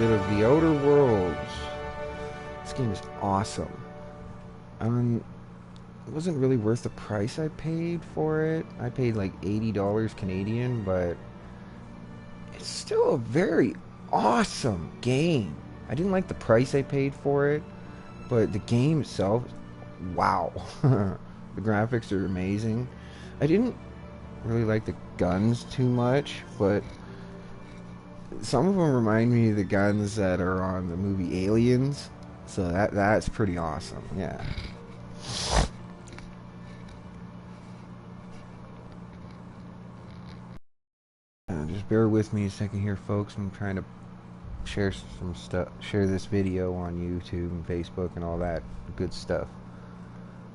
bit of The Outer Worlds. This game is awesome. It wasn't really worth the price I paid for it. I paid like $80 Canadian, but it's still a very awesome game. I didn't like the price I paid for it, but the game itself, wow. The graphics are amazing. I didn't really like the guns too much, but some of them remind me of the guns that are on the movie Aliens. So that's pretty awesome. Yeah. Just bear with me a second here, folks. I'm trying to share some stuff, share this video on YouTube and Facebook and all that good stuff.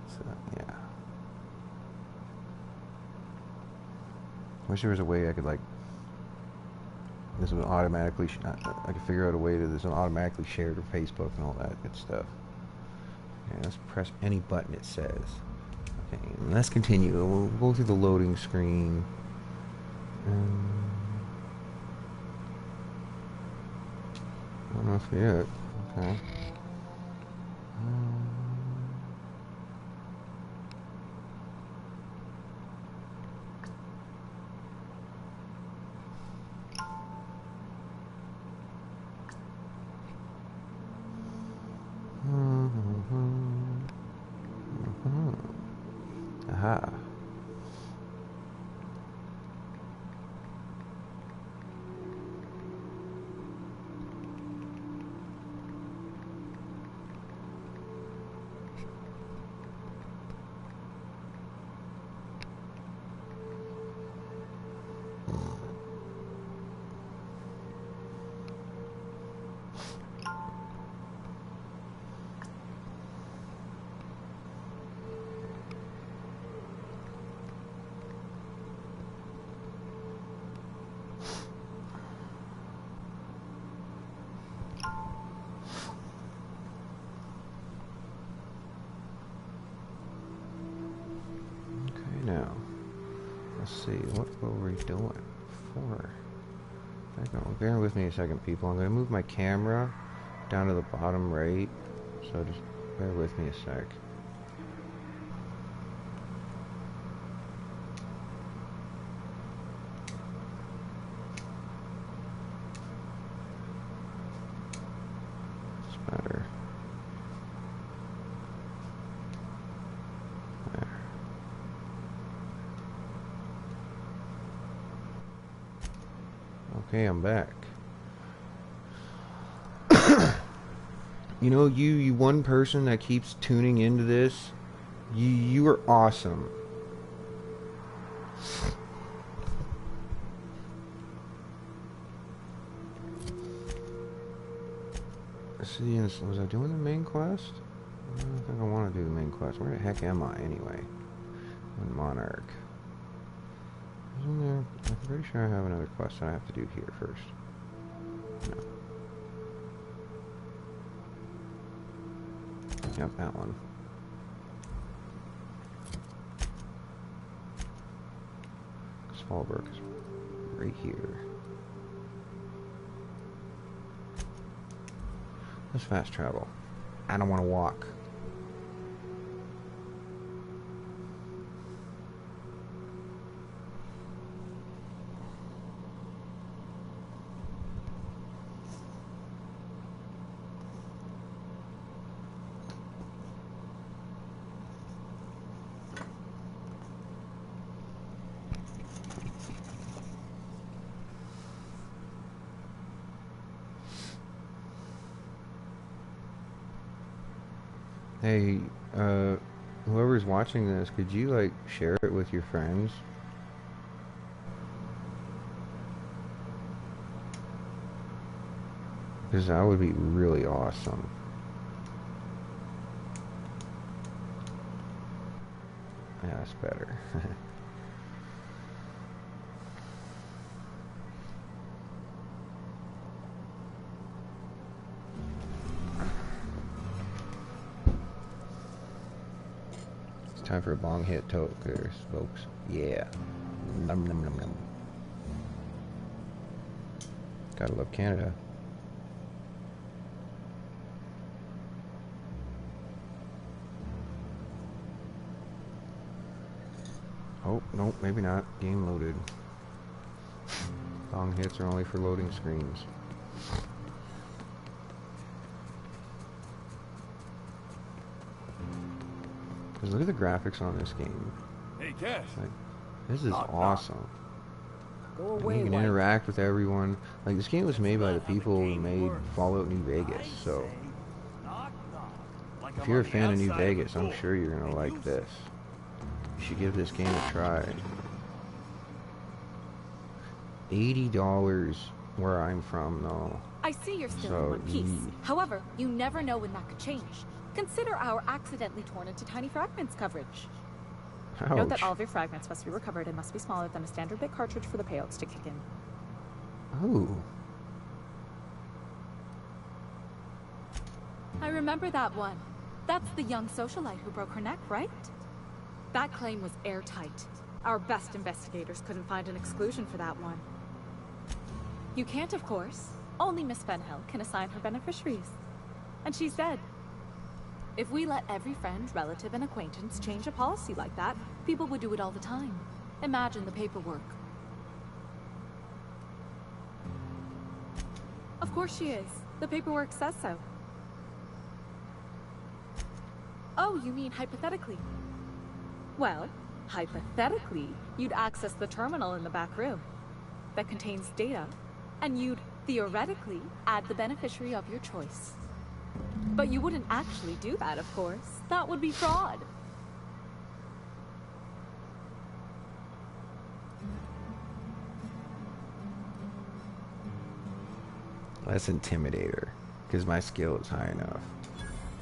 So yeah. Wish there was a way I could like this would automatically. I could figure out a way to this would automatically share to Facebook and all that good stuff. Okay, let's press any button it says. Okay, let's continue. We'll go through the loading screen. I don't know if we it. Okay. Aha. Now, let's see, what were we doing for? Bear with me a second, people. I'm going to move my camera down to the bottom right, so just bear with me a sec. It's better. Okay, I'm back. You know, you one person that keeps tuning into this, you are awesome. See, was I doing the main quest? I don't think I want to do the main quest. Where the heck am I, anyway? In Monarch. Isn't there? I'm pretty sure I have another quest that I have to do here first. No. Yep, that one. Svalbard is right here. Let's fast travel. I don't want to walk. Hey, whoever's watching this, could you, like, share it with your friends? Because that would be really awesome. Yeah, that's better. Time for a bong hit tokers, folks. Yeah. Num num num num. Gotta love Canada. Oh, nope, maybe not. Game loaded. Long hits are only for loading screens. Because look at the graphics on this game. Hey, Cash. Like, this is awesome. Go And away, you can white. interact with everyone. Like, this game was made by the people who made Fallout New Vegas, so if you're a fan of New Vegas, I'm sure you're gonna like this. You should give this game a try. $80 where I'm from, though. I see you're still So, in one piece. However, you never know when that could change. Consider our accidentally torn into tiny fragments coverage. Ouch. Note that all of your fragments must be recovered and must be smaller than a standard bit cartridge for the payouts to kick in. Oh. I remember that one. That's the young socialite who broke her neck, right? That claim was airtight. Our best investigators couldn't find an exclusion for that one. You can't, of course. Only Miss Fenhill can assign her beneficiaries. And she's dead. If we let every friend, relative, and acquaintance change a policy like that, people would do it all the time. Imagine the paperwork. Of course she is. The paperwork says so. Oh, you mean hypothetically? Well, hypothetically, you'd access the terminal in the back room that contains data, and you'd theoretically add the beneficiary of your choice. But you wouldn't actually do that, of course. That would be fraud. Let's intimidate her, because my skill is high enough.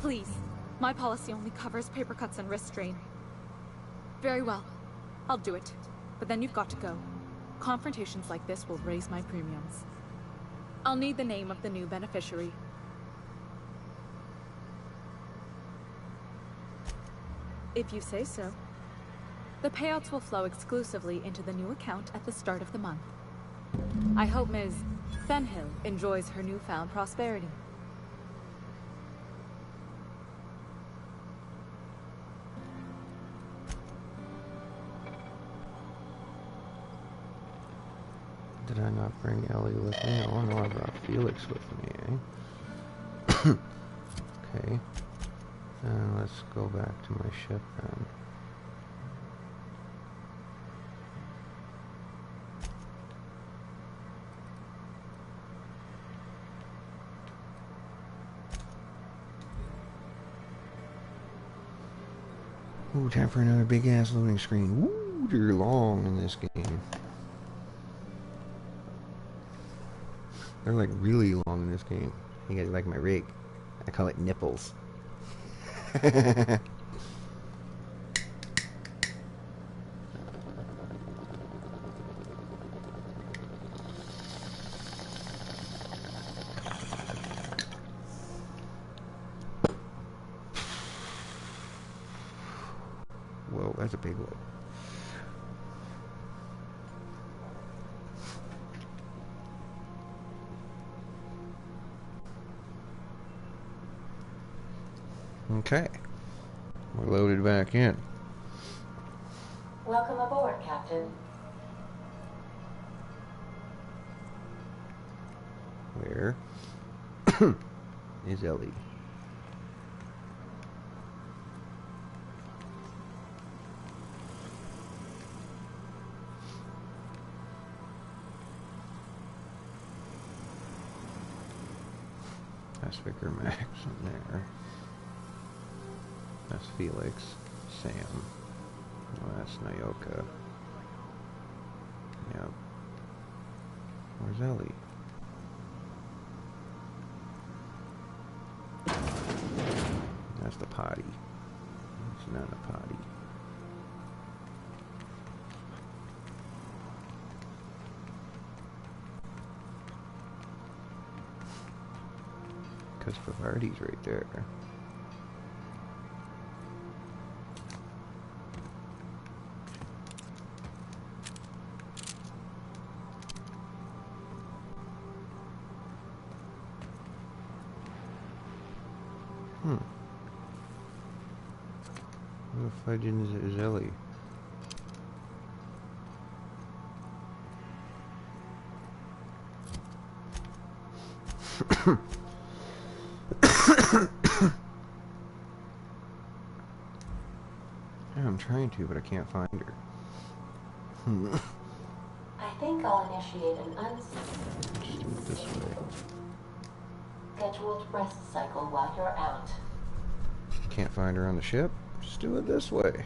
Please, my policy only covers paper cuts and wrist strain. Very well, I'll do it. But then you've got to go. Confrontations like this will raise my premiums. I'll need the name of the new beneficiary. If you say so. The payouts will flow exclusively into the new account at the start of the month. I hope Ms. Fenhill enjoys her newfound prosperity. Did I not bring Ellie with me? Oh no, I brought Felix with me, eh? Okay. Let's go back to my ship then. Ooh, time for another big ass loading screen. Woo, they're long in this game. They're like really long in this game. You guys like my rig? I call it nipples. Whoa, that's a big one. Okay, we're loaded back in. Welcome aboard, Captain. Where is Ellie? That's Vicar Max in there. That's Felix, Sam. Oh, that's Nyoka. Yep. Where's Ellie? That's the potty. It's not a potty. Because Favardi's right there. Who the fudge is Ellie? Yeah, I'm trying to, but I can't find her. I think I'll initiate an Just do it this way. unscheduled rest cycle while you're out. Can't find her on the ship? Just do it this way.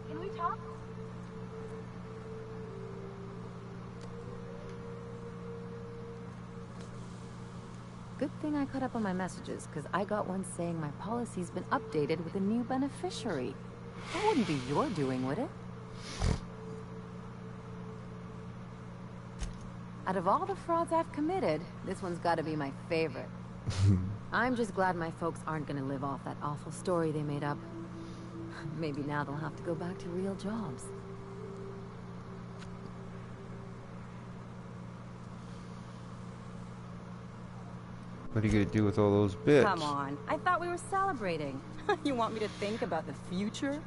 Can we talk? Good thing I caught up on my messages, because I got one saying my policy's been updated with a new beneficiary. That wouldn't be your doing, would it? Out of all the frauds I've committed, this one's gotta be my favorite. I'm just glad my folks aren't gonna live off that awful story they made up. Maybe now they'll have to go back to real jobs. What are you gonna do with all those bits? Come on, I thought we were celebrating. You want me to think about the future?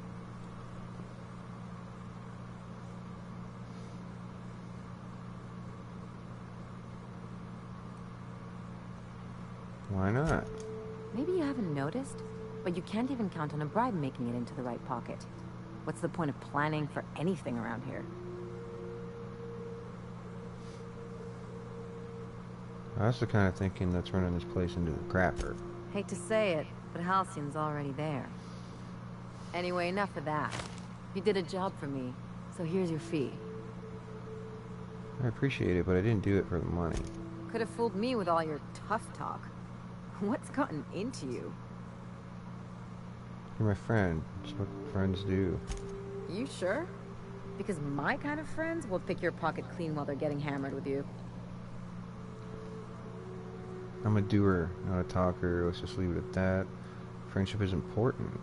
Why not? Maybe you haven't noticed, but you can't even count on a bribe making it into the right pocket. What's the point of planning for anything around here? That's the kind of thinking that's running this place into the crapper. Hate to say it, but Halcyon's already there. Anyway, enough of that. You did a job for me, so here's your fee. I appreciate it, but I didn't do it for the money. Could have fooled me with all your tough talk. What's gotten into you? You're my friend. It's what friends do. You sure? Because my kind of friends will pick your pocket clean while they're getting hammered with you. I'm a doer, not a talker. Let's just leave it at that. Friendship is important.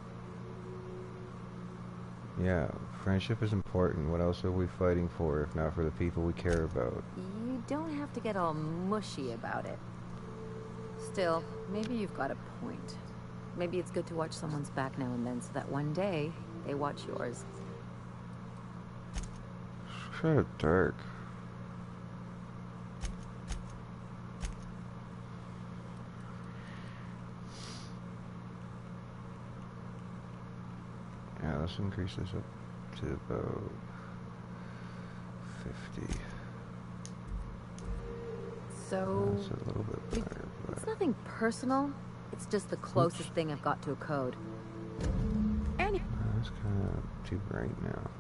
Yeah, friendship is important. What else are we fighting for if not for the people we care about? You don't have to get all mushy about it. Still, maybe you've got a point. Maybe it's good to watch someone's back now and then so that one day they watch yours. It's kind of dark. Yeah, let's increase this up to about 50. So, That's a little bit better, but it's nothing personal. It's just the closest thing I've got to a code. Any that's kind of too bright now.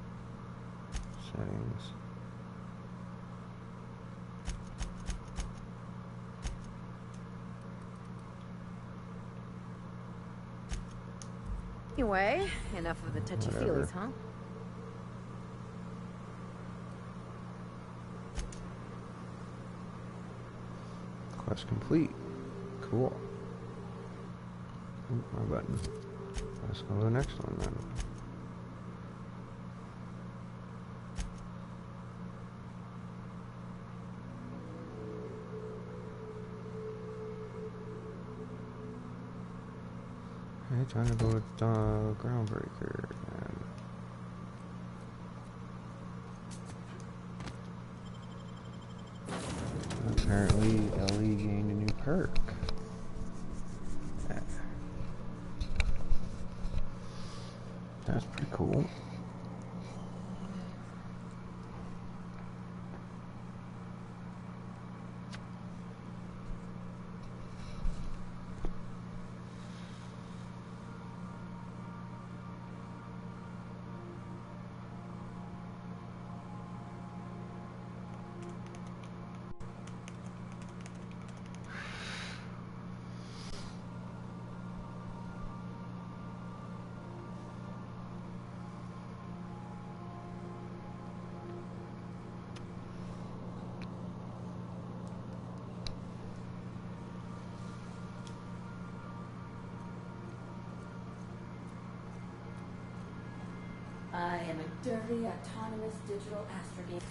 Settings. Anyway, enough of the touchy-feelies, huh? Quest complete. Cool. Ooh, my button. Let's go to the next one then. Okay, time to go with Groundbreaker again. Apparently, Ellie gained a new perk. Yeah. That's pretty cool. I am a dirty, autonomous digital astrogate.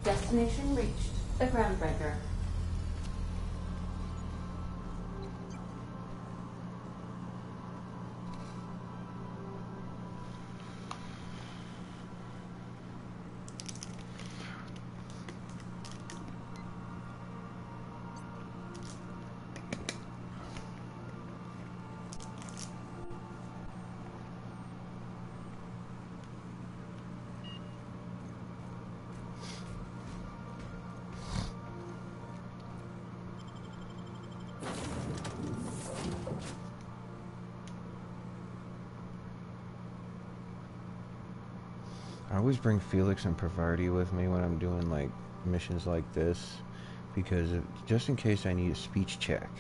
Destination reached. The groundbreaker. I always bring Felix and Pravarti with me when I'm doing like missions like this, because just in case I need a speech check.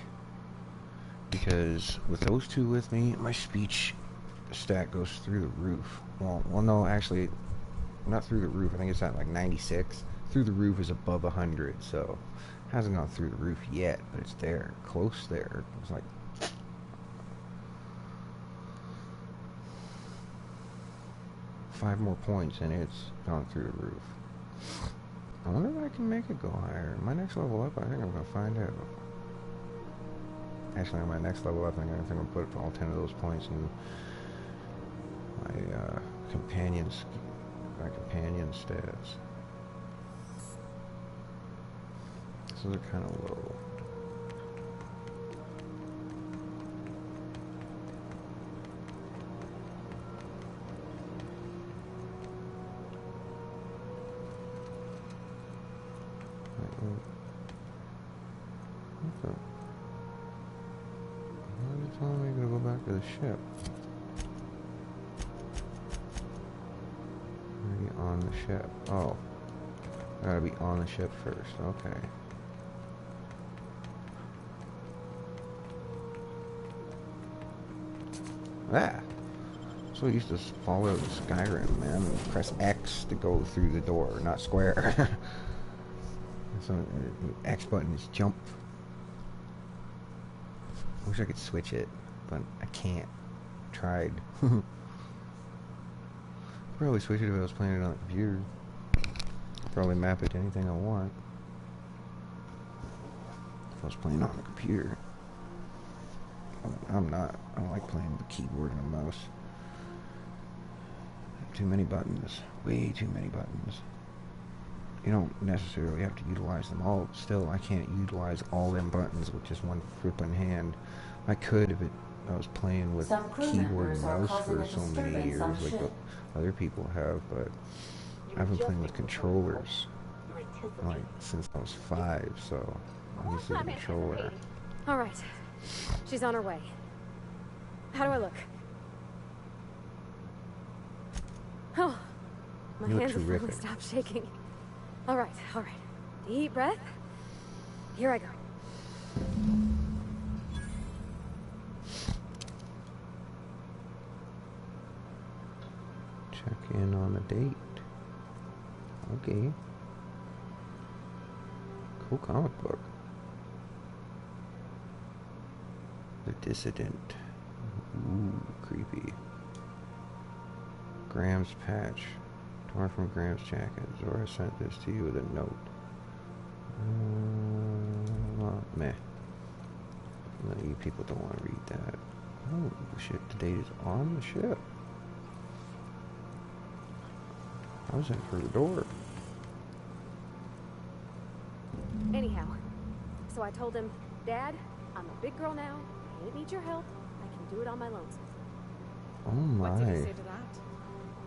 Because with those two with me, my speech stat goes through the roof. Well, no, actually, not through the roof. I think it's at like 96. Through the roof is above 100, so it hasn't gone through the roof yet, but it's there, close there. It's like 5 more points and it's gone through the roof. I wonder if I can make it go higher. My next level up, I think I'm gonna find out. Actually, on my next level up, I think I'm gonna put all 10 of those points in my companion stats. So they're kind of low. Why are they telling me to go back to the ship? Already on the ship. Oh. I gotta be on the ship first. Okay. Ah! So I used to follow Skyrim, man, and press X to go through the door, not square. So X button is jump. I wish I could switch it, but I can't. Tried. Probably switch it if I was playing it on the computer. Probably map it to anything I want. If I was playing on the computer. I'm not. I don't like playing with a keyboard and a mouse. Too many buttons. Way too many buttons. You don't necessarily have to utilize them all. Still, I can't utilize all them buttons with just one flipping hand. I could if I was playing with keyboard and mouse for so many years, like the other people have, but I've been playing with controllers like since I was 5, so I'm used to the controller. All right, she's on her way. How do I look? Oh, my hands have finally stopped shaking. All right. Deep breath. Here I go. Check in on a date. Okay. Cool comic book. The Dissident. Ooh, creepy. Graham's patch. Torn from Graham's jacket. Zora sent this to you with a note. Well, meh. No, you people don't want to read that. Oh, shit. The date is on the ship. I was in for the door. Anyhow, so I told him, Dad, I'm a big girl now. I don't need your help. I can do it on my lonesome. Oh my. What did he say to that?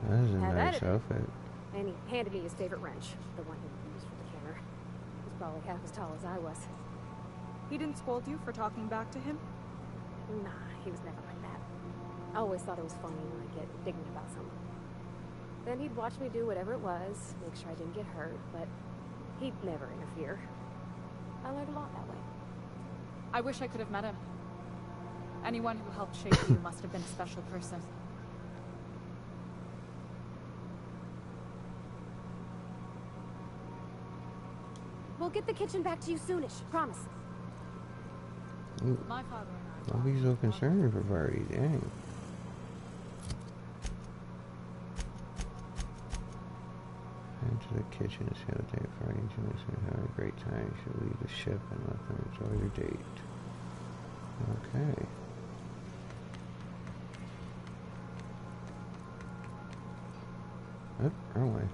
That is a nice outfit. And he handed me his favorite wrench, the one he used for the camera. He was probably half as tall as I was. He didn't scold you for talking back to him? Nah, he was never like that. I always thought it was funny when I'd get indignant about something. Then he'd watch me do whatever it was, make sure I didn't get hurt, but he'd never interfere. I learned a lot that way. I wish I could have met him. Anyone who helped shape you must have been a special person. We'll get the kitchen back to you soonish, promise. Ooh, My father and I. don't be so concerned for party, dang. Head to the kitchen to see how the day Friday and having a great time. You should leave the ship and let them enjoy their date. Okay. Oh, wrong way.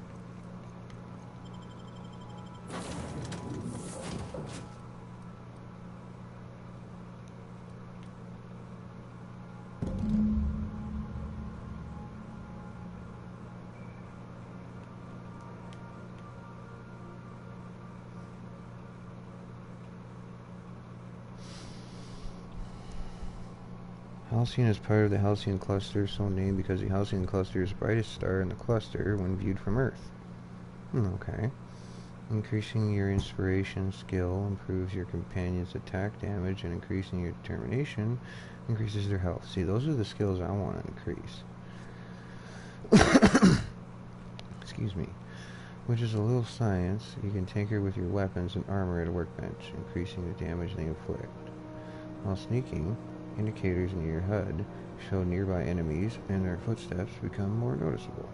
Halcyon is part of the Halcyon cluster, so named because the Halcyon cluster is the brightest star in the cluster when viewed from Earth. Okay. Increasing your inspiration skill improves your companion's attack damage, and increasing your determination increases their health. See, those are the skills I want to increase. Excuse me. Which is a little science. You can tinker with your weapons and armor at a workbench, increasing the damage they inflict. While sneaking, indicators near your HUD show nearby enemies, and their footsteps become more noticeable.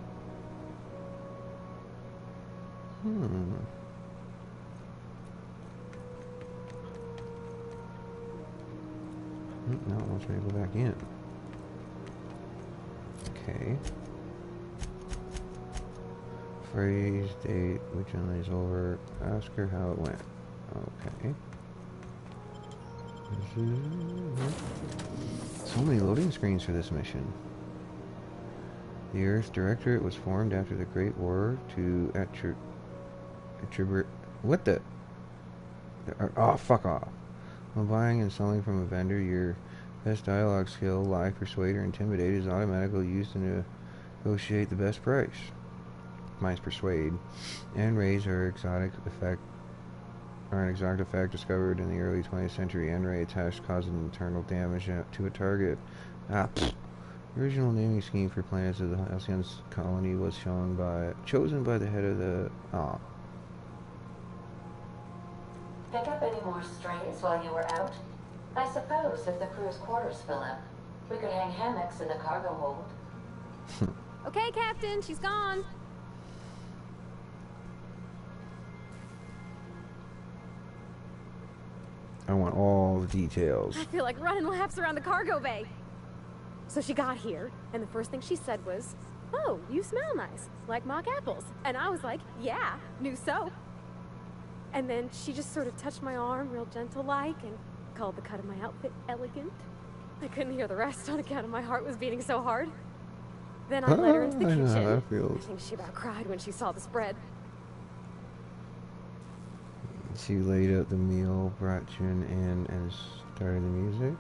Now it wants me to go back in. Okay. Phrase, date, which one is over. Ask her how it went. Okay. So many loading screens for this mission. The Earth Directorate was formed after the Great War to attribute... What the... Oh, fuck off. When buying and selling from a vendor, your best dialogue skill, lie, persuade, or intimidate, is automatically used to negotiate the best price. Mine's persuade. And raise are an exotic effect discovered in the early 20th century. N-ray attached causes internal damage to a target. The original naming scheme for planets of the Halcyon colony was chosen by the head of the... Pick up any more strays while you were out? I suppose if the crew's quarters fill up, we could hang hammocks in the cargo hold. Okay, Captain, she's gone. I want all the details. I feel like running laps around the cargo bay. So she got here, and the first thing she said was, "Oh, you smell nice, like mock apples." And I was like, "Yeah, knew so." And then she just sort of touched my arm real gentle-like and called the cut of my outfit elegant. I couldn't hear the rest on account of my heart was beating so hard. Then I led her into the kitchen. I know how that feels. I think she about cried when she saw the spread. She laid out the meal, brought June in, and started the music.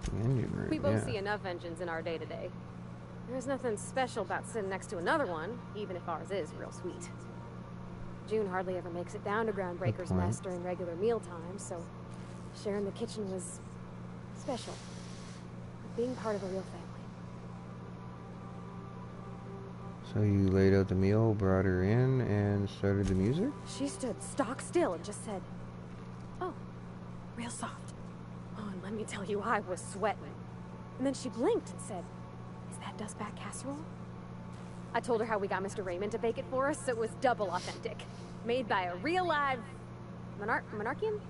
The engine room, We both yeah. see enough engines in our day-to-day. There's nothing special about sitting next to another one, even if ours is real sweet. June hardly ever makes it down to Groundbreaker's mess during regular meal times, so sharing the kitchen was special. Being part of a real family. So you laid out the meal, brought her in, and started the music? She stood stock still and just said, "Oh, real soft." Oh, and let me tell you, I was sweating. And then she blinked and said, "Is that dustback casserole?" I told her how we got Mr. Raymond to bake it for us, so it was double authentic. Made by a real live monarch person.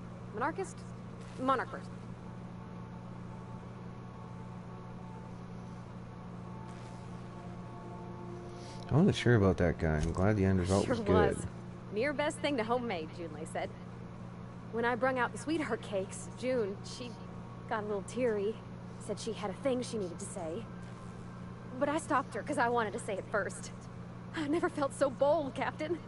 I wasn't sure about that guy. I'm glad the end result was good. Near best thing to homemade, Junlei said. When I brung out the sweetheart cakes, June, she got a little teary. Said she had a thing she needed to say. But I stopped her because I wanted to say it first. I never felt so bold, Captain.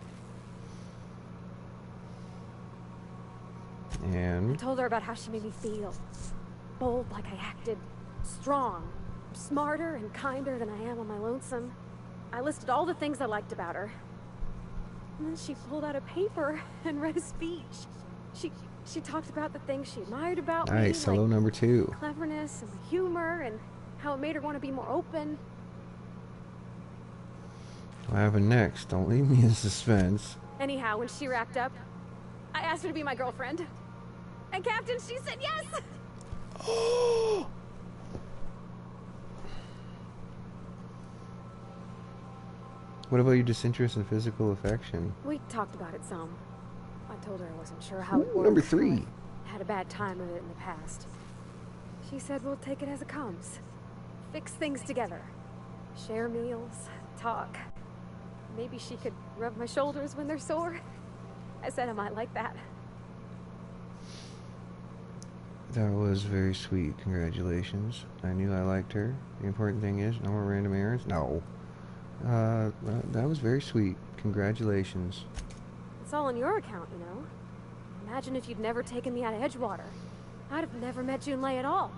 And? I told her about how she made me feel. Bold like I acted. Strong. Smarter and kinder than I am on my lonesome. I listed all the things I liked about her. And then she pulled out a paper and read a speech. She talked about the things she admired about me. Nice, hello like number 2. cleverness and humor and how it made her want to be more open. What happened next? Don't leave me in suspense. Anyhow, when she wrapped up, I asked her to be my girlfriend. And Captain, she said yes! What about your disinterest in physical affection? We talked about it some. I told her I wasn't sure how it worked. Number 3. I had a bad time of it in the past. She said we'll take it as it comes. Fix things together. Share meals, talk. Maybe she could rub my shoulders when they're sore. I said I might like that. That was very sweet. Congratulations. I knew I liked her. The important thing is, no more random errands? No. That was very sweet. Congratulations. It's all on your account, you know. Imagine if you'd never taken me out of Edgewater. I'd have never met Junlei at all.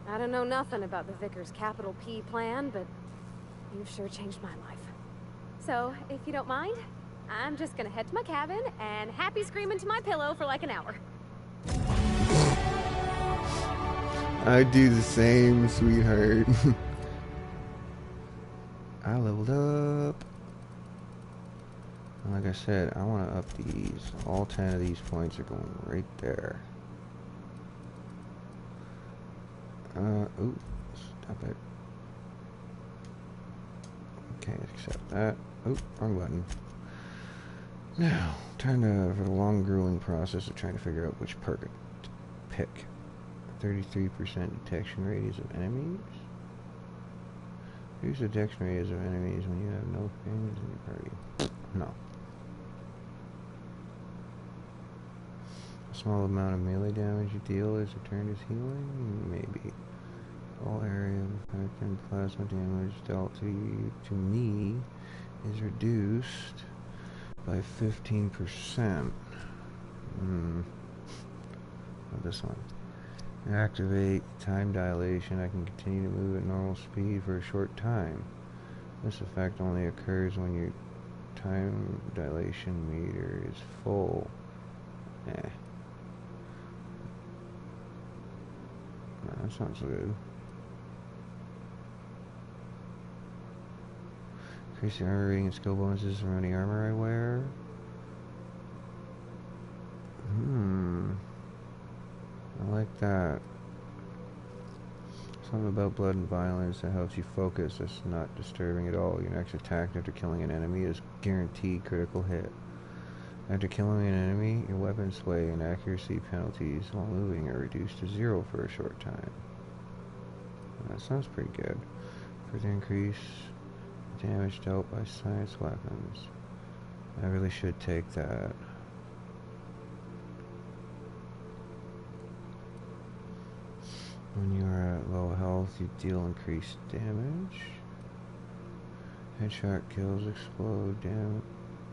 I don't know nothing about the Vicar's capital P plan, but you've sure changed my life. So, if you don't mind, I'm just gonna head to my cabin and happy scream into my pillow for like an hour. I do the same, sweetheart. I leveled up. And like I said, I want to up these. All 10 of these points are going right there. Ooh, stop it. Okay, accept that. Oh, wrong button. Now, time for the long grueling process of trying to figure out which perk to pick. 33% detection radius of enemies. Reduce the detection radius of enemies when you have no companions in your party. No. A small amount of melee damage you deal is returned as healing? Maybe. All area of effect and plasma damage dealt to me is reduced by 15%. This one. Activate time dilation. I can continue to move at normal speed for a short time. This effect only occurs when your time dilation meter is full. No, that sounds good. Increase the armor rating and skill bonuses from any armor I wear. I like that. Something about blood and violence that helps you focus. That's not disturbing at all. Your next attack after killing an enemy is guaranteed critical hit. After killing an enemy, your weapon sway and accuracy penalties while moving are reduced to 0 for a short time. That sounds pretty good. Further increase damage dealt by science weapons. I really should take that. When you are at low health, you deal increased damage. Headshot kills explode,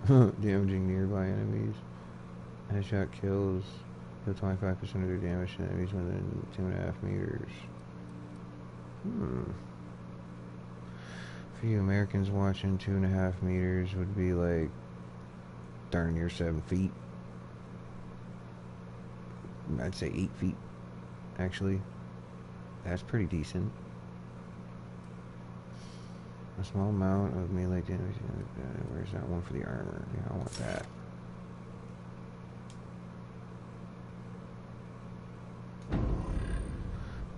damaging nearby enemies. Headshot kills deal 25% of their damage to enemies within 2.5 meters. For you Americans watching, 2.5 meters would be like darn near 7 feet. I'd say 8 feet, actually. That's pretty decent. A small amount of melee damage. Where's that one for the armor? Yeah, I want that.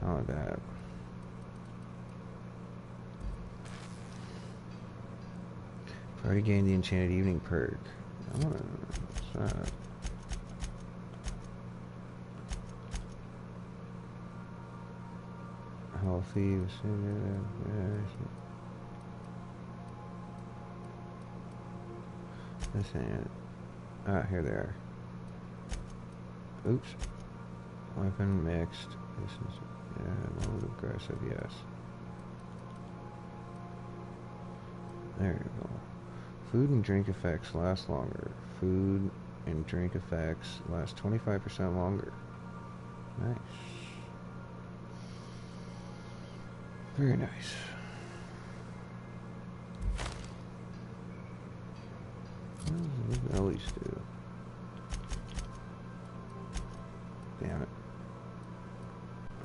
I want that. I've already gained the Enchanted Evening perk. I want what's that? Healthy. This ain't it. Ah, here they are. Oops. Weapon mixed. This is mode aggressive, yes. There you go. Food and drink effects last longer. Food and drink effects last 25% longer. Nice. Very nice. What does the bellies do? Damn it.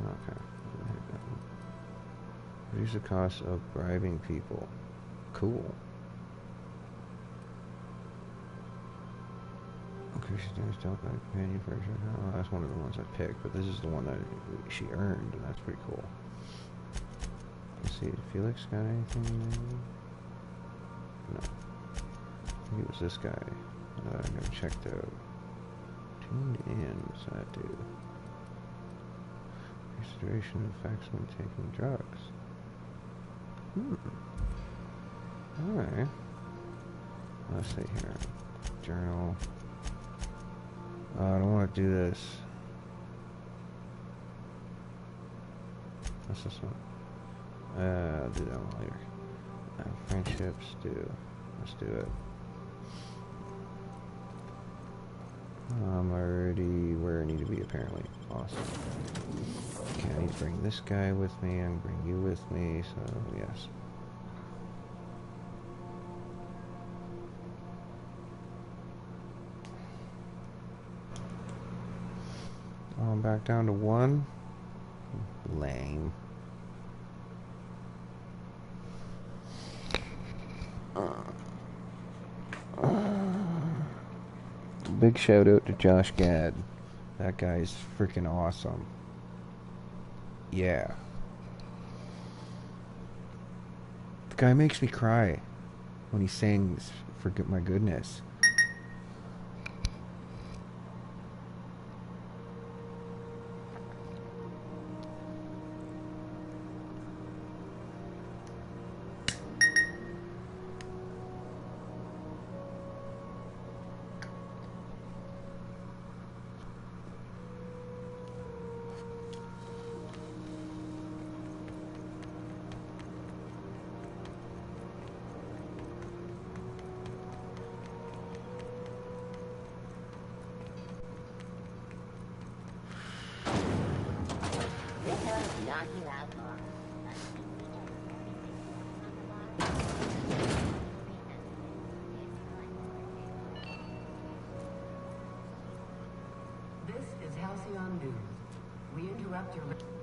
Okay. Reduce the cost of bribing people. Cool. Don't like companion version. Oh, that's one of the ones I picked, but this is the one that she earned, and that's pretty cool. Let's see, Felix got anything? No. I think it was this guy that I never checked out. Tuned in, what's that do? Restoration effects when taking drugs. Alright. Let's see here. Journal. I don't want to do this. What's this one? I'll do that one later. Friendships, let's do it. I'm already where I need to be, apparently. Awesome. Okay, I need to bring this guy with me and bring you with me, so yes. I'm back down to 1. Lame. Big shout out to Josh Gad. That guy's freaking awesome. Yeah. The guy makes me cry when he sings, forget my goodness.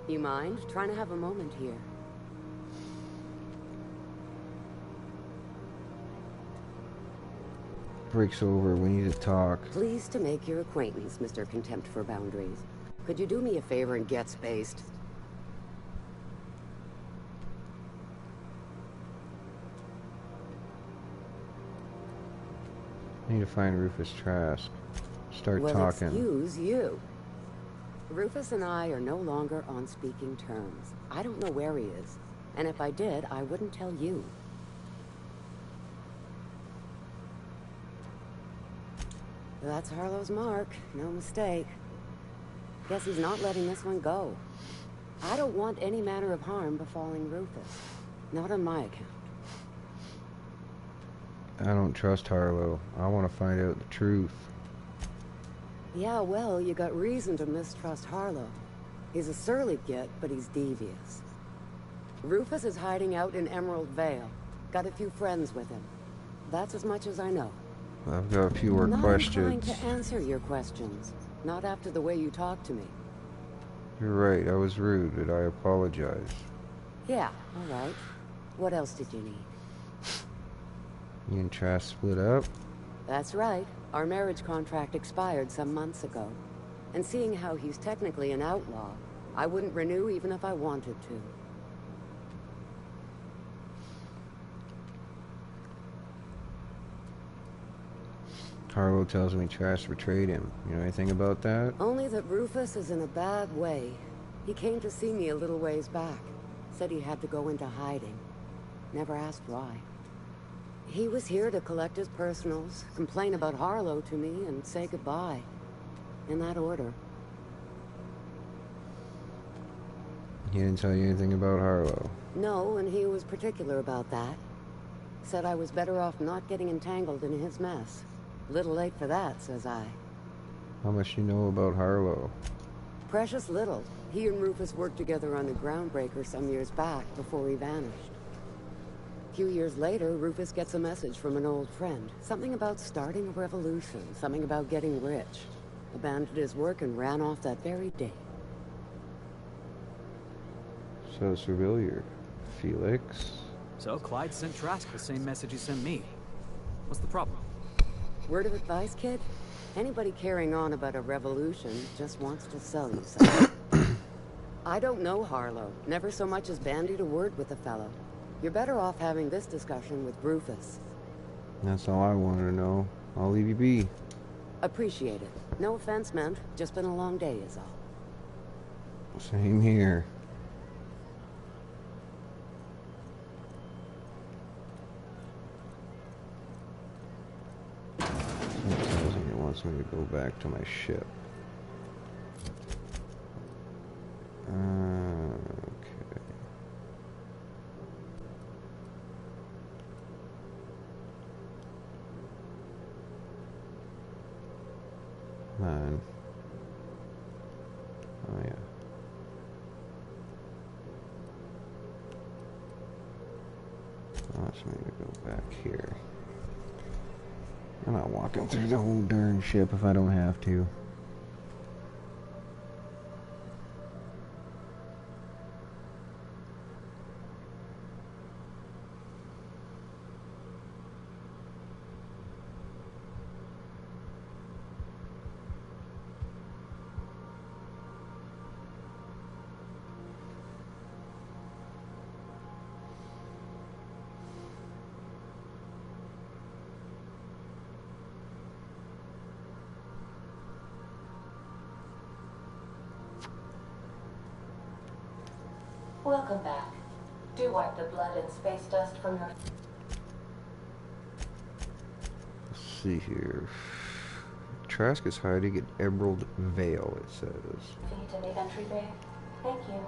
You mind? Trying to have a moment here. Breaks over, we need to talk. Pleased to make your acquaintance, Mr. Contempt for Boundaries. Could you do me a favor and get spaced? I need to find Rufus Trask. Start talking. Excuse you. Rufus and I are no longer on speaking terms. I don't know where he is. And if I did, I wouldn't tell you. That's Harlow's mark. No mistake. Guess he's not letting this one go. I don't want any manner of harm befalling Rufus. Not on my account. I don't trust Harlow. I want to find out the truth. Yeah, well, you got reason to mistrust Harlow. He's a surly git, but he's devious. Rufus is hiding out in Emerald Vale. Got a few friends with him. That's as much as I know. I've got a few more questions. I'm not trying to answer your questions. Not after the way you talked to me. You're right, I was rude, and I apologize. Yeah, all right. What else did you need? You and Trask split up? That's right. Our marriage contract expired some months ago. And seeing how he's technically an outlaw, I wouldn't renew even if I wanted to. Harlow tells me Trask betrayed him. You know anything about that? Only that Rufus is in a bad way. He came to see me a little ways back. Said he had to go into hiding. Never asked why. He was here to collect his personals, complain about Harlow to me, and say goodbye. In that order. He didn't tell you anything about Harlow? No, and he was particular about that. Said I was better off not getting entangled in his mess. Little late for that, says I. How much do you know about Harlow? Precious little. He and Rufus worked together on the Groundbreaker some years back, before he vanished. A few years later, Rufus gets a message from an old friend. Something about starting a revolution, something about getting rich. Abandoned his work and ran off that very day. So it's familiar. Felix? So Clyde sent Trask the same message he sent me. What's the problem? Word of advice, kid? Anybody carrying on about a revolution just wants to sell you something. I don't know Harlow. Never so much as bandied a word with the fellow. You're better off having this discussion with Rufus. That's all I wanted to know. I'll leave you be. Appreciate it. No offense meant. Just been a long day is all. Same here. It tells me it wants me to go back to my ship. Okay. Come on. Oh yeah. Wants me to go back here. I'm not walking through the whole darn ship if I don't have to. Welcome back. Do wipe the blood and space dust from your... Let's see here. Trask is hiding in Emerald Vale, it says. feet in the entry bay. Thank you.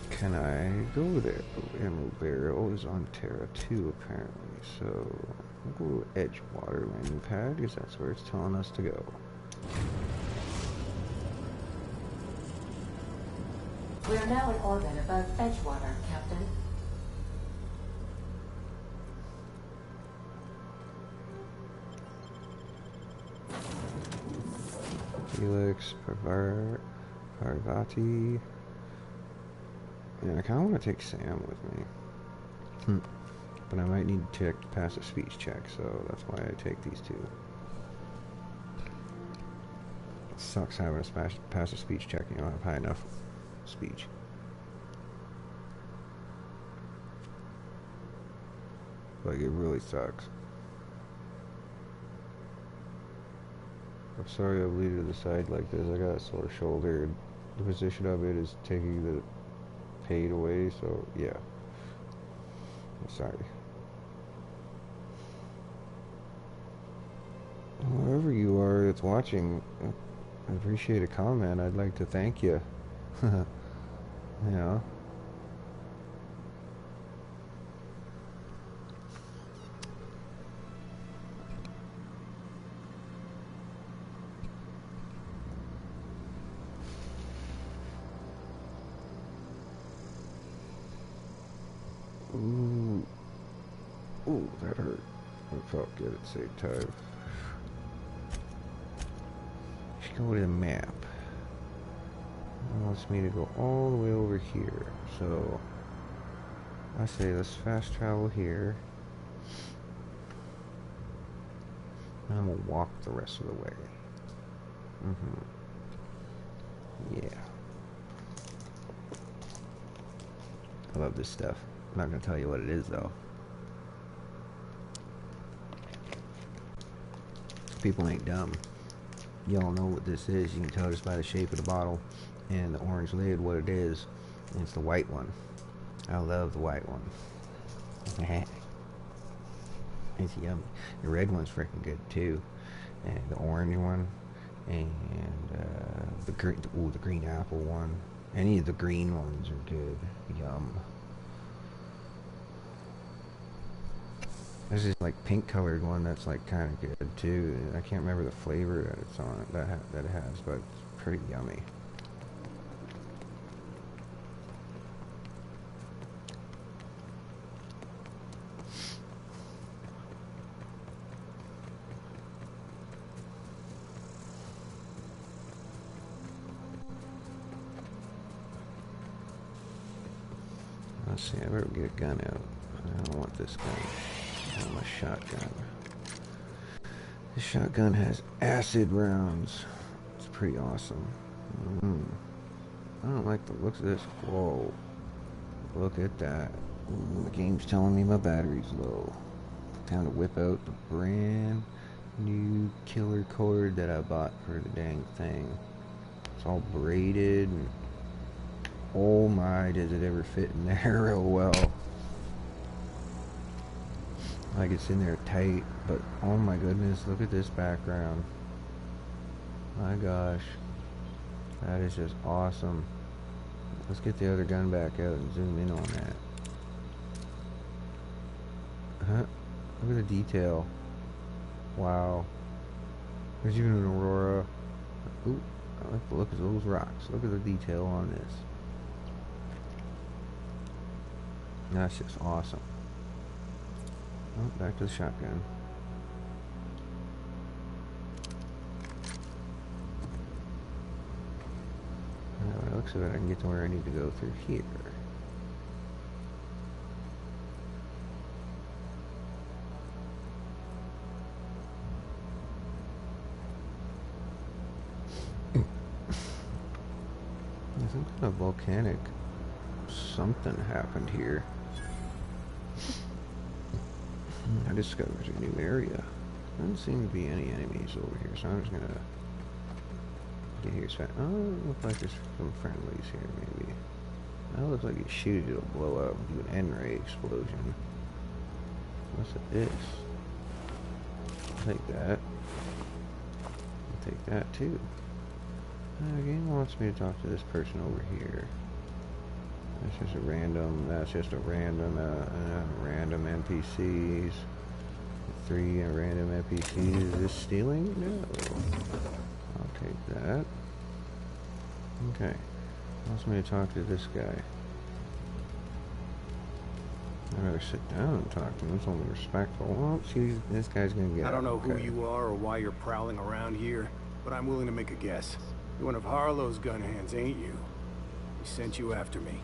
Can I go there? Oh, Emerald Vale is on Terra 2, apparently. So, we'll go to Edgewater landing pad, because that's where it's telling us to go. We are now in orbit above Edgewater, Captain. Felix, Parvati. Yeah, I kind of want to take Sam with me. But I might need to pass a speech check, so that's why I take these two. It sucks having to pass a speech check and you don't have high enough speech. Like, it really sucks. I'm sorry I'm leaning to the side like this. I got a sore shoulder and the position of it is taking the pain away, so yeah. I'm sorry. Whoever you are that's watching, I appreciate a comment. I'd like to thank you. You know. Ooh. Ooh, that hurt. I felt good at the same time. Let's go to the map. It wants me to go all the way over here. So, I say let's fast travel here. And then we'll walk the rest of the way. Yeah. I love this stuff. I'm not going to tell you what it is, though. People ain't dumb. Y'all know what this is. You can tell just by the shape of the bottle and the orange lid what it is. And it's the white one. I love the white one. It's yummy. The red one's freaking good, too. And the orange one. And the green apple one. Any of the green ones are good. Yum. There's this like pink colored one that's like kind of good too. I can't remember the flavor that it's on that it has, but it's pretty yummy. Let's see, I better get a gun out. I don't want this gun. I want my shotgun. This shotgun has acid rounds. It's pretty awesome. I don't like the looks of this. Whoa. Look at that. Ooh, the game's telling me my battery's low. Time to whip out the brand new killer cord that I bought for the dang thing. It's all braided. And oh my, does it ever fit in there real well. Like it's in there tight, but oh my goodness, look at this background. My gosh. That is just awesome. Let's get the other gun back out and zoom in on that. Look at the detail. Wow. There's even an aurora. Ooh, I like the look of those rocks. Look at the detail on this. That's just awesome. Oh, back to the shotgun. Now, it looks like I can get to where I need to go through here. Some kind of volcanic something happened here. I discovered a new area. Doesn't seem to be any enemies over here, so I'm just gonna get here as fast. Oh, it looks like there's some friendlies here, maybe. That looks like you shoot it, it'll blow up and do an N-ray explosion. What's this? I'll take that. I'll take that too. The game wants me to talk to this person over here. That's just a random, random NPCs. 3 random NPCs. Is this stealing? No. I'll take that. Okay. Wants me to talk to this guy. I better sit down and talk to him. It's only respectful. Well, see, this guy's gonna get I don't know okay. who you are or why you're prowling around here, but I'm willing to make a guess. You're one of Harlow's gun hands, ain't you? He sent you after me.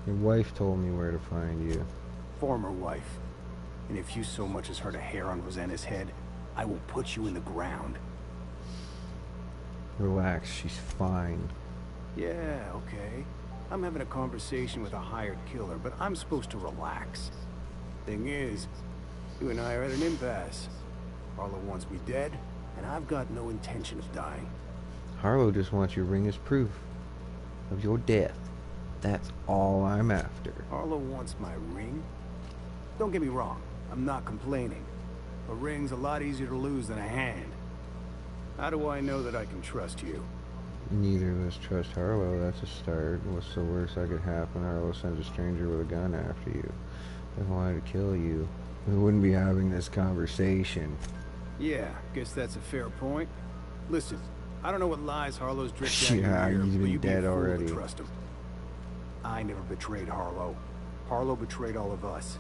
Your wife told me where to find you. Former wife. And if you so much as hurt a hair on Rosanna's head, I will put you in the ground. Relax, she's fine. Yeah, okay. I'm having a conversation with a hired killer, but I'm supposed to relax. Thing is, you and I are at an impasse. Harlow wants me dead, and I've got no intention of dying. Harlow just wants your ring as proof of your death. That's all I'm after. Harlow wants my ring? Don't get me wrong, I'm not complaining. A ring's a lot easier to lose than a hand. How do I know that I can trust you? Neither of us trust Harlow. That's a start. What's the worst that could happen? Harlow sends a stranger with a gun after you. If I wanted to kill you, we wouldn't be having this conversation. Yeah, guess that's a fair point. Listen, I don't know what lies Harlow's dripped down Yeah, your ear, he's but been you'd be dead a fool already. to trust him. I never betrayed Harlow. Harlow betrayed all of us.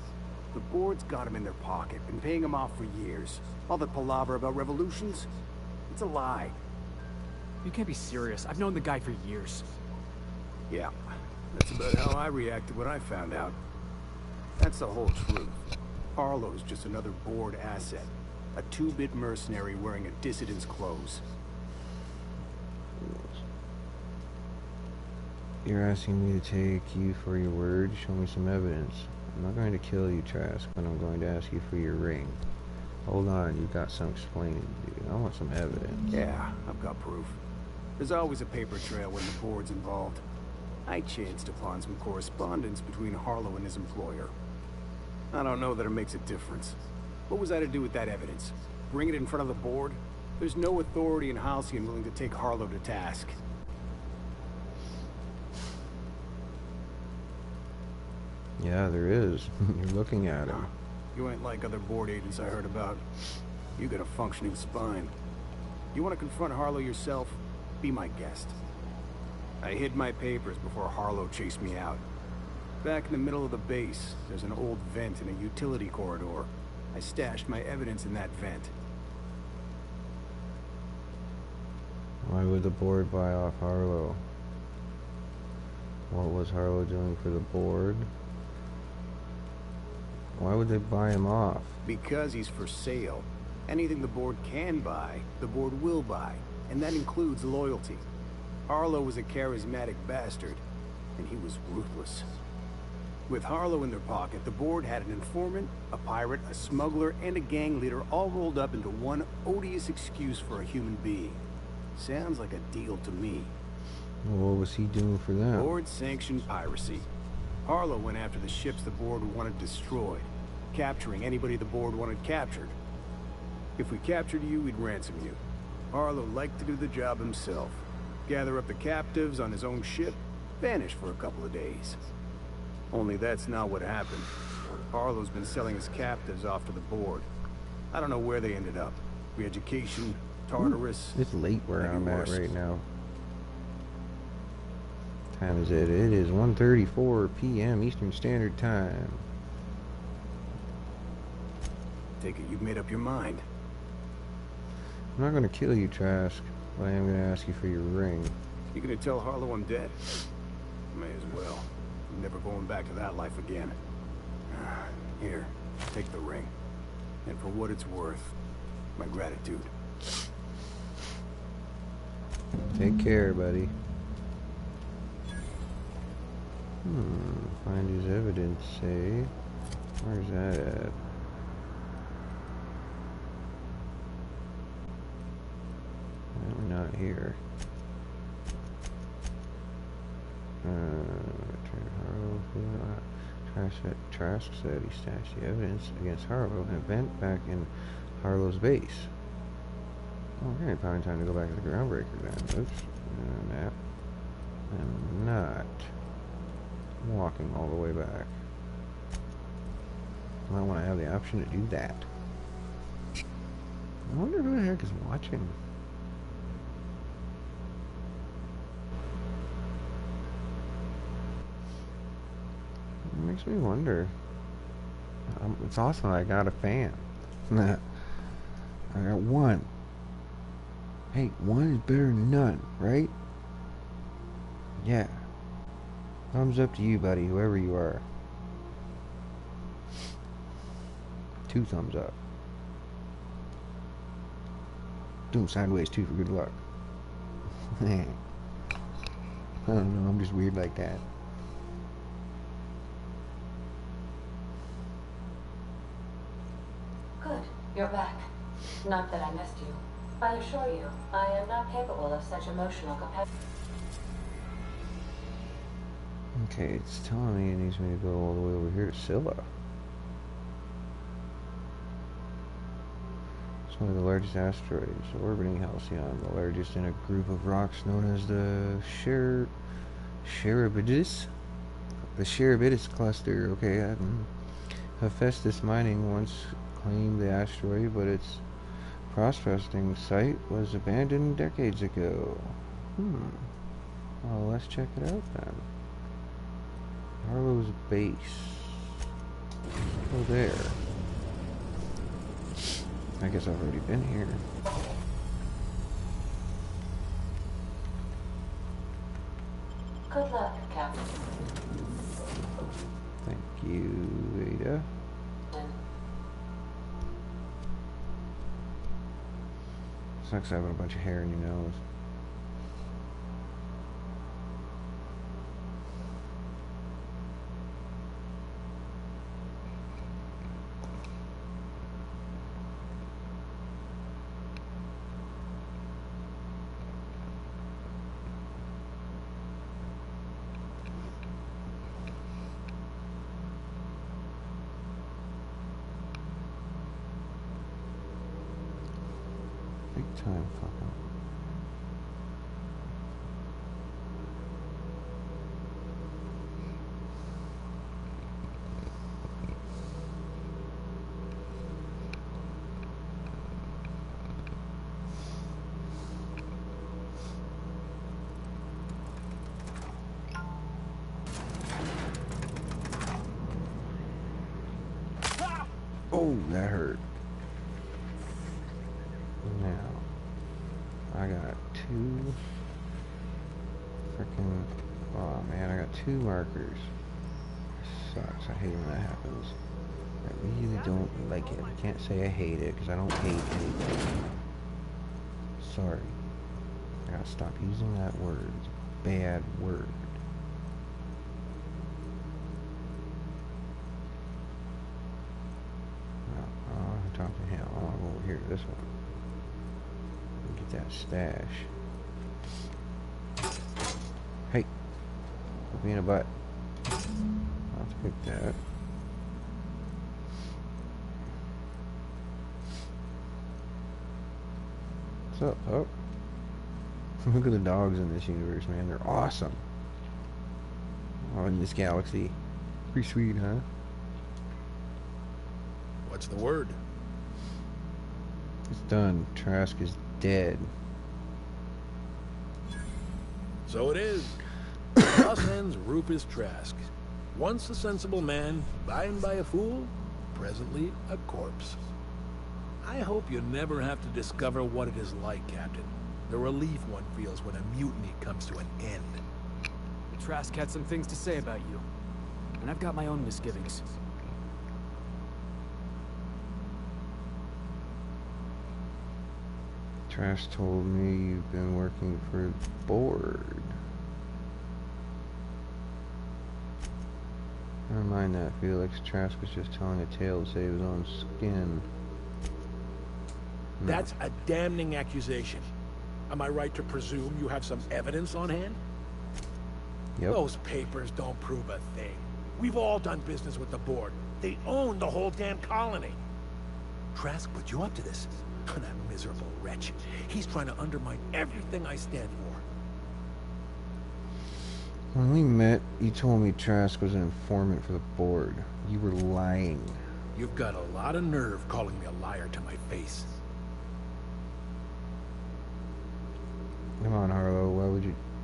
The board's got him in their pocket, been paying him off for years. All that palaver about revolutions? It's a lie. You can't be serious. I've known the guy for years. Yeah, that's about how I reacted when I found out. That's the whole truth. Harlow's just another board asset. A 2-bit mercenary wearing a dissident's clothes. You're asking me to take you for your word? Show me some evidence. I'm not going to kill you, Trask, but I'm going to ask you for your ring. Hold on, you've got some explaining to do. I want some evidence. Yeah, I've got proof. There's always a paper trail when the board's involved. I chanced upon some correspondence between Harlow and his employer. I don't know that it makes a difference. What was I to do with that evidence? Bring it in front of the board? There's no authority in Halcyon willing to take Harlow to task. Yeah, there is. You're looking at him. You ain't like other board agents I heard about. You got a functioning spine. You want to confront Harlow yourself? Be my guest. I hid my papers before Harlow chased me out. Back in the middle of the base, there's an old vent in a utility corridor. I stashed my evidence in that vent. Why would the board buy off Harlow? What was Harlow doing for the board? Why would they buy him off? Because he's for sale. Anything the board can buy, the board will buy. And that includes loyalty. Harlow was a charismatic bastard, and he was ruthless. With Harlow in their pocket, the board had an informant, a pirate, a smuggler, and a gang leader all rolled up into one odious excuse for a human being. Sounds like a deal to me. Well, what was he doing for them? Board-sanctioned piracy. Harlow went after the ships the board wanted destroyed, capturing anybody the board wanted captured. If we captured you, we'd ransom you. Harlow liked to do the job himself. Gather up the captives on his own ship, vanish for a couple of days. Only that's not what happened. Harlow's been selling his captives off to the board. I don't know where they ended up. Re-education, Tartarus. It's late where I'm at right now. Time is it? It is 1:34 p.m. Eastern Standard Time. Take it you've made up your mind. I'm not gonna kill you, Trask, but I am gonna ask you for your ring. You gonna tell Harlow I'm dead? May as well. I'm never going back to that life again. Here, take the ring. And for what it's worth, my gratitude. Take care, buddy. Find his evidence, say. Where's that at? We're not here. Trask said he stashed the evidence against Harlow in a vent back in Harlow's base. Okay, probably time to go back to the Groundbreaker then. Oops. Nap. I'm not walking all the way back. I want to have the option to do that. I wonder who the heck is watching. It makes me wonder. It's awesome I got a fan. I got one. Hey, one is better than none, right? Yeah. Thumbs up to you, buddy, whoever you are. 2 thumbs up. Do them sideways too for good luck. I don't know, I'm just weird like that. Good, you're back. Not that I missed you. I assure you, I am not capable of such emotional capacity. Okay, it's telling me it needs me to go all the way over here to Scylla. It's one of the largest asteroids orbiting Halcyon, the largest in a group of rocks known as the Charybdis? The Charybdis cluster. Okay, Hephaestus Mining once claimed the asteroid, but its prospecting site was abandoned decades ago. Well, let's check it out then. Harlow's base. Oh, there. I guess I've already been here. Good luck, Captain. Thank you, Ada. Sucks having a bunch of hair in your nose. Big time fucking. Oh, that hurt. Now, I got 2 freaking. Oh man, I got 2 markers. Sucks. I hate when that happens. I really don't like it. I can't say I hate it because I don't hate anything. Sorry. I gotta stop using that word. It's a bad word. I'll talk to him. I'll go over here to this one. Get that stash. Hey. Put me in a butt. I'll have to pick that. What's up? Oh. Look at the dogs in this universe, man. They're awesome. Oh, in this galaxy. Pretty sweet, huh? What's the word? It's done. Trask is dead. So it is. Thus ends Rufus Trask. Once a sensible man, by and by a fool, presently a corpse. I hope you never have to discover what it is like, Captain. The relief one feels when a mutiny comes to an end. The Trask had some things to say about you, and I've got my own misgivings. Trask told me you've been working for the board. Never mind that, Felix. Trask was just telling a tale to save his own skin. No. That's a damning accusation. Am I right to presume you have some evidence on hand? Yep. Those papers don't prove a thing. We've all done business with the board. They own the whole damn colony. Trask put you up to this. That miserable wretch. He's trying to undermine everything I stand for. When we met, you told me Trask was an informant for the board. You were lying. You've got a lot of nerve calling me a liar to my face. Come on, Harlow.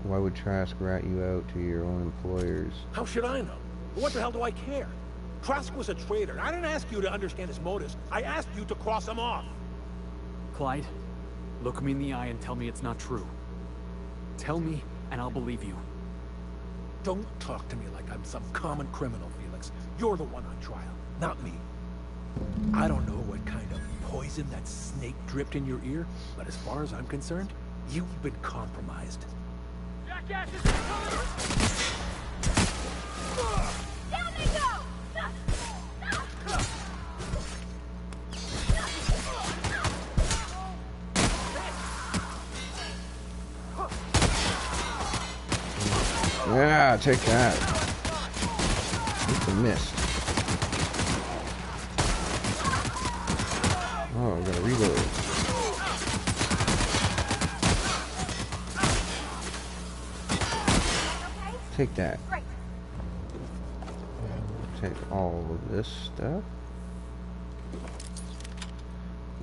Why would Trask rat you out to your own employers? How should I know? What the hell do I care? Trask was a traitor. I didn't ask you to understand his motives. I asked you to cross him off. Clyde, look me in the eye and tell me it's not true. Tell me, and I'll believe you. Don't talk to me like I'm some common criminal, Felix. You're the one on trial, not me. I don't know what kind of poison that snake dripped in your ear, but as far as I'm concerned, you've been compromised. Jackasses are coming! Down they go! Yeah, take that. Just a miss. Oh, I gotta reload. Take that. Take all of this stuff.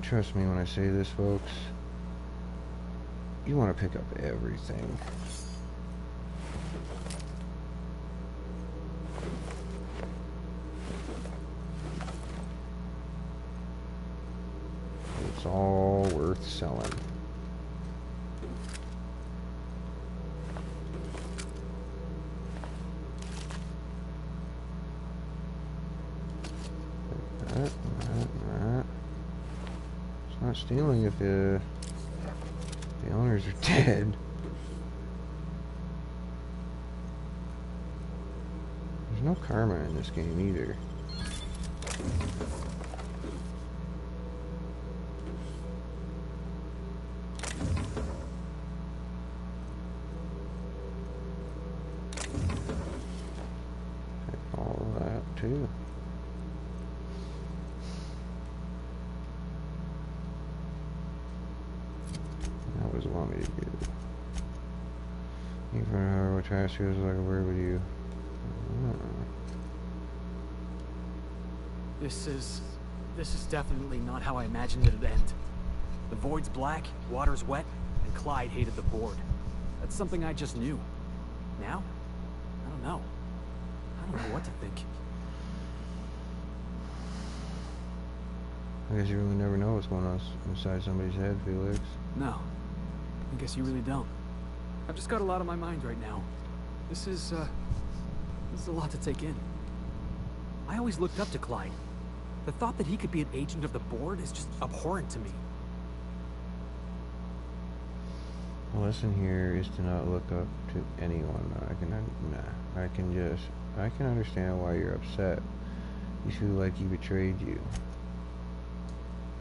Trust me when I say this, folks. You want to pick up everything. It's all worth selling. That. It's not stealing if the owners are dead. There's no karma in this game either. All of that too. That was want me to do. Even however trash feels like a word with you. This is definitely not how I imagined it'd end. The void's black, water's wet, and Clyde hated the board. That's something I just knew. Now? I don't know. I don't know what to think. I guess you really never know what's going on inside somebody's head, Felix. No. I guess you really don't. I've just got a lot on my mind right now. This is a lot to take in. I always looked up to Clyde. The thought that he could be an agent of the board is just abhorrent to me. The lesson here is to not look up to anyone. I can understand why you're upset. You feel like he betrayed you.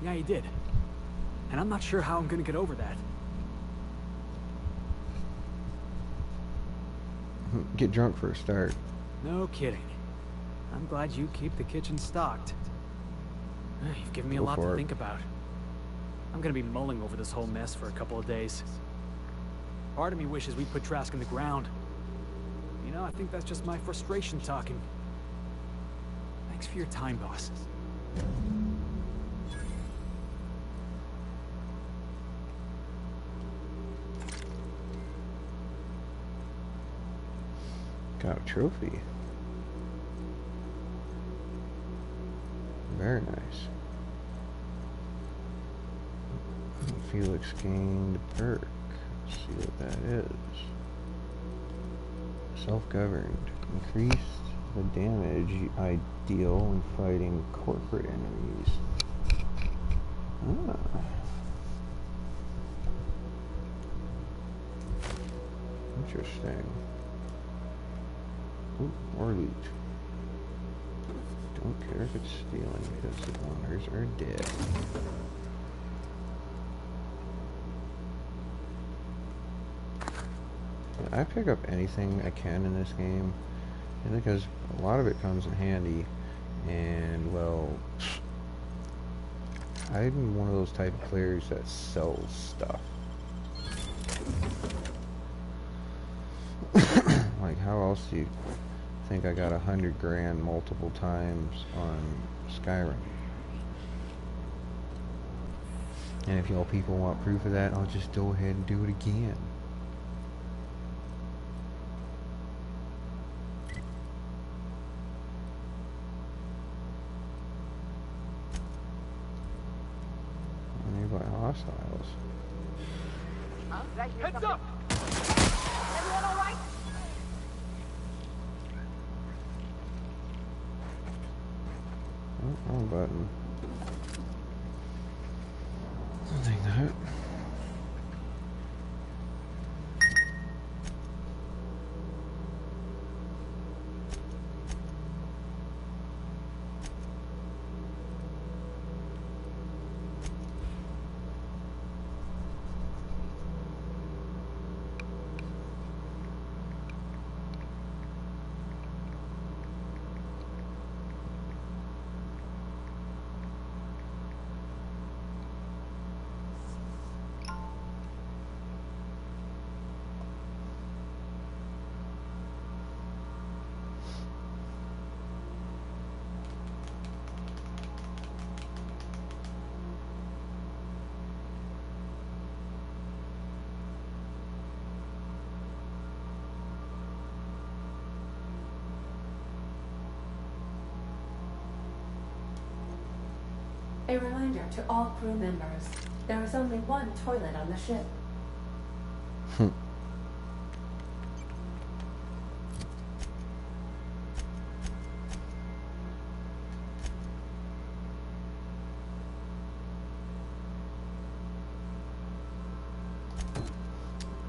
Yeah, he did. And I'm not sure how I'm gonna get over that. Get drunk for a start. No kidding. I'm glad you keep the kitchen stocked. You've given me a lot to think about. I'm gonna be mulling over this whole mess for a couple of days. Part of me wishes we put Trask in the ground. You know, I think that's just my frustration talking. Thanks for your time, boss. Got a trophy. Very nice. Felix gained a perk. Let's see what that is. Self-governed. Increased the damage I deal when fighting corporate enemies. Ah. Interesting. Ooh, more loot. Don't care if it's stealing because the owners are dead. I pick up anything I can in this game, and because a lot of it comes in handy, and well, I'm one of those type of players that sells stuff. Like, how else do you think I got 100 grand multiple times on Skyrim? And if y'all people want proof of that, I'll just go ahead and do it again. Nearby hostiles. Heads up! Everyone all right? Oh, wrong button. I'll take that. A reminder to all crew members, there is only one toilet on the ship.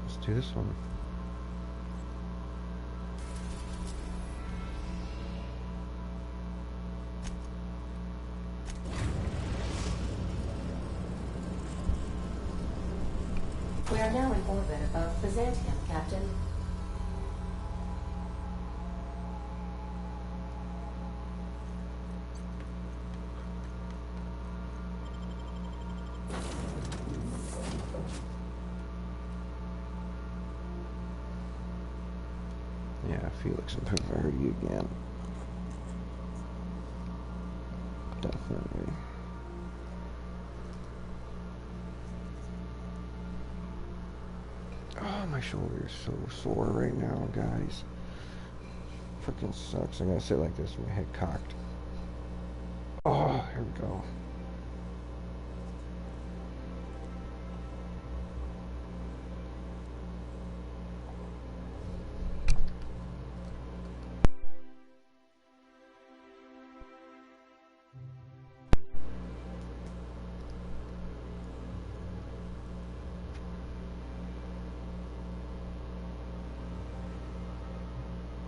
Let's do this one. We are now in orbit above Byzantium, Captain. Yeah, Felix and Pavardi again. Definitely. Oh, my shoulder is so sore right now, guys. Freaking sucks. I gotta sit like this with my head cocked. Oh, here we go.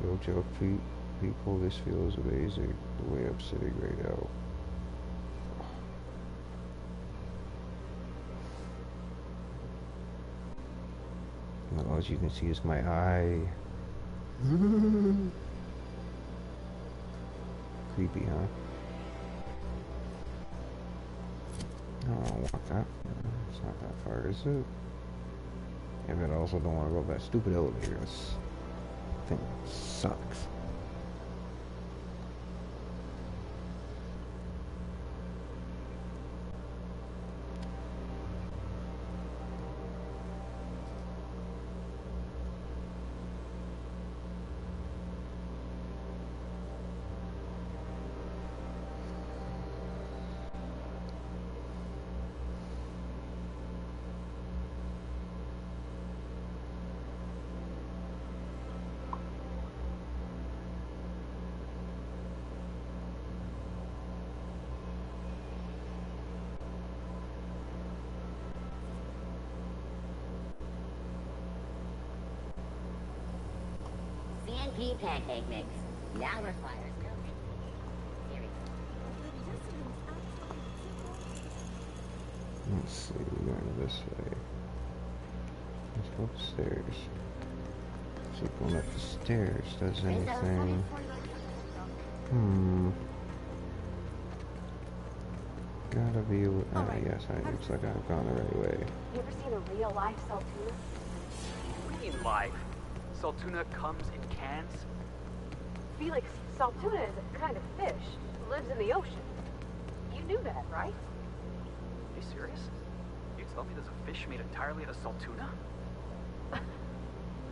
Yo, joke people, this feels amazing the way I'm sitting right now. And all you can see is my eye. Creepy, huh? I don't want that. It's not that far, is it? Yeah, but I also don't want to go up that stupid elevator. This thing sucks. CNP pancake mix. Now requires milk. Let's see, we're going this way. Let's go upstairs. See if going up the stairs does anything. Gotta be. Yes, it looks like I've gone the right way. You ever seen a real life Saltuna? What do you mean live? Saltuna comes in cans? Felix, Saltuna is a kind of fish. Lives in the ocean. You knew that, right? Are you serious? You tell me there's a fish made entirely out of Saltuna?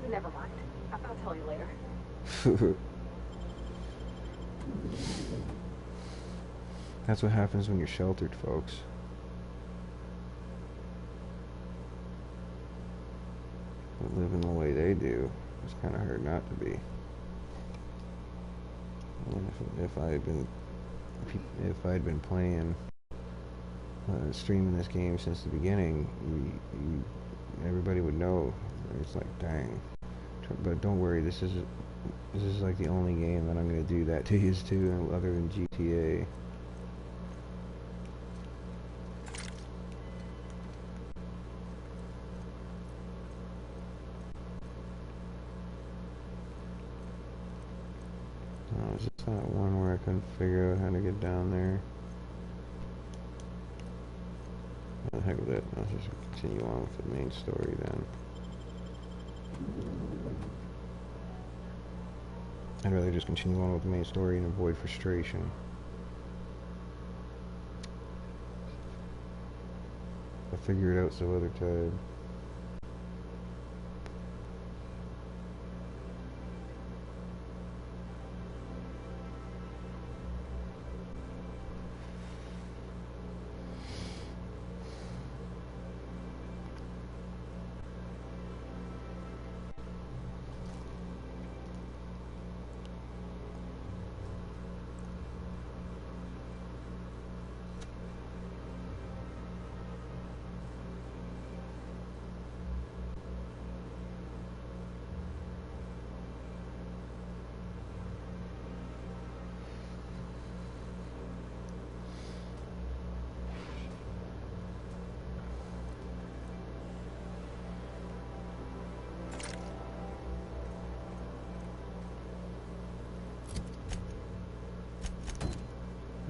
Never mind. I'll tell you later. That's what happens when you're sheltered, folks. But living the way they do, it's kind of hard not to be. And if I'd been playing, streaming this game since the beginning, everybody would know. It's like, dang. But don't worry, this is like the only game that I'm gonna do that to you too, other than GTA. Oh, is this that one where I couldn't figure out how to get down there? What the heck with it? Let's just continue on with the main story then. I'd rather just continue on with the main story and avoid frustration. I'll figure it out some other time.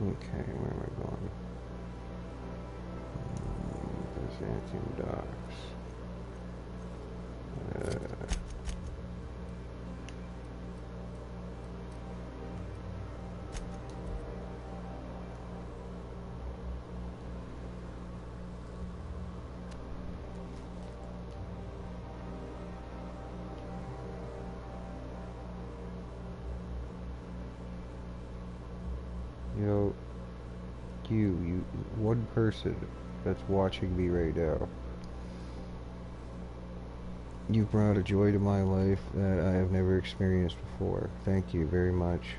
Okay, where am I going? Byzantium docks. You know, you one person that's watching me right now. You've brought a joy to my life that I have never experienced before. Thank you very much.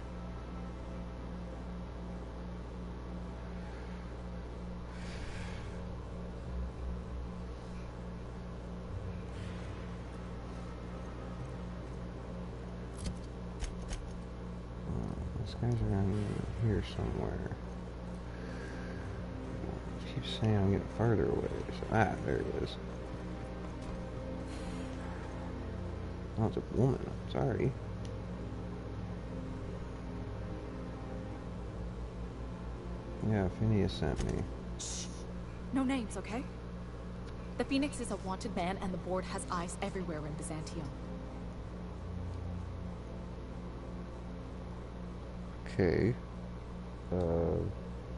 Guys around here somewhere. It keeps saying I'm getting farther away. So, there it is. Oh, it's a woman. Sorry. Yeah, Phineas sent me. Shh. No names, okay? The Phoenix is a wanted man, and the board has eyes everywhere in Byzantium. Okay.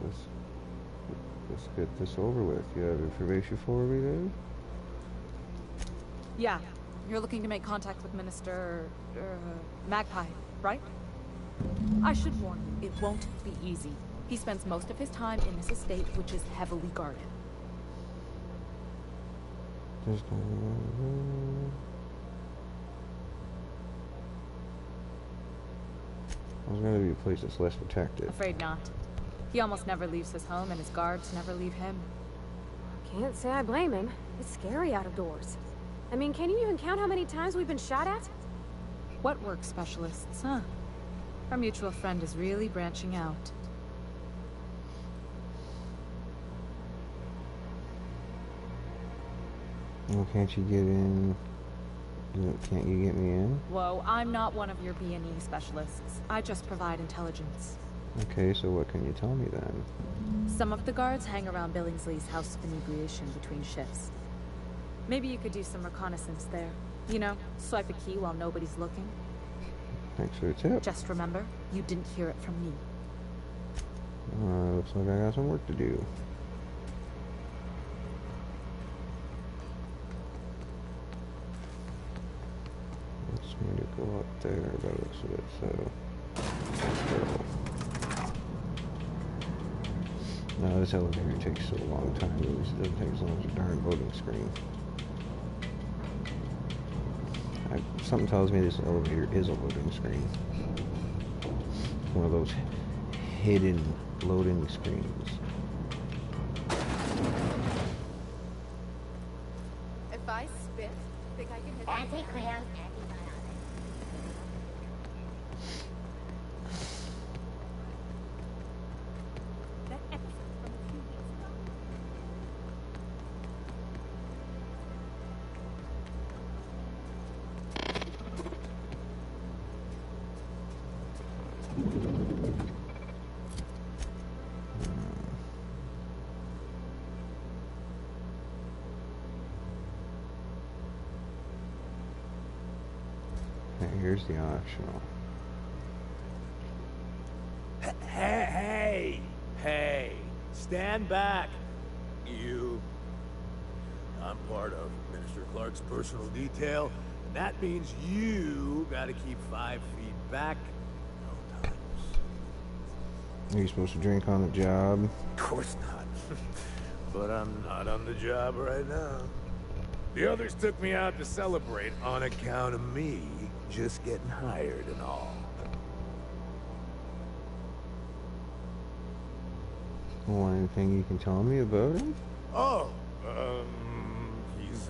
Let's get this over with. You have information for me then? Yeah. You're looking to make contact with Minister... Magpie, right? I should warn you, it won't be easy. He spends most of his time in this estate, which is heavily guarded. There's gonna be a place that's less protected. Afraid not. He almost never leaves his home, and his guards never leave him. Can't say I blame him. It's scary out of doors. I mean, can you even count how many times we've been shot at? What work specialists, huh? Our mutual friend is really branching out. Well, can't you get in? Can't you get me in? Whoa, I'm not one of your B&E specialists. I just provide intelligence. Okay, so what can you tell me then? Some of the guards hang around Billingsley's house of inebriation between shifts. Maybe you could do some reconnaissance there. You know, swipe a key while nobody's looking. Thanks for the tip. Just remember, you didn't hear it from me. Looks like I got some work to do. Let's me to go up there by the looks of it, so let's go. No, this elevator takes so long time. At least it doesn't take as long as a darn loading screen. Something tells me this elevator is a loading screen. It's one of those hidden loading screens. If I spit, think I can hit Anti-clear. Here's the optional. Hey! Stand back, you. I'm part of Minister Clark's personal detail, and that means you gotta keep 5 feet back at all times. Are you supposed to drink on the job? Of course not. But I'm not on the job right now. The others took me out to celebrate on account of me just getting hired and all. Well, anything you can tell me about him? Oh, he's,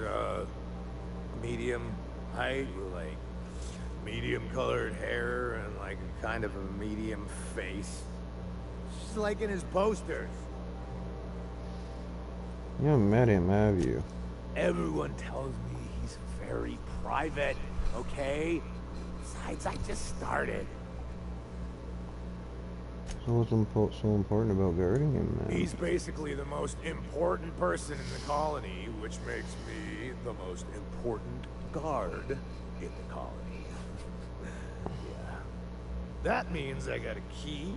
medium height with, like, medium colored hair and, like, kind of a medium face. Just like in his posters. You haven't met him, have you? Everyone tells me he's very private, okay? Besides, I just started. So what's so important about guarding him, then? He's basically the most important person in the colony, which makes me the most important guard in the colony. Yeah. That means I got a key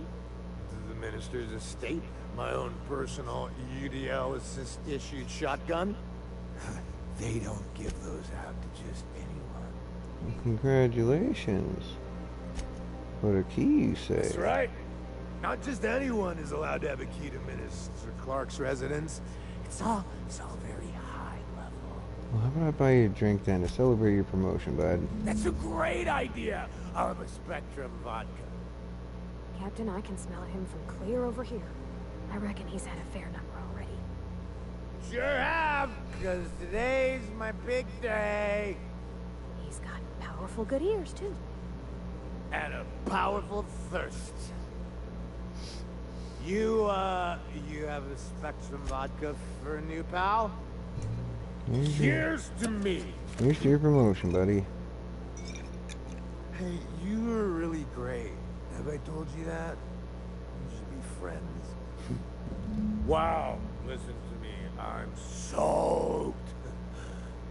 to the minister's estate, my own personal UDL assist-issued shotgun. They don't give those out to just anyone. Congratulations. What a key, you say? That's right. Not just anyone is allowed to have a key to Minister Clark's residence. It's all very high level. Well, how about I buy you a drink then to celebrate your promotion, bud? That's a great idea. I'll have a Spectrum vodka. Captain, I can smell him from clear over here. I reckon he's had a fair number already. Sure have, because today's my big day. He's got powerful good ears, too. And a powerful thirst. You have a Spectrum vodka for a new pal? Cheers to me. Here's to your promotion, buddy. Hey, you were really great. Have I told you that? We should be friends. Wow, listen to me. I'm Soaked.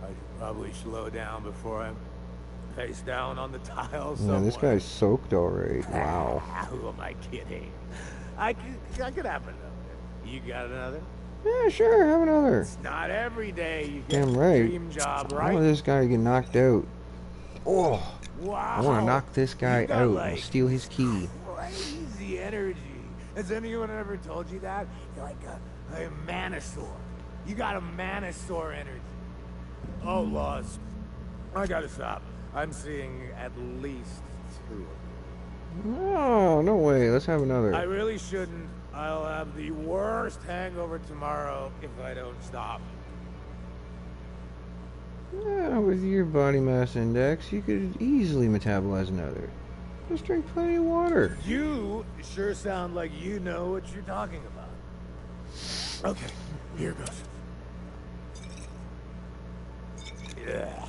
I should probably slow down before I'm face down on the tiles. Yeah, this guy's soaked alright. Wow. Who am I kidding? I could have another. You got another? Yeah, sure, have another. It's not every day you get Damn a right. dream job, I right? want this guy to get knocked out. Oh, Wow. I want to knock this guy You got, out like, and steal his key. Crazy energy. Has anyone ever told you that? You're like a manosaur. You got a manosaur energy. Oh, Laws. I gotta stop. I'm seeing at least 2 of you. Oh, no way. Let's have another. I really shouldn't. I'll have the worst hangover tomorrow if I don't stop. Yeah, with your body mass index, you could easily metabolize another. Just drink plenty of water. You sure sound like you know what you're talking about. Okay, here goes. Yeah.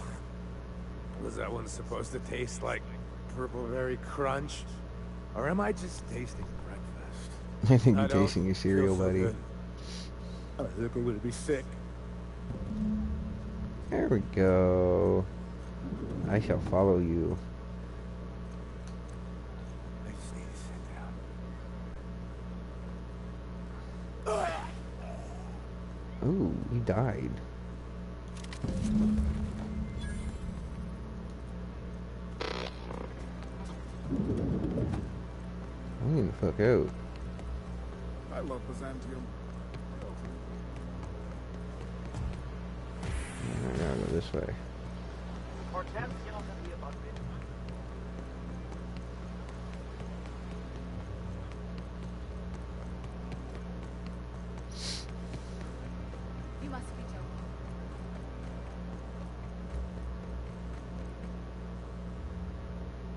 Was that one supposed to taste like purple berry crunch? Or am I just tasting breakfast? I think you're don't tasting your cereal, feel so buddy. good. I think I'm gonna be sick. There we go. I shall follow you. I just need to sit down. Ooh, he died. I'm getting the fuck out. I love Byzantium. I gotta go this way. You must be joking.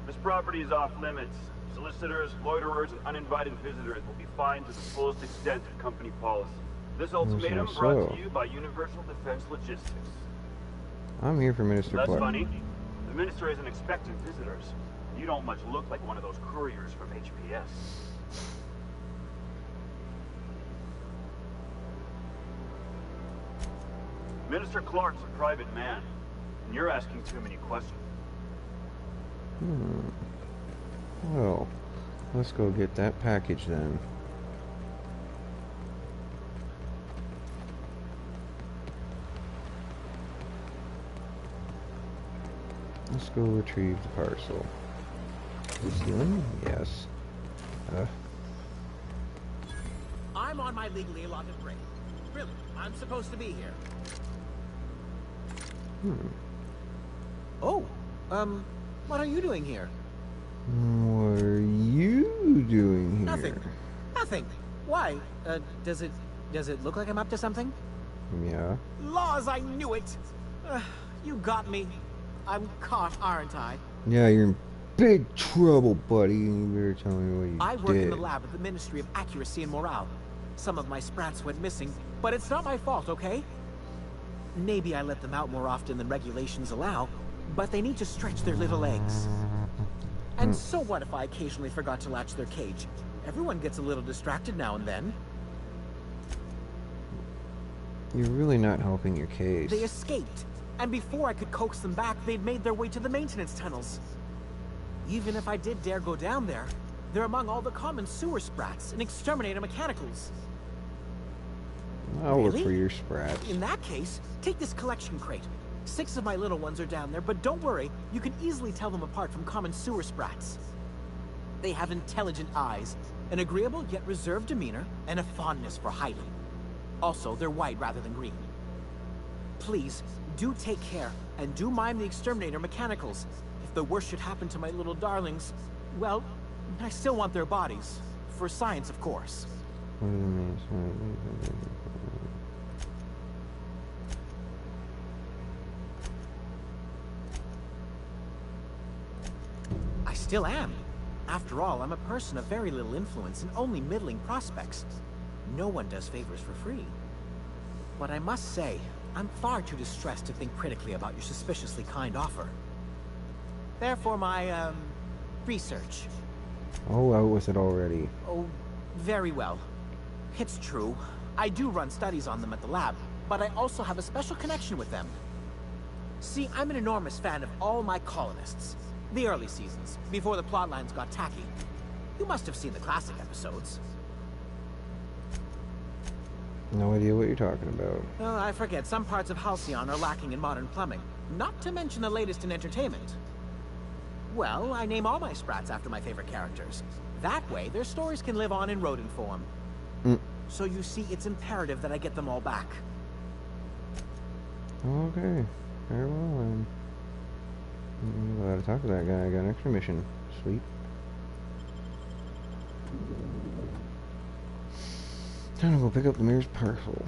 This property is off limits. Solicitors, loiterers, and uninvited visitors will be fined to the fullest extent of company policy. This ultimatum so? brought to you by Universal Defense Logistics. I'm here for Minister That's Clark. funny. The minister isn't expecting visitors. You don't much look like one of those couriers from HPS. Minister Clark's a private man, and you're asking too many questions. Well, let's go get that package then. Let's go retrieve the parcel. You stealing? Yes. I'm on my legally allotted break. Really, I'm supposed to be here. Oh, what are you doing here? What are you doing here? Nothing. Nothing. Why? Does it look like I'm up to something? Yeah. Laws, I knew it! You got me. I'm caught, aren't I? Yeah, you're in big trouble, buddy. You better tell me what you I work did. in the lab at the Ministry of Accuracy and Morale. Some of my sprats went missing, but it's not my fault, okay? Maybe I let them out more often than regulations allow, but they need to stretch their little legs. And so what if I occasionally forgot to latch their cage? Everyone gets a little distracted now and then. You're really not helping your case. They escaped, and before I could coax them back, they'd made their way to the maintenance tunnels. Even if I did dare go down there, they're among all the common sewer sprats and exterminator mechanicals. I'll Really? look for your sprats. In that case, take this collection crate. 6 of my little ones are down there, but don't worry, you can easily tell them apart from common sewer sprats. They have intelligent eyes, an agreeable yet reserved demeanor, and a fondness for hiding. Also, they're white rather than green. Please, do take care, and do mime the exterminator mechanicals. If the worst should happen to my little darlings, well, I still want their bodies. For science, of course. I still am. After all, I'm a person of very little influence and only middling prospects. No one does favors for free. But I must say, I'm far too distressed to think critically about your suspiciously kind offer. Therefore, my, research. Oh, out with it already. Oh, very well. It's true. I do run studies on them at the lab, but I also have a special connection with them. See, I'm an enormous fan of all my colonists. The early seasons, before the plotlines got tacky. You must have seen the classic episodes. No idea what you're talking about. Well, I forget, some parts of Halcyon are lacking in modern plumbing. Not to mention the latest in entertainment. Well, I name all my sprats after my favorite characters. That way, their stories can live on in rodent form. So you see, it's imperative that I get them all back. Okay. Very well, then. I'm glad to talk to that guy. I got an extra mission. Sweet. Time to go pick up the mirror's parcel.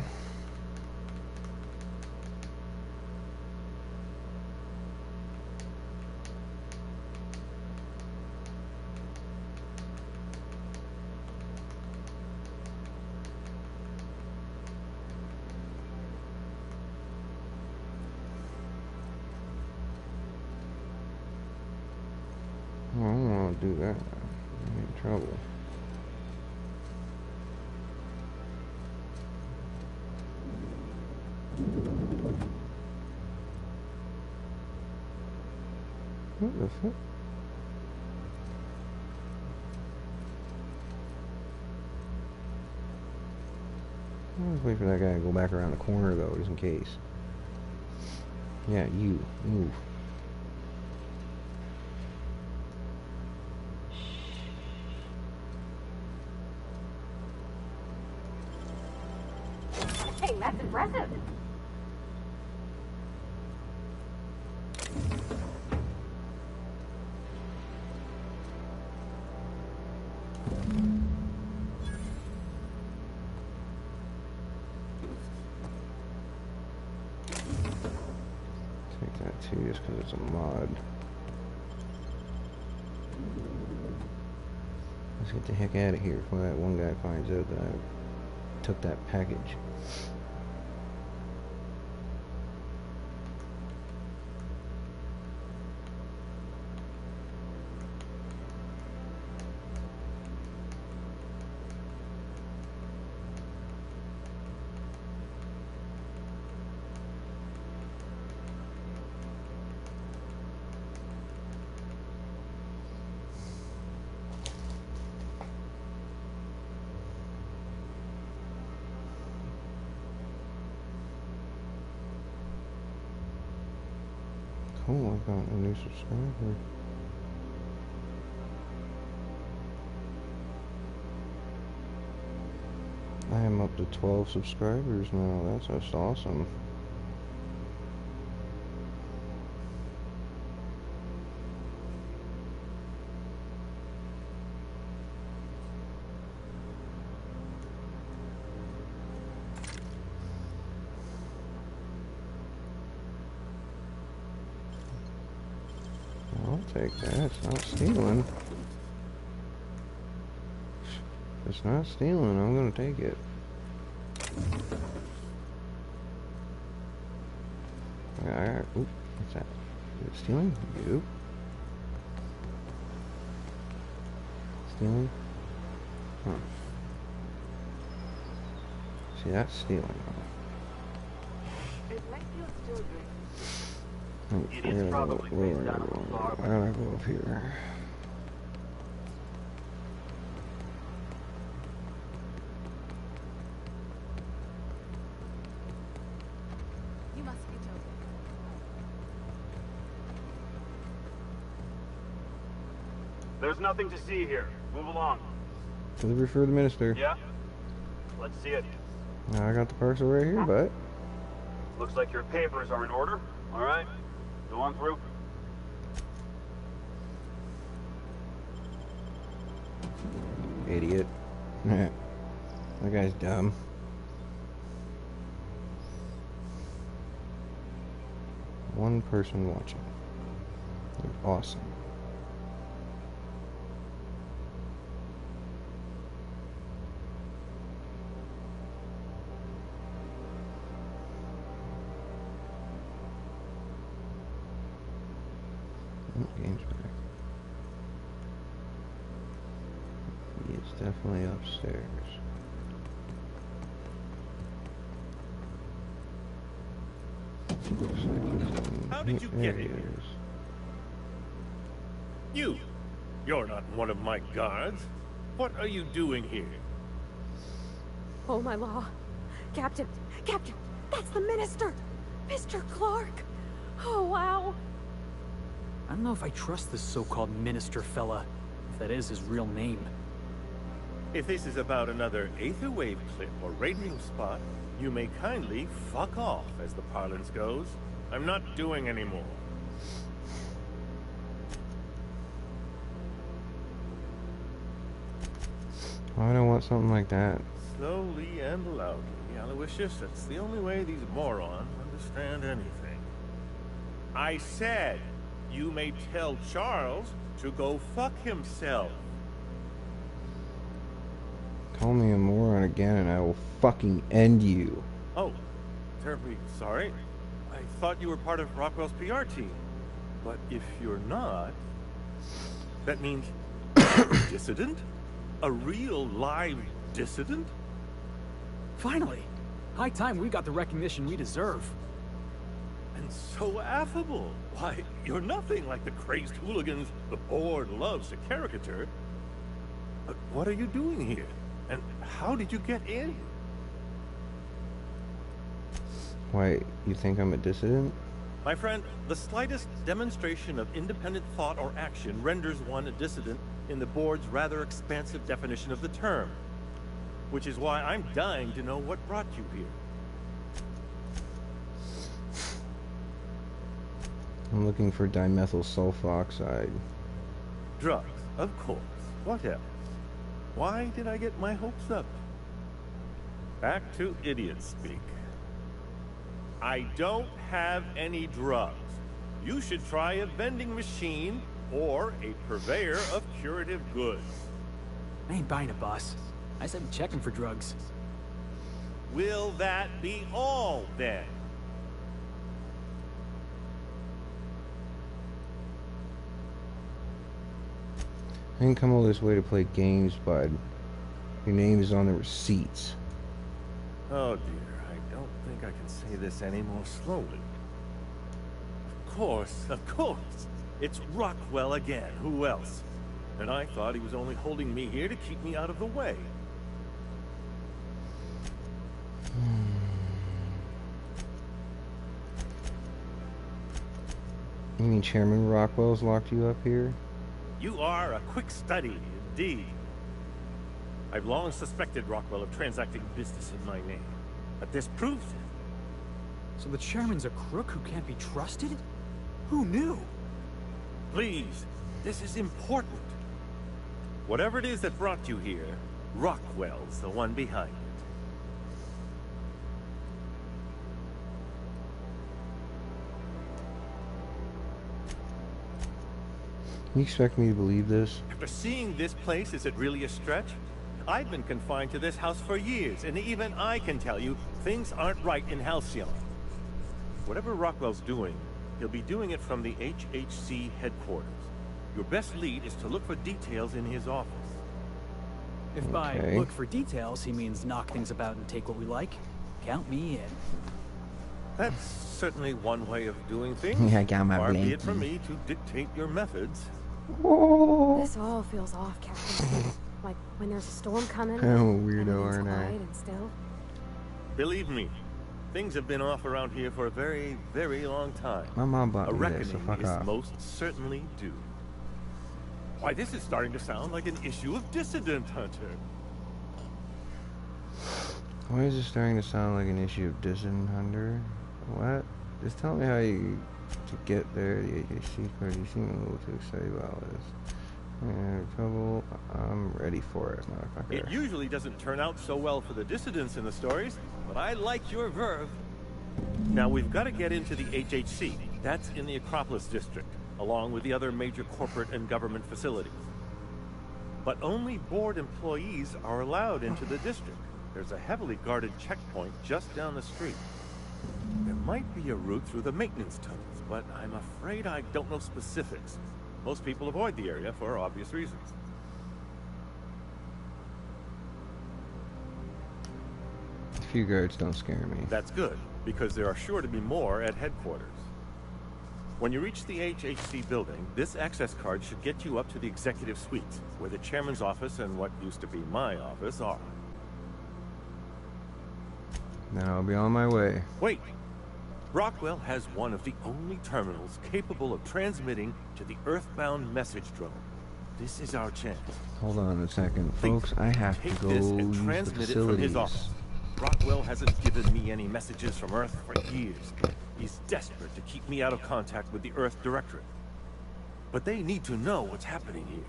Oh, I don't want to do that. I'm in trouble. What the fuck? Let's wait for that guy to go back around the corner though, just in case. Yeah, you move. Hey, that's impressive. Take that too, just because it's a mod. Let's get the heck out of here before that one guy finds out that I took that package. Cool, I got a new subscriber. I am up to 12 subscribers now. That's just awesome. I'll take that. It's not stealing. If it's not stealing, I'm gonna take it. Alright, oop, what's that? Is it stealing? Nope. Stealing? Huh. See, that's stealing. It is probably based out of the bar, I gotta go up here. You must be joking. There's nothing to see here. Move along. Delivery for the minister. Yeah? Let's see it. I got the parcel right here, but Looks like your papers are in order. All right. Go on through. idiot. That guy's dumb. One person watching. They're awesome. Game's back. It's definitely upstairs. Looks like How did you there get he here? is. You're not one of my guards. What are you doing here? Oh, my law. Captain, that's the minister! Mr. Clark! Oh, wow. I don't know if I trust this so-called minister fella, if that is his real name. If this is about another Aetherwave clip or radio spot, you may kindly fuck off, as the parlance goes. I'm not doing any more. I don't want something like that. Slowly and loudly, Aloysius, that's the only way these morons understand anything. I said, you may tell Charles to go fuck himself. Call me a moron again and I will fucking end you. Oh, terribly sorry. I thought you were part of Rockwell's PR team. But if you're not, that means dissident? A real live dissident? Finally! High time we got the recognition we deserve. And so affable. Why, you're nothing like the crazed hooligans the board loves to caricature. But what are you doing here? And how did you get in? Why, you think I'm a dissident? My friend, the slightest demonstration of independent thought or action renders one a dissident in the board's rather expansive definition of the term. Which is why I'm dying to know what brought you here. I'm looking for dimethyl sulfoxide. Drugs, of course. What else? Why did I get my hopes up? Back to idiot speak. I don't have any drugs. You should try a vending machine or a purveyor of curative goods. I ain't buying it, boss. I said checking for drugs. Will that be all, then? I didn't come all this way to play games, bud. Your name is on the receipts. Oh dear, I don't think I can say this any more slowly. Of course. It's Rockwell again. Who else? And I thought he was only holding me here to keep me out of the way. You mean Chairman Rockwell's locked you up here? You are a quick study, indeed. I've long suspected Rockwell of transacting business in my name, but this proves it. So the chairman's a crook who can't be trusted? Who knew? Please, this is important. Whatever it is that brought you here, Rockwell's the one behind it. You expect me to believe this? After seeing this place, is it really a stretch? I've been confined to this house for years, and even I can tell you, things aren't right in Halcyon. Whatever Rockwell's doing, he'll be doing it from the HHC headquarters. Your best lead is to look for details in his office. If by look for details he means knock things about and take what we like, count me in. That's certainly one way of doing things. Yeah, I got my Far be blankie. it from me to dictate your methods. This all feels off, Captain. Like when there's a storm coming. I'm a weirdo, everything's aren't I? quiet and still. Believe me, things have been off around here for a very, very long time. My mom bought A me this, so reckoning fuck is off. most certainly due. Why, this is starting to sound like an issue of Dissident Hunter. Why is this starting to sound like an issue of Dissident Hunter? What? Just tell me how you to get there. The AJC card. You seem a little too excited about this. Trouble. I'm ready for it, motherfucker. It usually doesn't turn out so well for the dissidents in the stories, but I like your verve. Now, we've got to get into the HHC. That's in the Acropolis district, along with the other major corporate and government facilities. But only board employees are allowed into the district. There's a heavily guarded checkpoint just down the street. There might be a route through the maintenance tunnels, but I'm afraid I don't know specifics. Most people avoid the area for obvious reasons. A few guards don't scare me. That's good, because there are sure to be more at headquarters. When you reach the HHC building, this access card should get you up to the executive suites, where the chairman's office and what used to be my office are. Then I'll be on my way. Wait! Rockwell has one of the only terminals capable of transmitting to the Earthbound message drone. This is our chance. Hold on a second, folks. I have to go this and use the transmit it from his facilities. office. Rockwell hasn't given me any messages from Earth for years. He's desperate to keep me out of contact with the Earth Directorate. But they need to know what's happening here.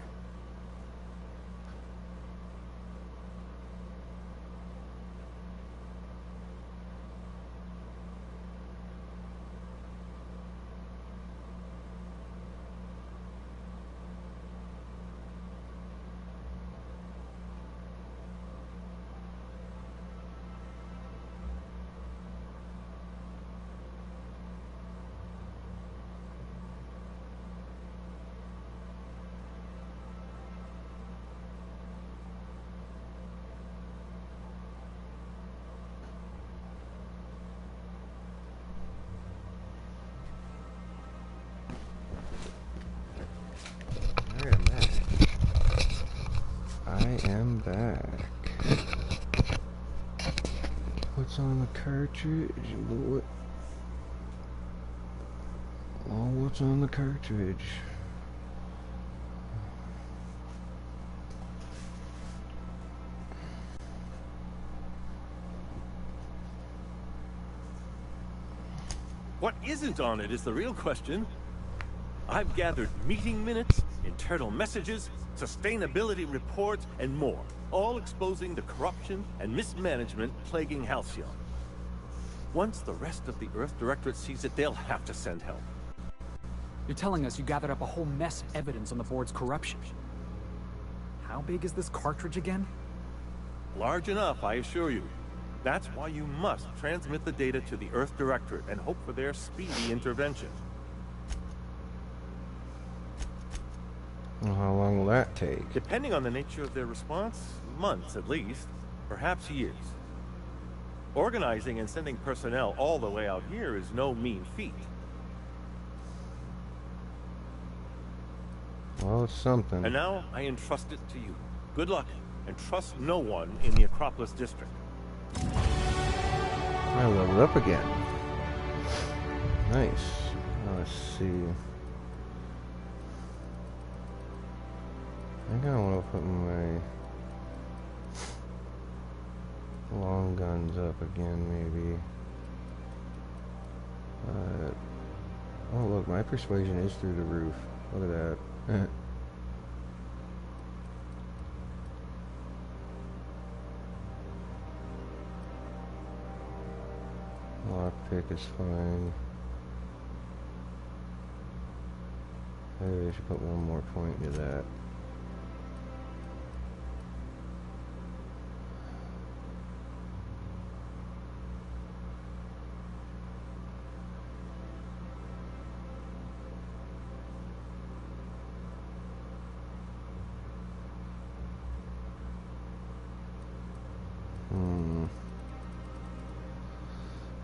I am back. What's on the cartridge? What? Oh, what's on the cartridge? What isn't on it is the real question. I've gathered meeting minutes, internal messages, sustainability reports, and more, all exposing the corruption and mismanagement plaguing Halcyon. Once the rest of the Earth Directorate sees it, they'll have to send help. You're telling us you gathered up a whole mess of evidence on the board's corruption. How big is this cartridge again? Large enough, I assure you. That's why you must transmit the data to the Earth Directorate and hope for their speedy intervention. Well, how long will that take? Depending on the nature of their response, months at least, perhaps years. Organizing and sending personnel all the way out here is no mean feat. Well, it's something. And now, I entrust it to you. Good luck, and trust no one in the Acropolis District. I leveled up again. Nice. Now let's see. I think I want to put my long guns up again, maybe. Oh, look, my persuasion is through the roof. Look at that. Lockpick is fine. Maybe I should put one more point into that.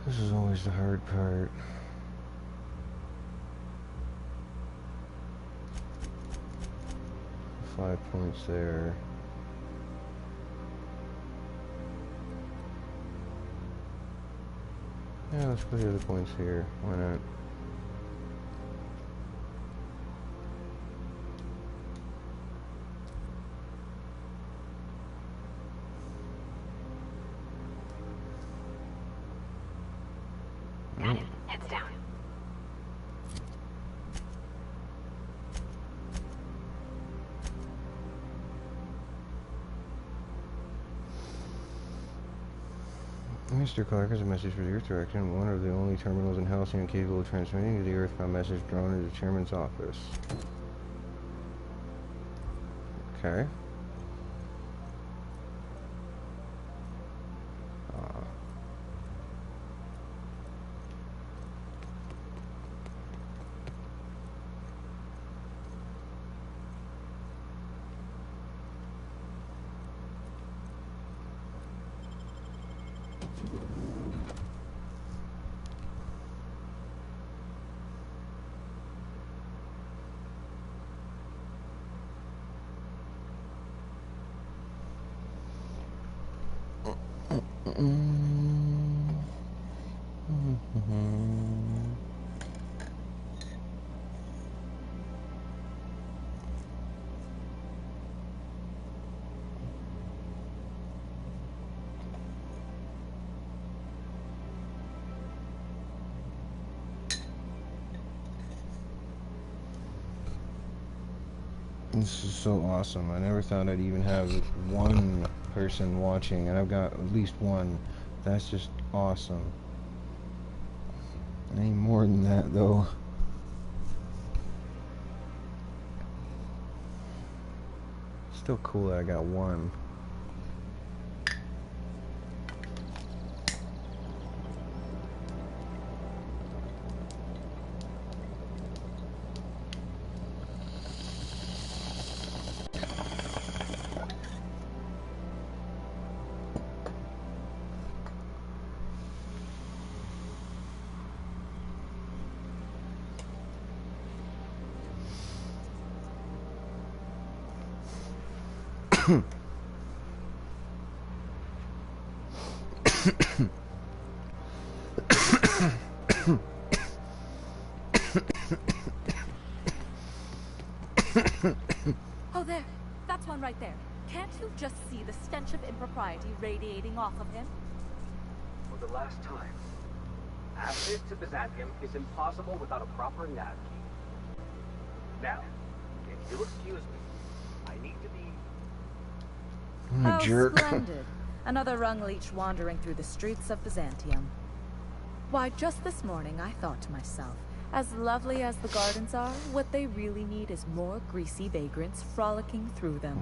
This is always the hard part. $5 points there. Yeah, let's put the other points here. Why not? Heads down. Mr. Clark has a message for the Earth Direction. One of the only terminals in Halcyon capable of transmitting to the Earthbound message drone is the Chairman's office. Okay. This is so awesome. I never thought I'd even have one person watching, and I've got at least one. That's just awesome. I need more than that, though. Still cool that I got one. Oh, there. That's one right there. Can't you just see the stench of impropriety radiating off of him? For the last time, access to Byzantium is impossible without a proper nav key. Now, if you'll excuse me, I need to be... I'm a jerk. Splendid. Another rung leech wandering through the streets of Byzantium. Why, just this morning I thought to myself, as lovely as the gardens are, what they really need is more greasy vagrants frolicking through them.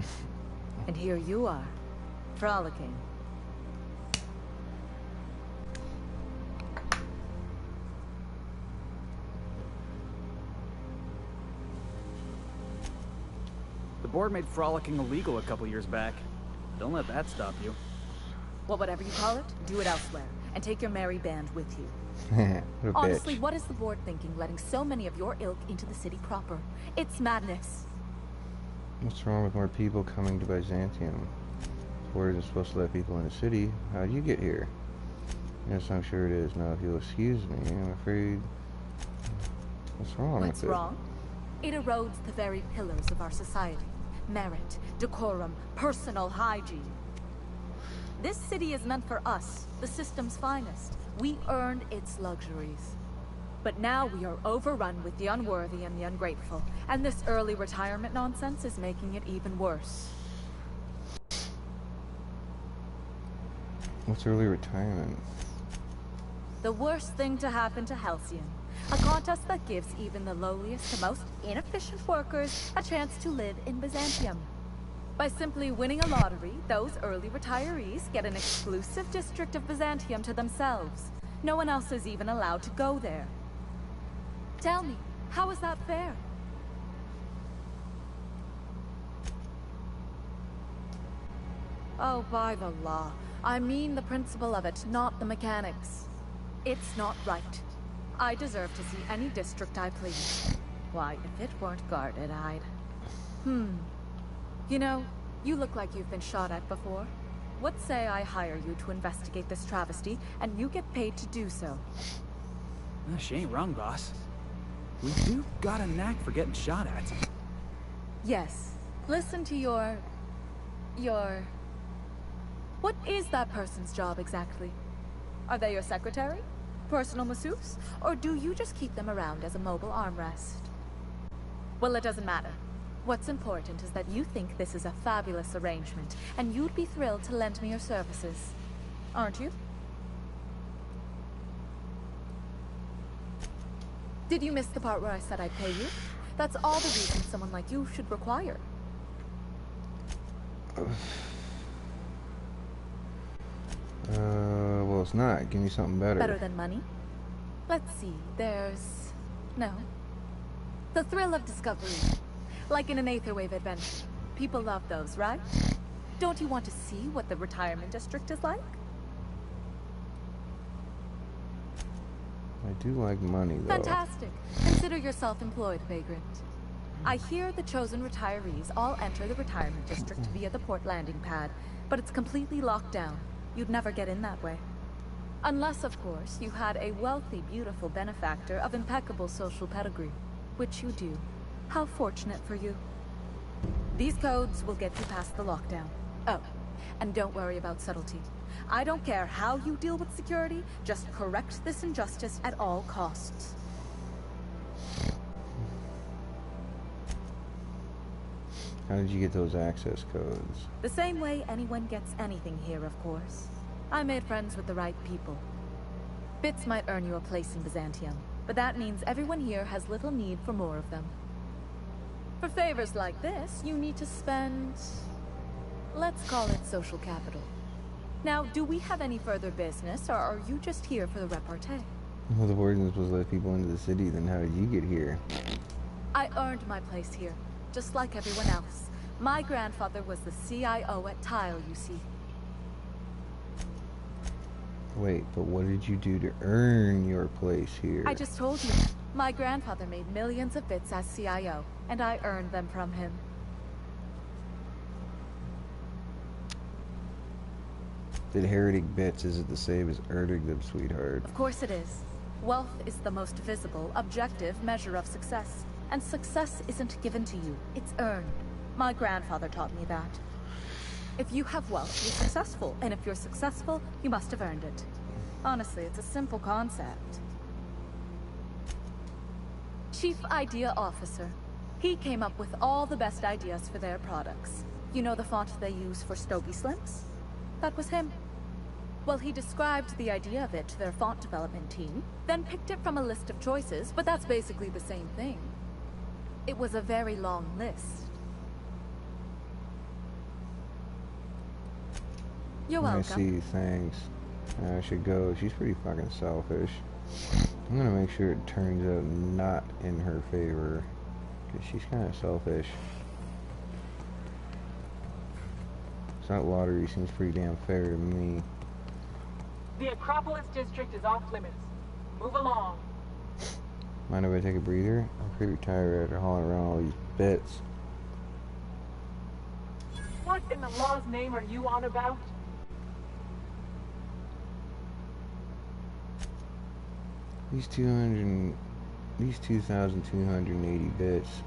And here you are, frolicking. The board made frolicking illegal a couple years back. Don't let that stop you. Well, whatever you call it, do it elsewhere, and take your merry band with you. What a Honestly, bitch. what is the board thinking, letting so many of your ilk into the city proper? It's madness. What's wrong with more people coming to Byzantium? Where is it supposed to let people in the city? How'd you get here? Yes, I'm sure it is. Now, if you'll excuse me, I'm afraid... What's wrong What's with wrong? It erodes the very pillars of our society. Merit, decorum, personal hygiene. This city is meant for us, the system's finest. We earned its luxuries. But now we are overrun with the unworthy and the ungrateful, and this early retirement nonsense is making it even worse. What's early retirement? The worst thing to happen to Halcyon. A contest that gives even the lowliest to most inefficient workers a chance to live in Byzantium. By simply winning a lottery, those early retirees get an exclusive district of Byzantium to themselves. No one else is even allowed to go there. Tell me, how is that fair? Oh, by the law. I mean the principle of it, not the mechanics. It's not right. I deserve to see any district I please. Why, if it weren't guarded, I'd... You know, you look like you've been shot at before. What say I hire you to investigate this travesty, and you get paid to do so? She ain't wrong, boss. We do got a knack for getting shot at. Yes. Listen to your... What is that person's job exactly? Are they your secretary? Personal masseuse? Or do you just keep them around as a mobile armrest? Well, it doesn't matter. What's important is that you think this is a fabulous arrangement, and you'd be thrilled to lend me your services. Aren't you? Did you miss the part where I said I'd pay you? That's all the reason someone like you should require. Well, it's not. Give me something better. Better than money? Let's see, there's... No. The thrill of discovery. Like in an Aetherwave adventure. People love those, right? Don't you want to see what the retirement district is like? I do like money, though. Fantastic. Consider yourself employed, vagrant. I hear the chosen retirees all enter the retirement district via the port landing pad, but it's completely locked down. You'd never get in that way. Unless, of course, you had a wealthy, beautiful benefactor of impeccable social pedigree. Which you do. How fortunate for you. These codes will get you past the lockdown. Oh, and don't worry about subtlety. I don't care how you deal with security, just correct this injustice at all costs. How did you get those access codes? The same way anyone gets anything here, of course. I made friends with the right people. Bits might earn you a place in Byzantium, but that means everyone here has little need for more of them. For favors like this, you need to spend... let's call it social capital. Now, do we have any further business, or are you just here for the repartee? Well, the warden was let people into the city, then how did you get here? I earned my place here, just like everyone else. My grandfather was the CIO at Tile, you see. Wait, but what did you do to earn your place here? I just told you. My grandfather made millions of bits as CIO, and I earned them from him. Did Heretic Bits, is it the same as earning them, sweetheart? Of course it is. Wealth is the most visible, objective measure of success. And success isn't given to you, it's earned. My grandfather taught me that. If you have wealth, you're successful. And if you're successful, you must have earned it. Honestly, it's a simple concept. Chief Idea Officer. He came up with all the best ideas for their products. You know the font they use for Stogie Slims? That was him. Well, he described the idea of it to their font development team, then picked it from a list of choices, but that's basically the same thing. It was a very long list. You're welcome. I see, thanks. I should go. She's pretty fucking selfish. I'm gonna make sure it turns out not in her favor, because she's kind of selfish. That lottery seems pretty damn fair to me. The Acropolis district is off limits. Move along. Mind if I take a breather? I'm pretty tired after hauling around all these bits. What in the law's name are you on about? These 2,280 bits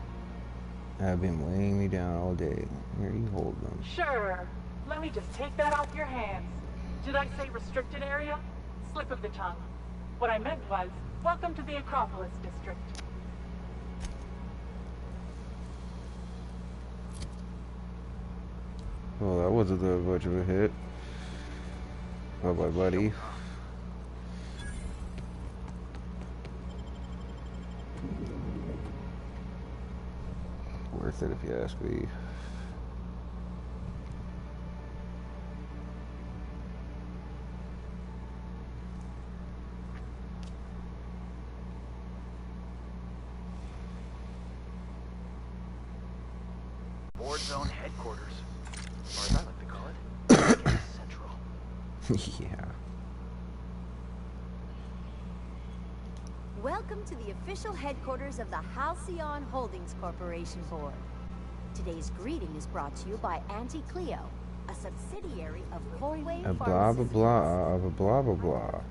have been weighing me down all day. Here, you hold them. Sure. Let me just take that off your hands. Did I say restricted area? Slip of the tongue. What I meant was, welcome to the Acropolis district. Well, that wasn't that much of a hit. Bye-bye, buddy. Worth it if you ask me. Board Zone headquarters, or as I like to call it, Central. Yeah. Welcome to the official headquarters of the Halcyon Holdings Corporation Board. Today's greeting is brought to you by Auntie Cleo, a subsidiary of Corway A blah blah blah of a blah blah blah.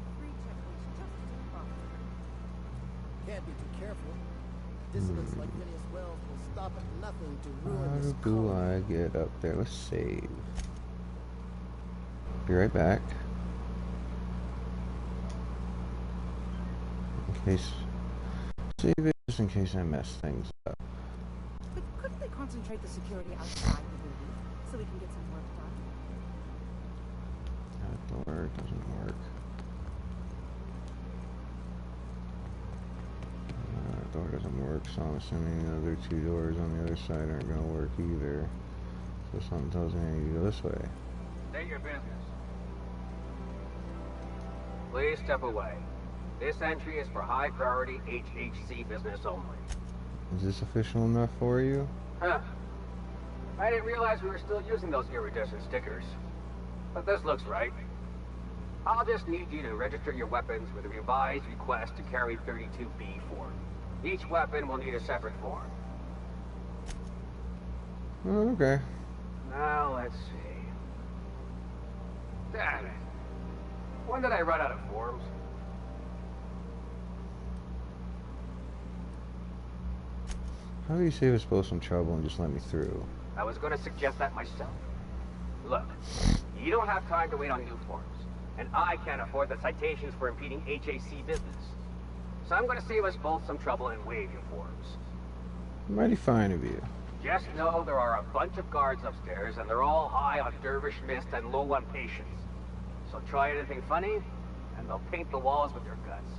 Can't be too careful. Dissidents like Phineas Wells will stop at nothing to ruin How this do I get up there? Let's save. Be right back. In case, save it just in case I mess things up. But couldn't they concentrate the security outside the building so we can get some work done? That door doesn't work. That door doesn't work, so I'm assuming the other two doors on the other side aren't going to work either. So something tells me I need to go this way. State your business. Please step away. This entry is for high-priority HHC business only. Is this official enough for you? Huh. I didn't realize we were still using those iridescent stickers. But this looks right. I'll just need you to register your weapons with a revised request to carry 32B form. Each weapon will need a separate form. Oh, okay. Now, let's see. Damn it. When did I run out of forms? How do you save us both some trouble and just let me through? I was going to suggest that myself. Look, you don't have time to wait on new forms, and I can't afford the citations for impeding HAC business. So I'm going to save us both some trouble and waive your forms. Mighty fine of you. Just know there are a bunch of guards upstairs, and they're all high on dervish mist and low on patience. So try anything funny, and they'll paint the walls with their guts.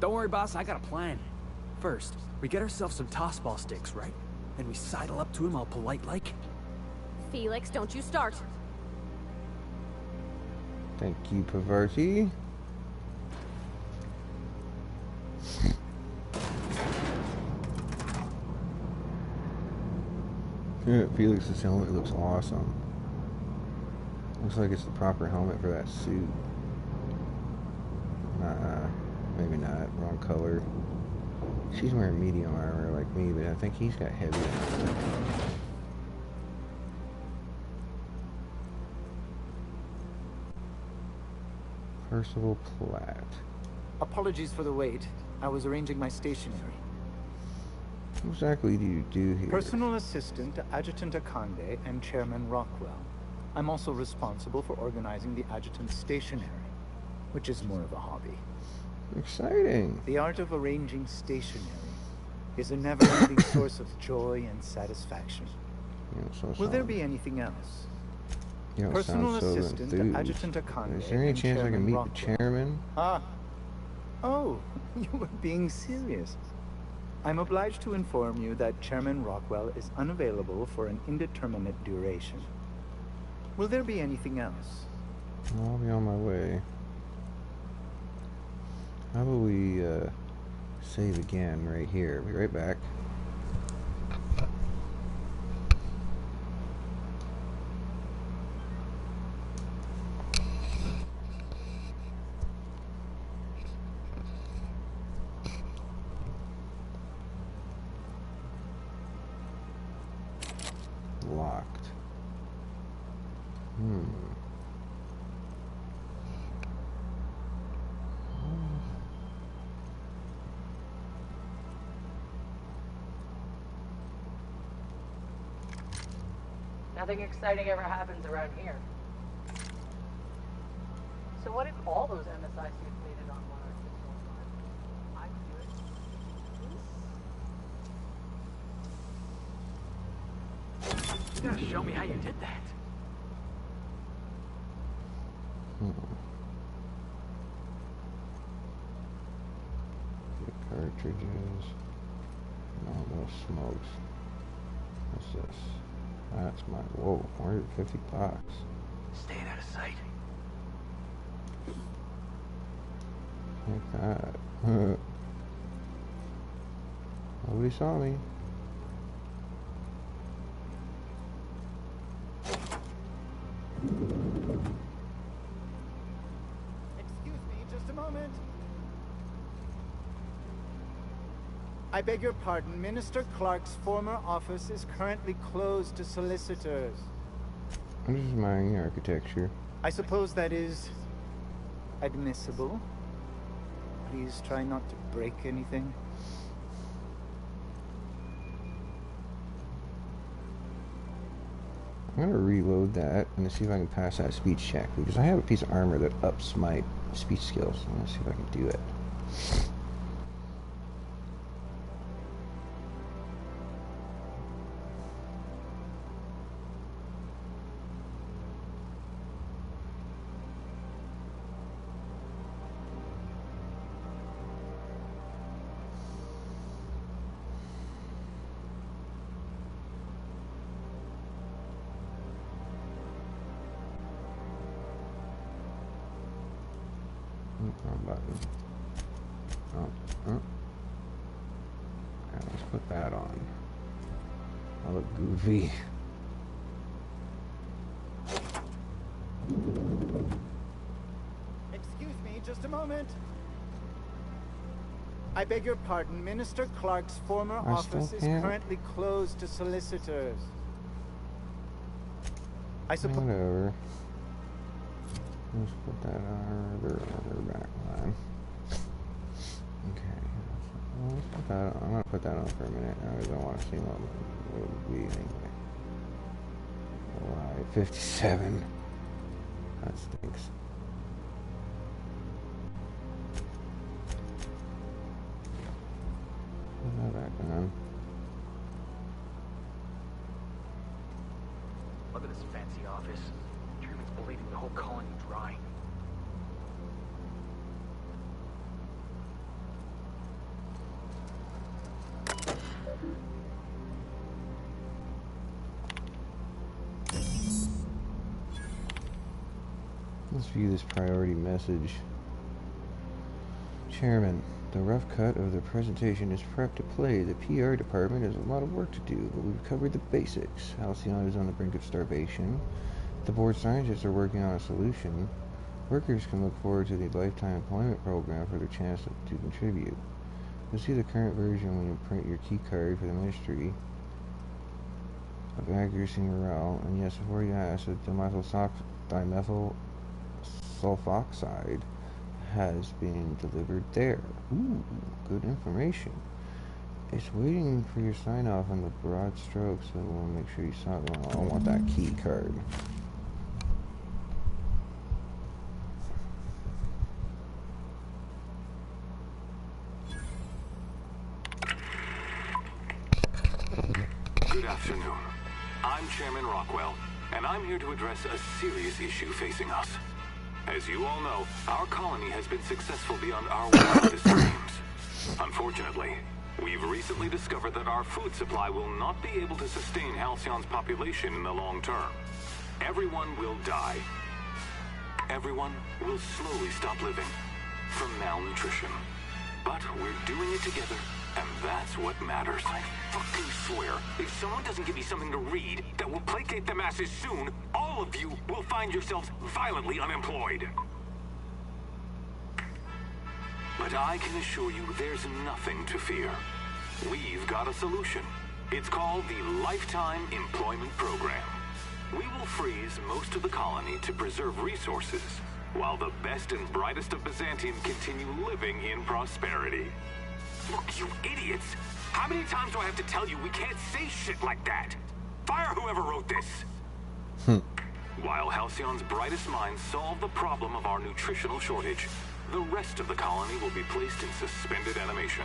Don't worry, boss, I got a plan. First, we get ourselves some tossball sticks, right? And we sidle up to him all polite-like. Felix, don't you start. Thank you, Pavarti. Yeah, Felix's helmet looks awesome. Looks like it's the proper helmet for that suit. Maybe not. Wrong color. She's wearing medium armor like me, but I think he's got heavy armor. Percival Platt. Apologies for the wait. I was arranging my stationery. What exactly do you do here? Personal assistant to Adjutant Akande and Chairman Rockwell. I'm also responsible for organizing the adjutant's stationery, which is more of a hobby. Exciting. The art of arranging stationery is a never-ending source of joy and satisfaction. Will there be anything else? You don't Personal sound so assistant to enthused. Adjutant Akande. Is there any and chance I can Chairman meet Rockwell. the chairman? Ah. Oh, you were being serious. I'm obliged to inform you that Chairman Rockwell is unavailable for an indeterminate duration. Will there be anything else? I'll be on my way. How about we save again right here? Be right back. Locked. Nothing exciting ever happens around here. So what if all those MSI suits made it on one or I would do it. You gotta show me how you did that. The cartridges. No, no smokes. What's this? That's my, whoa, $150. Staying out of sight. Like that. Nobody saw me. Excuse me, just a moment. I beg your pardon. Minister Clark's former office is currently closed to solicitors. I'm just admiring the architecture. I suppose that is admissible. Please try not to break anything. I'm gonna reload that and see if I can pass that speech check because I have a piece of armor that ups my speech skills. I'm gonna see if I can do it. Wrong button. Oh. Yeah, let's put that on. I look goofy. Excuse me, just a moment. I beg your pardon. Minister Clark's former I still office is can't. currently closed to solicitors. I suppose. Whatever. Let's put that on our other back line. Okay. Let's put that on. I'm gonna put that on for a minute. I don't want to see what it would be anyway. Alright, 57. That stinks. Put that back on. Look at this fancy office. Chairman's bleeding the whole colony dry. Let's view this priority message. Chairman, the rough cut of the presentation is prepped to play. The PR department has a lot of work to do, but we've covered the basics. Halcyon is on the brink of starvation. The board scientists are working on a solution. Workers can look forward to the lifetime employment program for their chance to contribute. You'll see the current version when you print your key card for the Ministry of Accuracy and Morale. And yes, before you ask, the dimethyl sulfoxide has been delivered there. Ooh, good information. It's waiting for your sign off on the broad strokes, so we'll make sure you saw it. Well, I want that key card. Good afternoon. I'm Chairman Rockwell, and I'm here to address a serious issue facing us. As you all know, our colony has been successful beyond our wildest dreams. Unfortunately, we've recently discovered that our food supply will not be able to sustain Halcyon's population in the long term. Everyone will die. Everyone will slowly stop living from malnutrition. But we're doing it together, and that's what matters. I fucking swear, if someone doesn't give me something to read that will placate the masses soon, all of you will find yourselves violently unemployed. But I can assure you there's nothing to fear. We've got a solution. It's called the Lifetime Employment Program. We will freeze most of the colony to preserve resources, while the best and brightest of Byzantium continue living in prosperity. Look, you idiots! How many times do I have to tell you we can't say shit like that? Fire whoever wrote this! While Halcyon's brightest minds solve the problem of our nutritional shortage, the rest of the colony will be placed in suspended animation.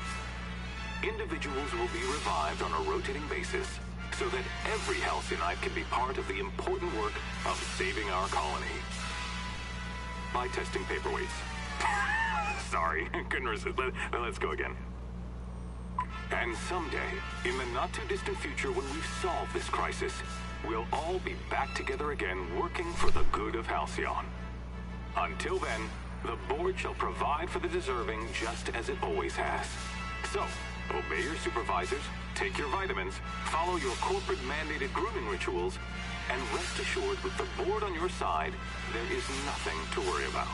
Individuals will be revived on a rotating basis, so that every Halcyonite can be part of the important work of saving our colony. By testing paperweights. Sorry, couldn't resist. Let's go again. And someday, in the not-too-distant future when we've solved this crisis, we'll all be back together again working for the good of Halcyon. Until then, the board shall provide for the deserving just as it always has. So, obey your supervisors, take your vitamins, follow your corporate-mandated grooming rituals, and rest assured with the board on your side, there is nothing to worry about.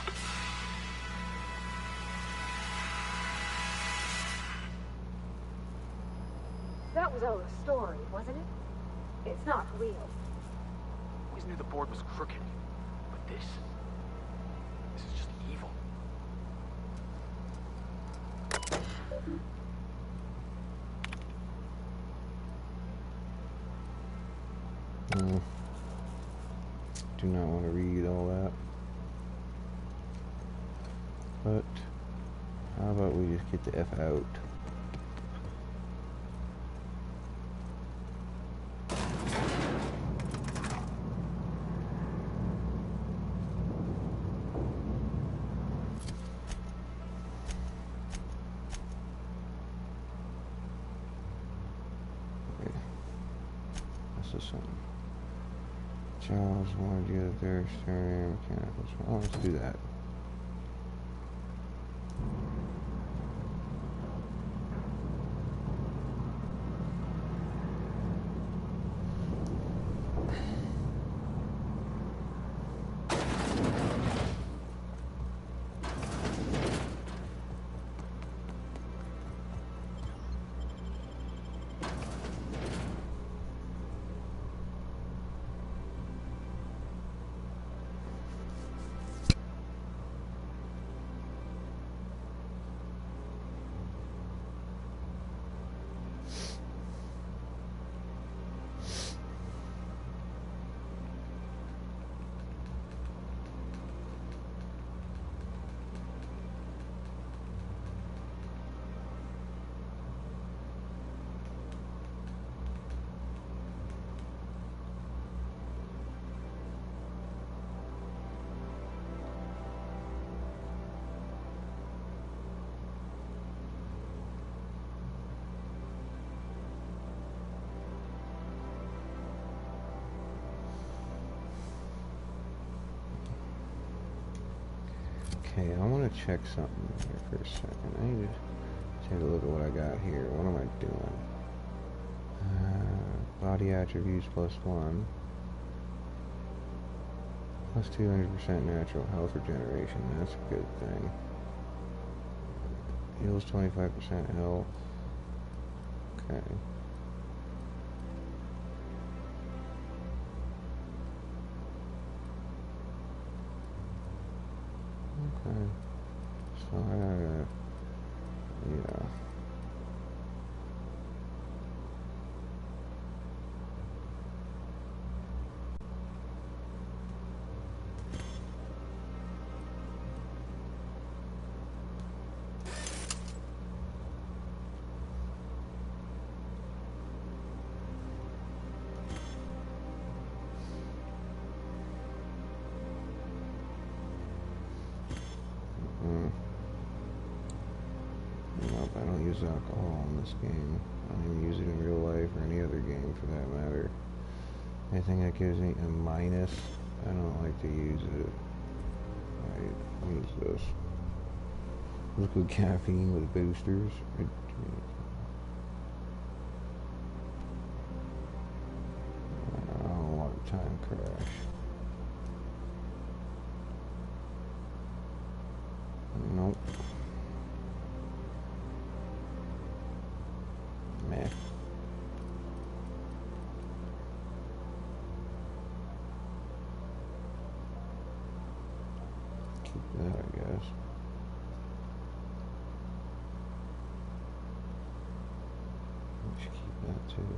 That was all a story, wasn't it? It's not real. Always knew the board was crooked. But this is just evil. Do not want to read all that. But how about we just get the F out? Charles wanted you to their exterior mechanicals. Oh, let's do that. check something here for a second. I need to take a look at what I got here. What am I doing? Body attributes +1. Plus 200% natural health regeneration. That's a good thing. Heals 25% health. Okay. Okay. So I gotta, yeah. Nope, I don't use alcohol in this game. I don't even use it in real life or any other game for that matter. Anything that gives me a minus, I don't like to use it. Alright, what is this? Liquid caffeine with boosters. I don't want time crash. Nope. Meh. Keep that, I guess. We should keep that too.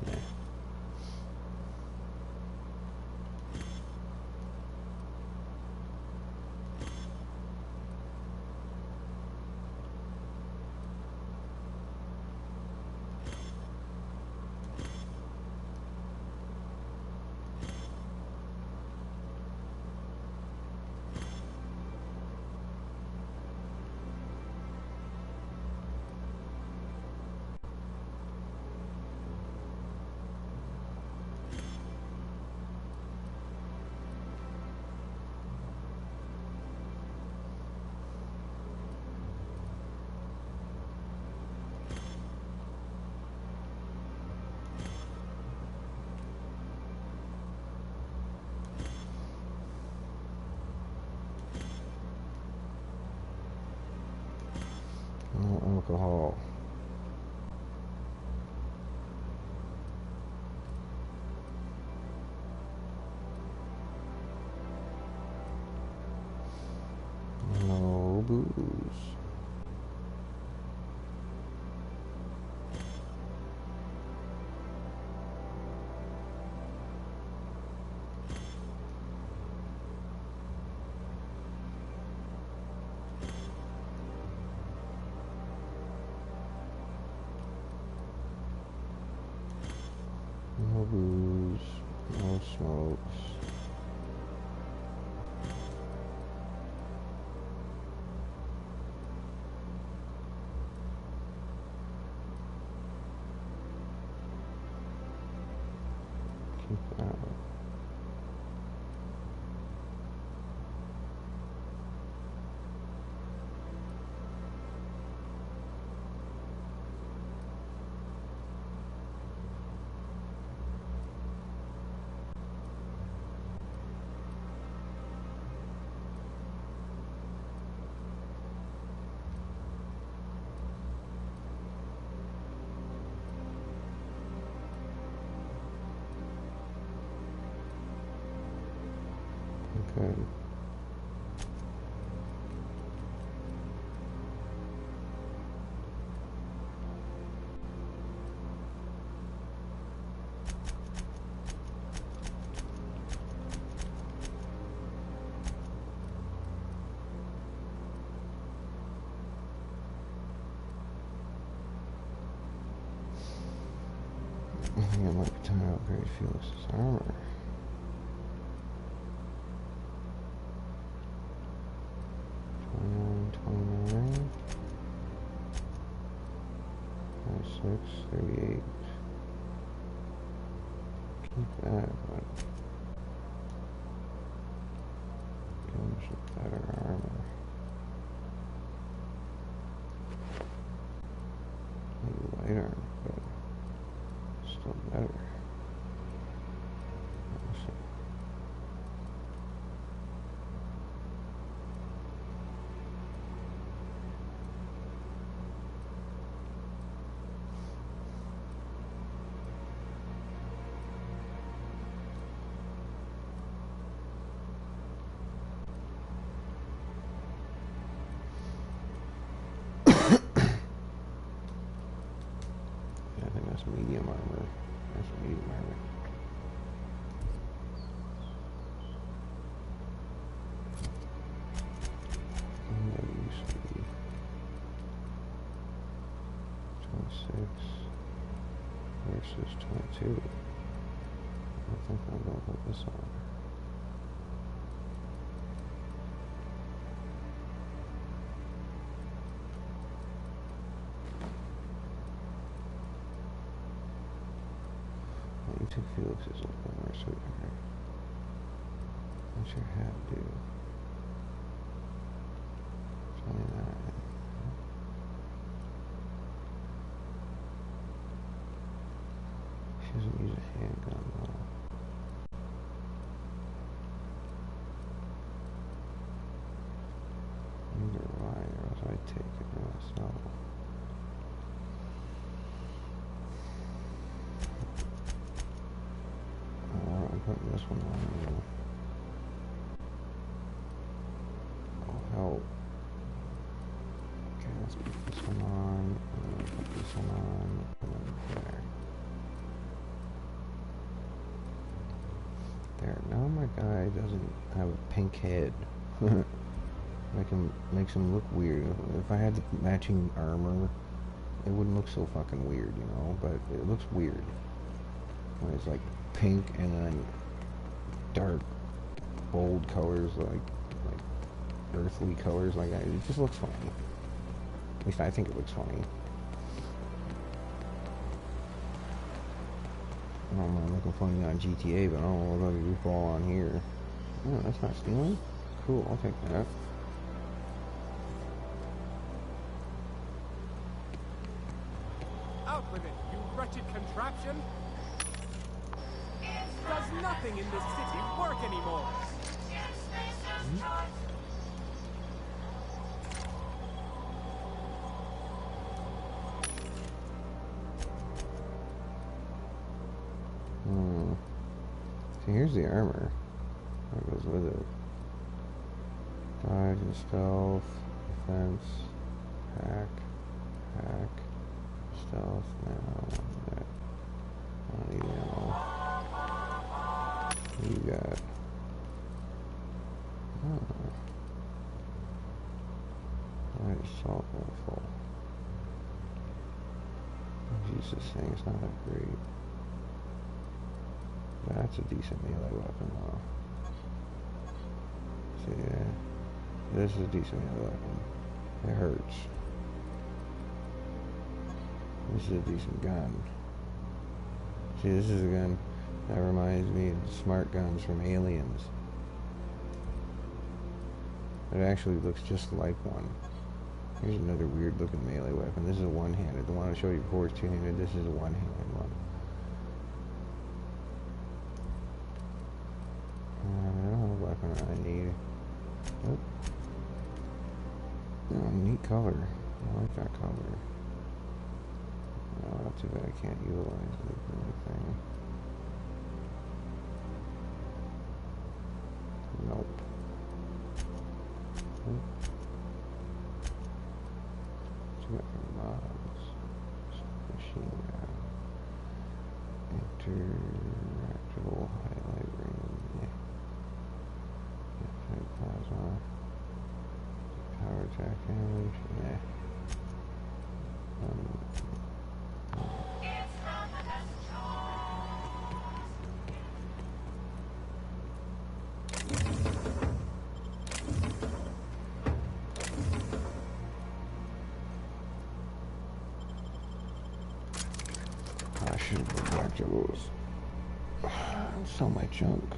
Meh. No alcohol. No booze. No booze. No smokes. Keep that. Okay. I think I might be time to upgrade Felix's armor. $29, $26, $38. Keep that, but Better armor. Maybe light armor, but still better. Medium armor. That's medium armor. What used to be 26 versus 22. I think I'm going to put this on. You took Felix's old armor, sweetheart. What's your hat do? 29. She doesn't use a handgun though. Neither do I, or else I'd take it myself. I'm putting this one on. Oh, help. Okay, let's put this one on, and then put this one on, and then there. There. Now my guy doesn't have a pink head. Makes him look weird. If I had the matching armor, it wouldn't look so fucking weird, you know? But it looks weird when it's like pink and then dark, bold colors, like earthly colors like that. It just looks funny. At least I think it looks funny. I don't mind looking funny on GTA, but I don't know what you fall on here. Oh, that's not stealing? Cool, I'll take that. Out with it, you wretched contraption! Does nothing in this city work anymore? So here's the armor that goes with it. Dodge and stealth, defense, hack, stealth. No, I don't want that. I don't need ammo. What do you got? Oh. Light assault rifle. Use this thing, it's not that great. That's a decent melee weapon though. See, yeah. This is a decent melee weapon. It hurts. This is a decent gun. See, this is a gun that reminds me of the smart guns from Aliens. It actually looks just like one. Here's another weird looking melee weapon. This is a one-handed. The one I showed you before is two-handed. This is a one-handed one. I don't have a weapon I need. Nope. Oh, neat color. I like that color. Oh, too bad I can't utilize it for anything. Nope. Nope. What you got for mods? Machine gun. Interactable highlight ring. Plasma. Power attack damage. Yeah. I should have been back to those. Sell my junk.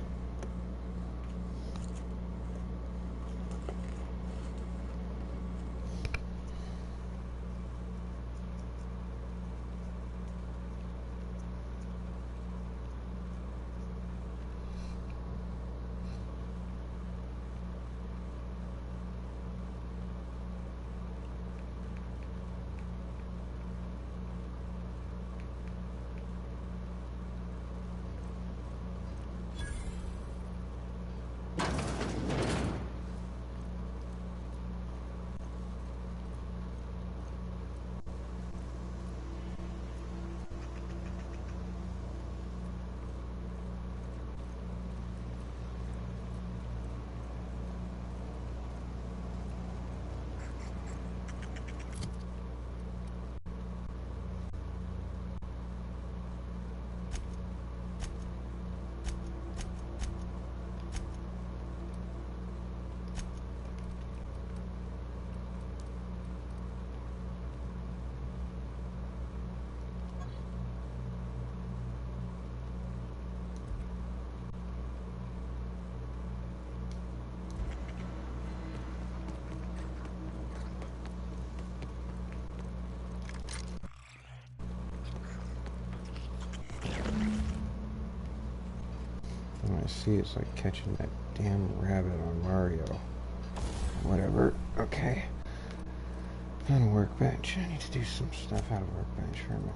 see, it's like catching that damn rabbit on Mario. Whatever. Okay. On a workbench. I need to do some stuff out of workbench for a minute.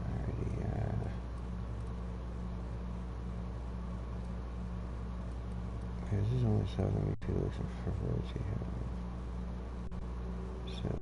Alrighty, okay, this is only 7 Felix and Frivolity have 7.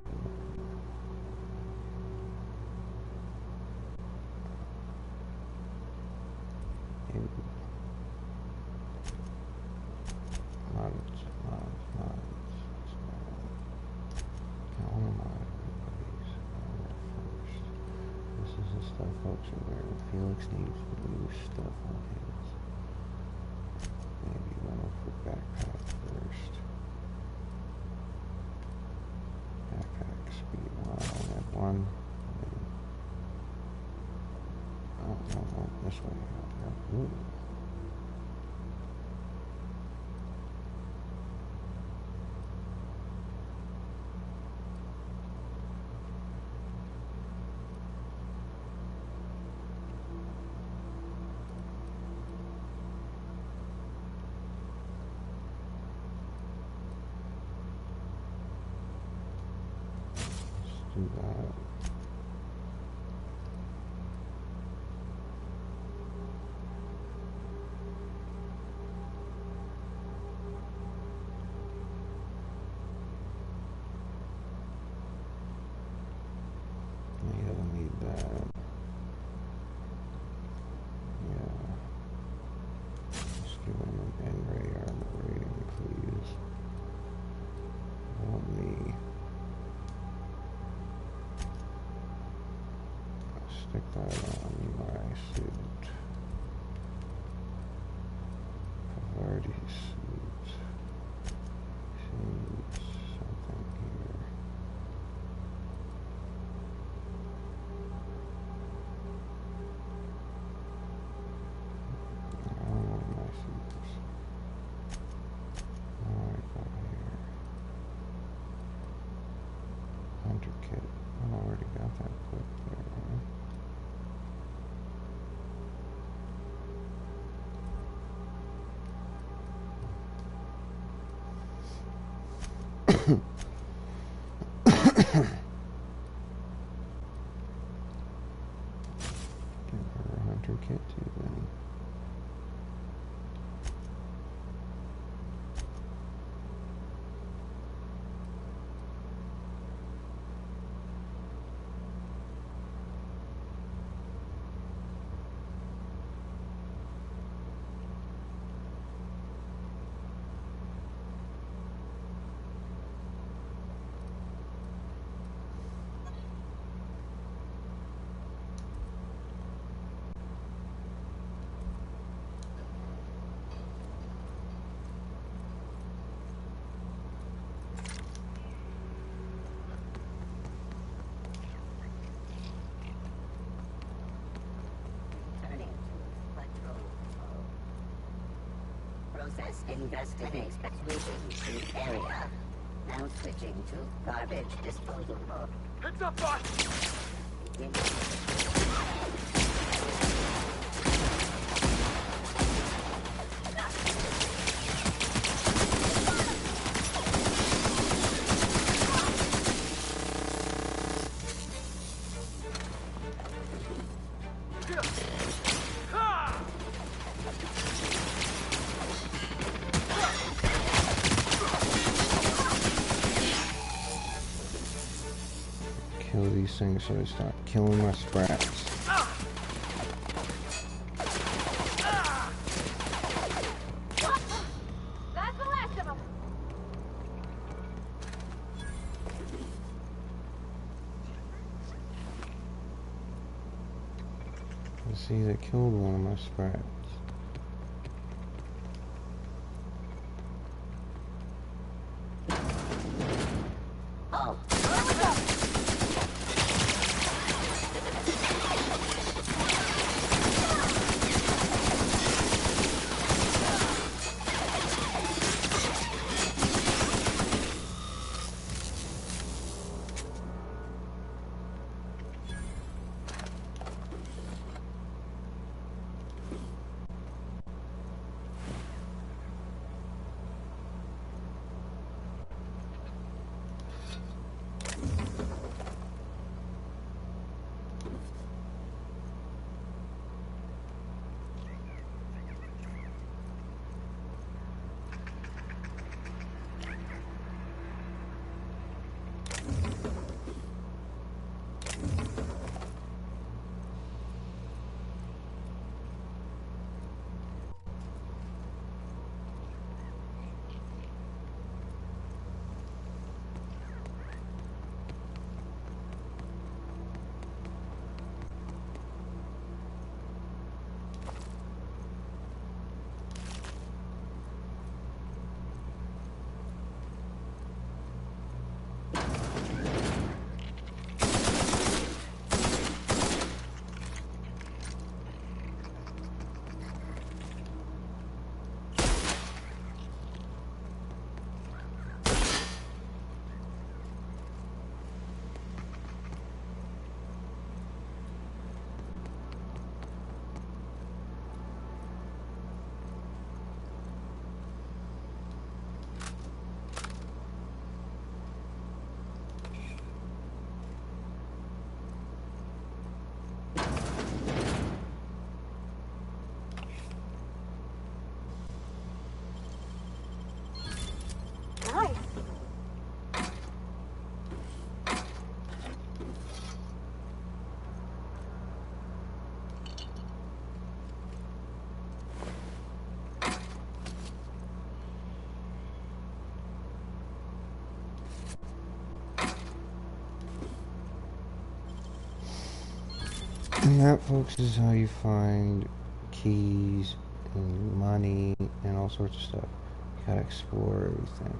Felix needs new stuff on his. Maybe run over backpack first. Backpack speed 1 at 1. Oh, no, this way. Ooh. Do that. Yeah, I need that. Yeah. Just give him an N-ray armor rating, please. Want me. Stick that on my suit. Pavardi suit. Change something here. I don't want my suits. What do I got here? Hunter kit. I already got that equipped there, right? Give her a hunter kit too then. Process investigate exclusion in area. Now switching to garbage disposal mode. Heads up, boss! Kill these things so they stop killing my sprats. That's the last of them. You see, they killed one of my sprats. And that, folks, is how you find keys and money and all sorts of stuff. You gotta explore everything.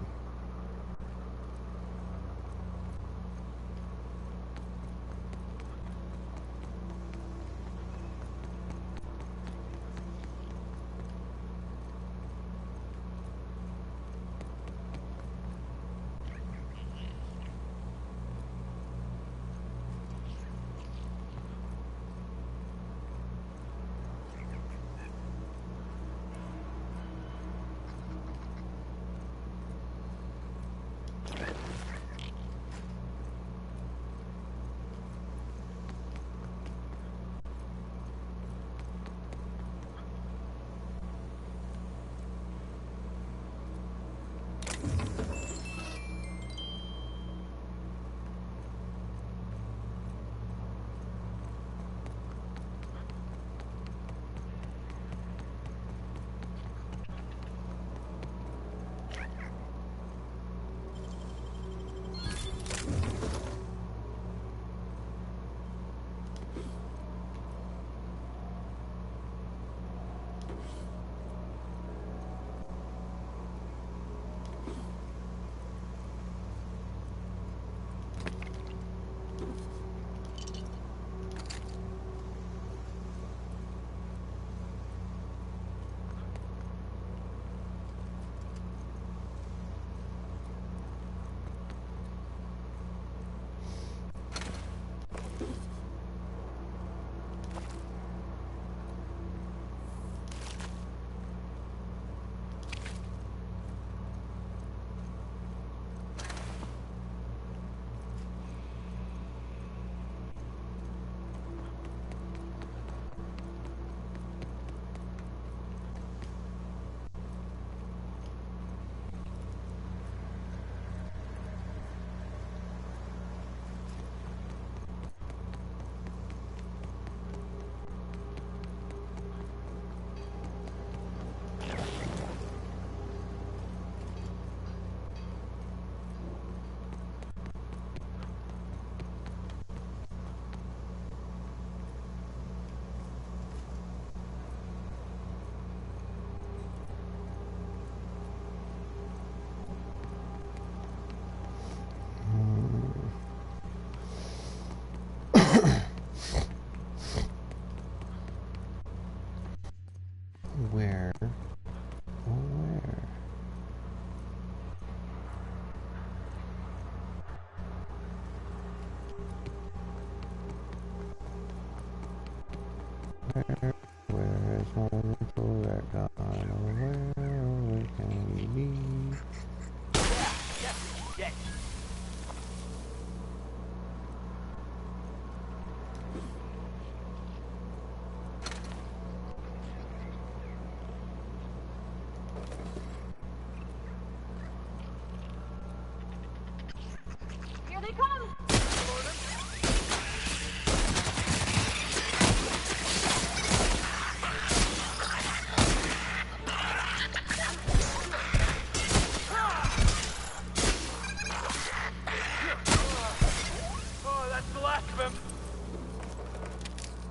Where? Oh, where? Where is my little red gun? Where can he be? Yes. Here they come! Oh, that's the last of him.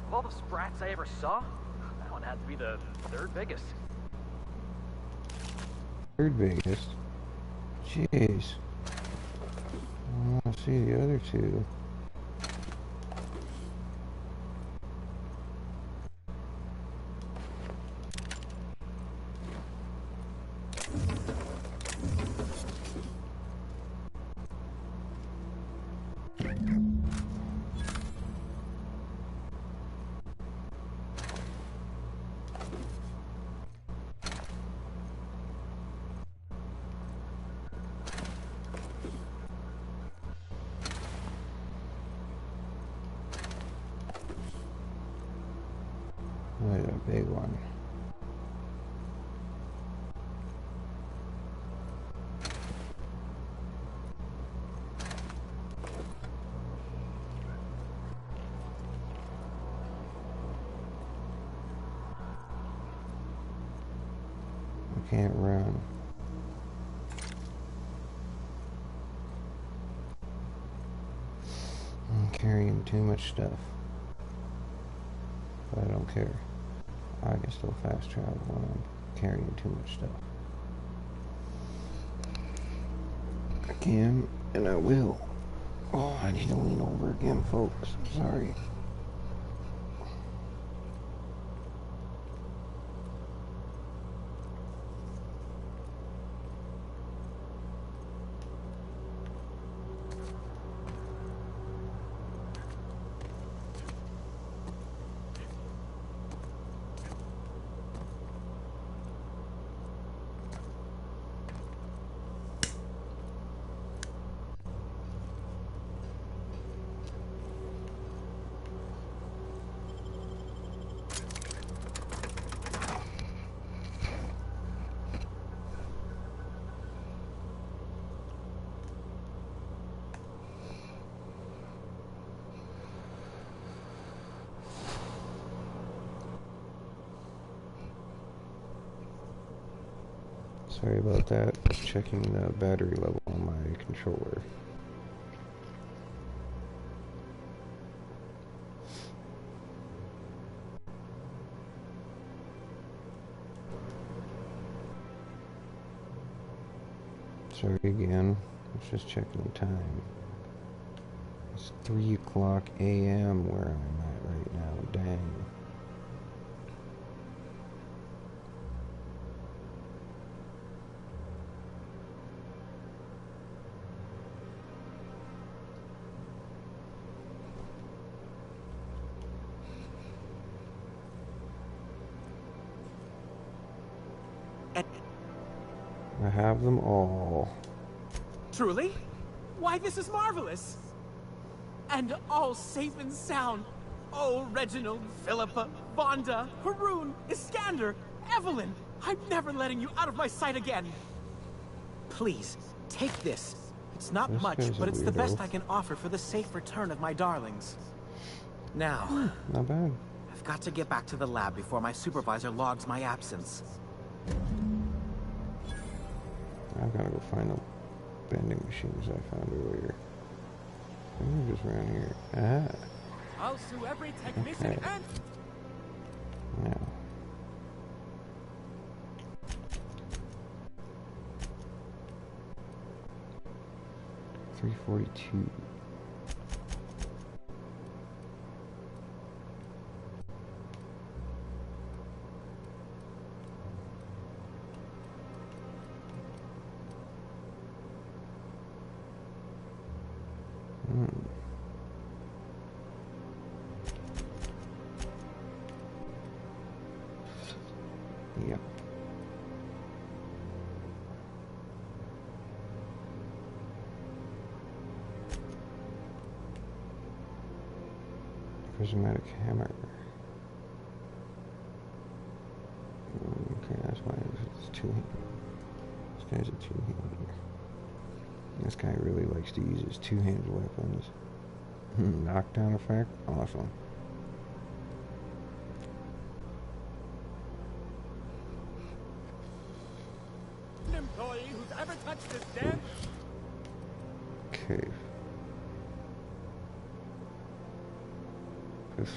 Of all the sprats I ever saw, that one had to be the third biggest. Third biggest? Jeez. I want to see the other two. Wait, a big one. I can't run. I'm carrying too much stuff. but I don't care. I can still fast travel when I'm carrying too much stuff. I can, and I will. Oh, I need to lean over again, folks. Sorry. Sorry about that. Just checking the battery level on my controller. Sorry again. I was just checking the time. It's 3 o'clock a.m. where I'm at right now. Dang. I have them all. Truly? Why, this is marvelous! And all safe and sound. Oh, Reginald, Philippa, Vonda, Haroon, Iskander, Evelyn! I'm never letting you out of my sight again! Please, take this. It's not This much, guy's a but it's the best weirdo. I can offer for the safe return of my darlings. Now, Not bad. I've got to get back to the lab before my supervisor logs my absence. I've got to go find the vending machines I found earlier. Maybe just around here. Ah. I'll sue every technician Okay. and... Now. $342. Yep. Prismatic hammer. Okay, that's why it's two-handed. This guy's a two-hander. This guy really likes to use his two-handed weapons. Knockdown effect? Awesome. An employee who's ever touched this den? Okay. This.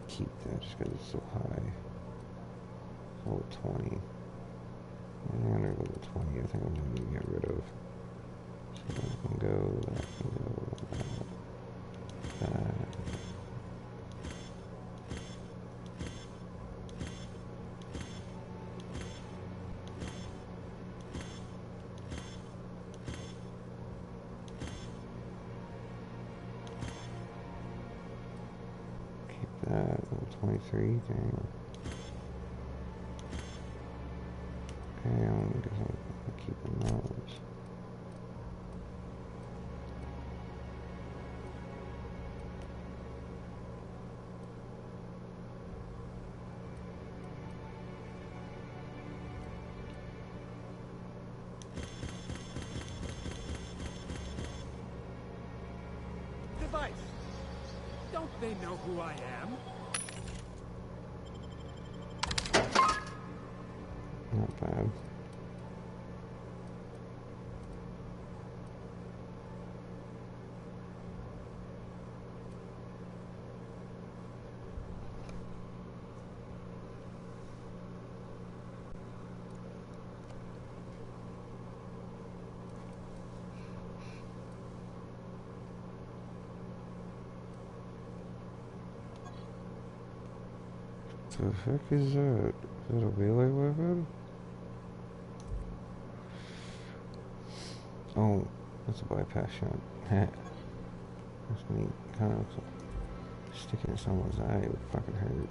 Keep that just because it's so high. Level 20. I'm under level 20. I think I'm going to get rid of. So that can go, that can go, that. Keep that. Level 23. Dang. Okay, I'm keeping those. Device. Don't they know who I am? Not bad. The heck is that? Is that a melee weapon? Oh, that's a bypass shot. That's neat. Kind of looks like sticking in someone's eye would fucking hurt.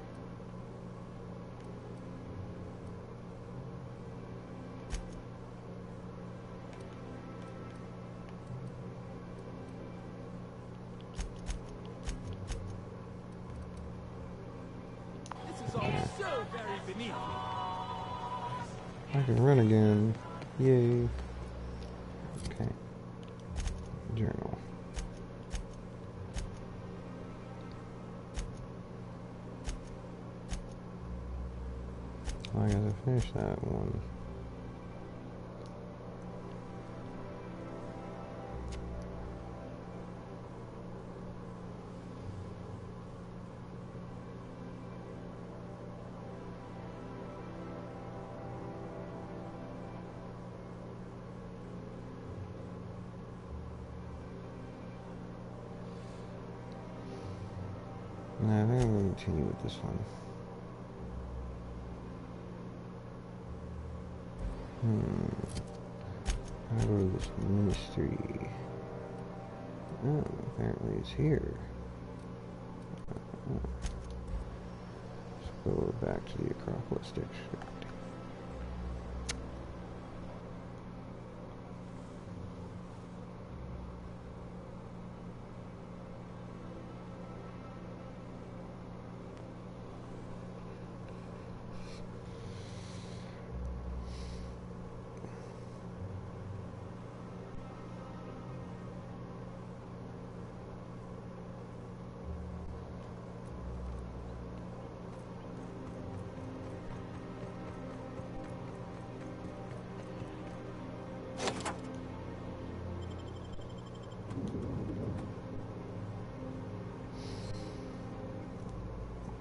This is all so very beneath me. I can run again. Yay. Okay. Journal. I gotta finish that one. Nah, I think I'm gonna continue with this one. How go to this ministry? Oh, apparently it's here. Let's go back to the Acropolis district.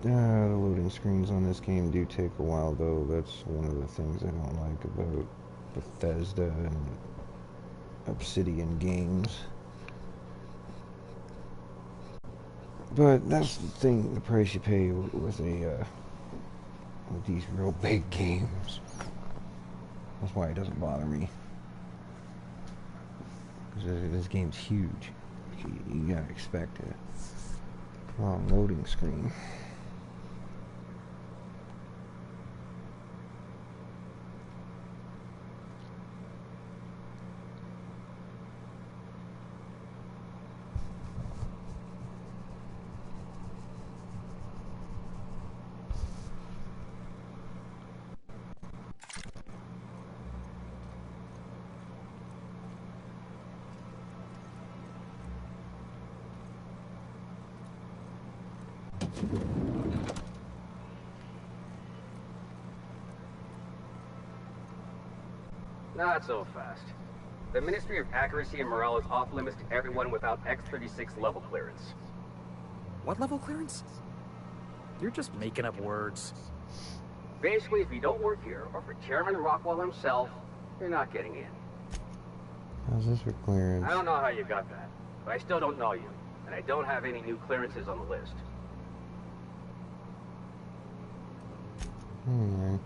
The loading screens on this game do take a while, though. That's one of the things I don't like about Bethesda and Obsidian games. But that's the thing, the price you pay with these real big games. That's why it doesn't bother me. Because this game's huge. You gotta expect a long loading screen. Not so fast. The Ministry of Accuracy and Morale is off limits to everyone without X-36 level clearance. What level clearance? You're just making up words. Basically, if you don't work here, or for Chairman Rockwell himself, you're not getting in. How's this for clearance? I don't know how you got that, but I still don't know you, and I don't have any new clearances on the list. Alright.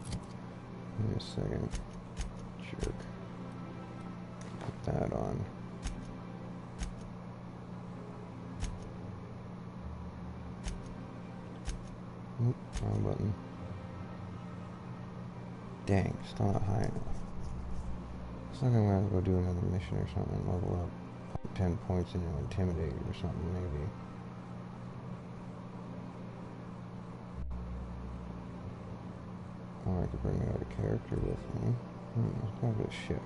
Give me a second. Jerk. Put that on. Oop, wrong button. Dang, still not high enough. Looks like I'm gonna have to go do another mission or something, level up 10 points into Intimidate or something, maybe. Or I could bring another character with me. Let's go to the ship.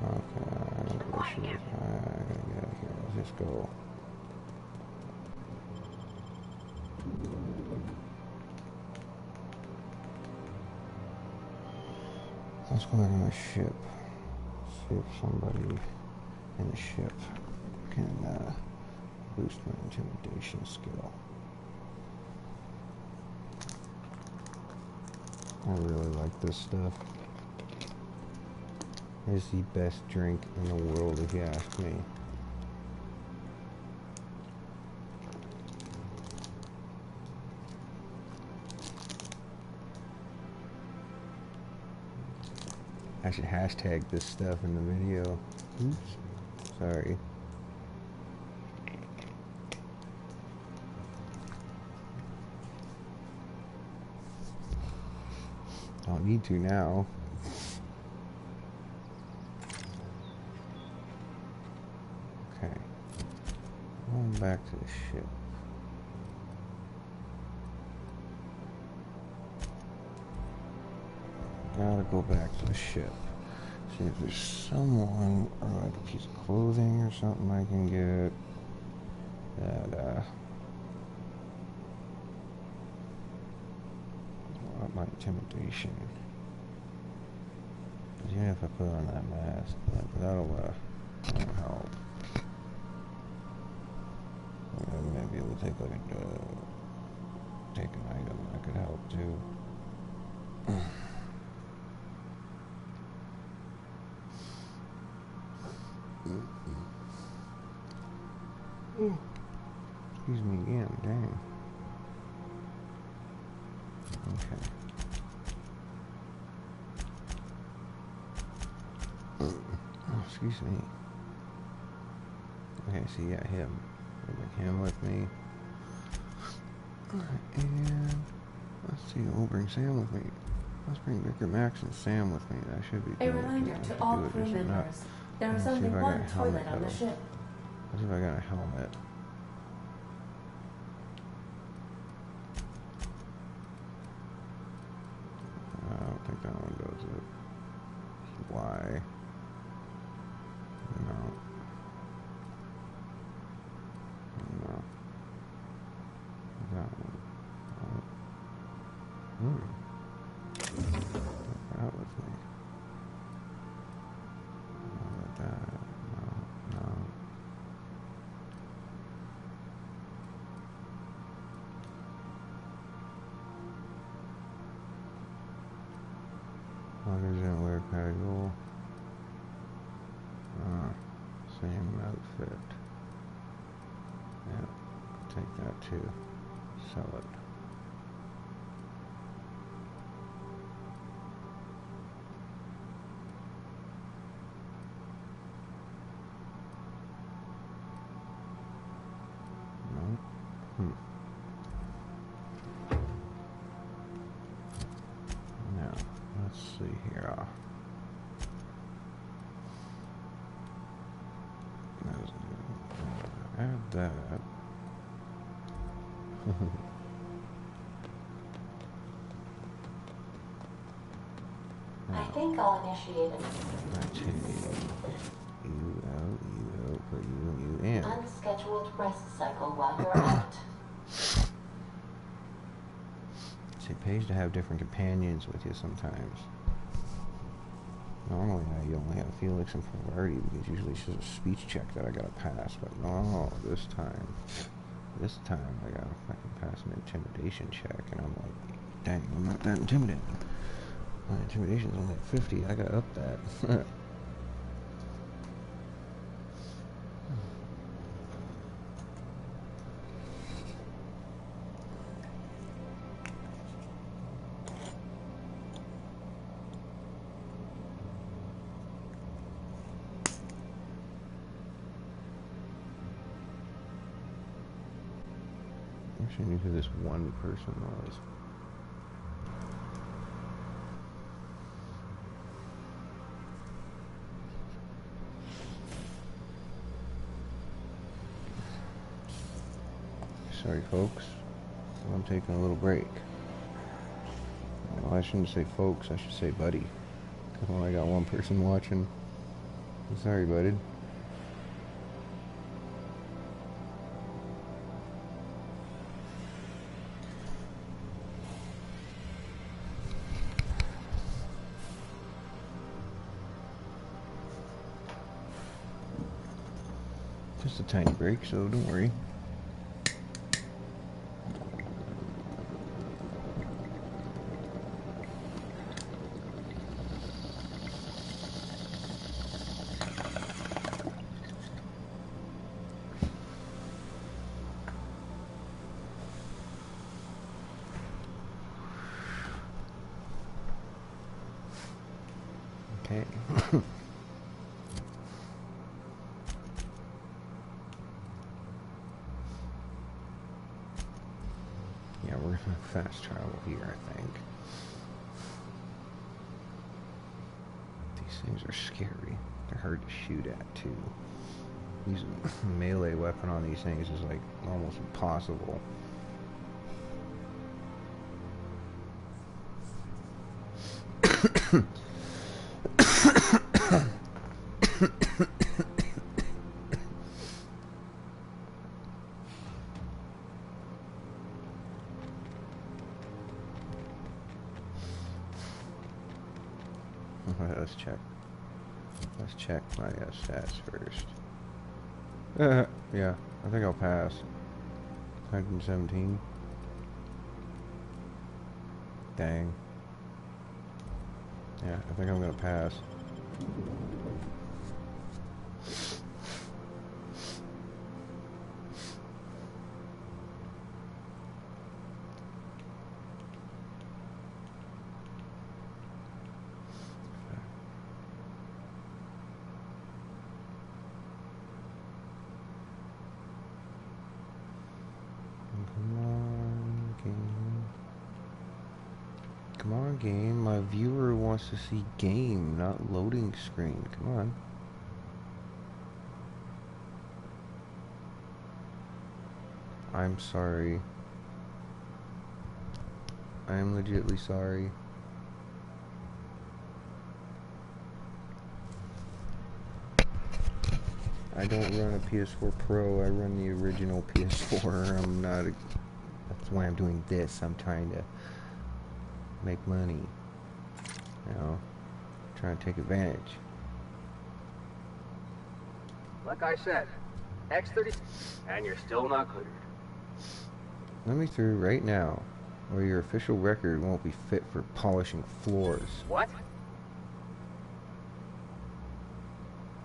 Okay, I gotta get out of here. Let's just go. Let's go back on the ship. See if somebody in the ship can boost my intimidation skill. I really like this stuff. is the best drink in the world, if you ask me. I should hashtag this stuff in the video. Oops. Sorry. Don't need to now. Okay. Going back to the ship. Gotta go back to the ship. See if there's someone or like a piece of clothing or something I can get that up my intimidation. Because even if I put on that mask, that'll help. And maybe it will take like take an item that could help too. Excuse me again, dang. Okay. Oh, excuse me. Okay, so yeah, him. I'll bring him with me. And let's see, we'll bring Sam with me. Let's bring Vicar, Max, and Sam with me. That should be good. A reminder to all crew members, there is only one toilet on the ship. Let's see if I got a helmet. I don't think that one does it. Why? No. No. That one. Take that with me. How about that? No. Loggers didn't wear casual. Same outfit. Yeah, take that too. Sell it. No. Now, let's see here. Add that. I think I'll initiate it. You out, put you in. Unscheduled rest cycle while you're out. It pays to have different companions with you sometimes. Normally you only have Felix and Polarity because usually it's just a speech check that I gotta pass, but no, this time I gotta fucking pass an intimidation check, and I'm like, dang, I'm not that intimidated. My intimidation's only at 50, I gotta up that. I actually knew who this one person was. Sorry folks, I'm taking a little break. Well, I shouldn't say folks, I should say buddy. Because when I got one person watching, I'm sorry, bud. Just a tiny break, so don't worry. fast travel here, I think. These things are scary. They're hard to shoot at, too. Using a melee weapon on these things is, like, almost impossible. Let's check my stats first. Yeah, I think I'll pass. 117. Dang. Yeah, I think I'm gonna pass. Come on, game. My viewer wants to see game, not loading screen. Come on. I'm sorry. I am legitimately sorry. I don't run a PS4 Pro. I run the original PS4. I'm not a... That's why I'm doing this. I'm trying to make money, you know, trying to take advantage. Like I said, X30, and you're still not cleared. Let me through right now, or your official record won't be fit for polishing floors. What?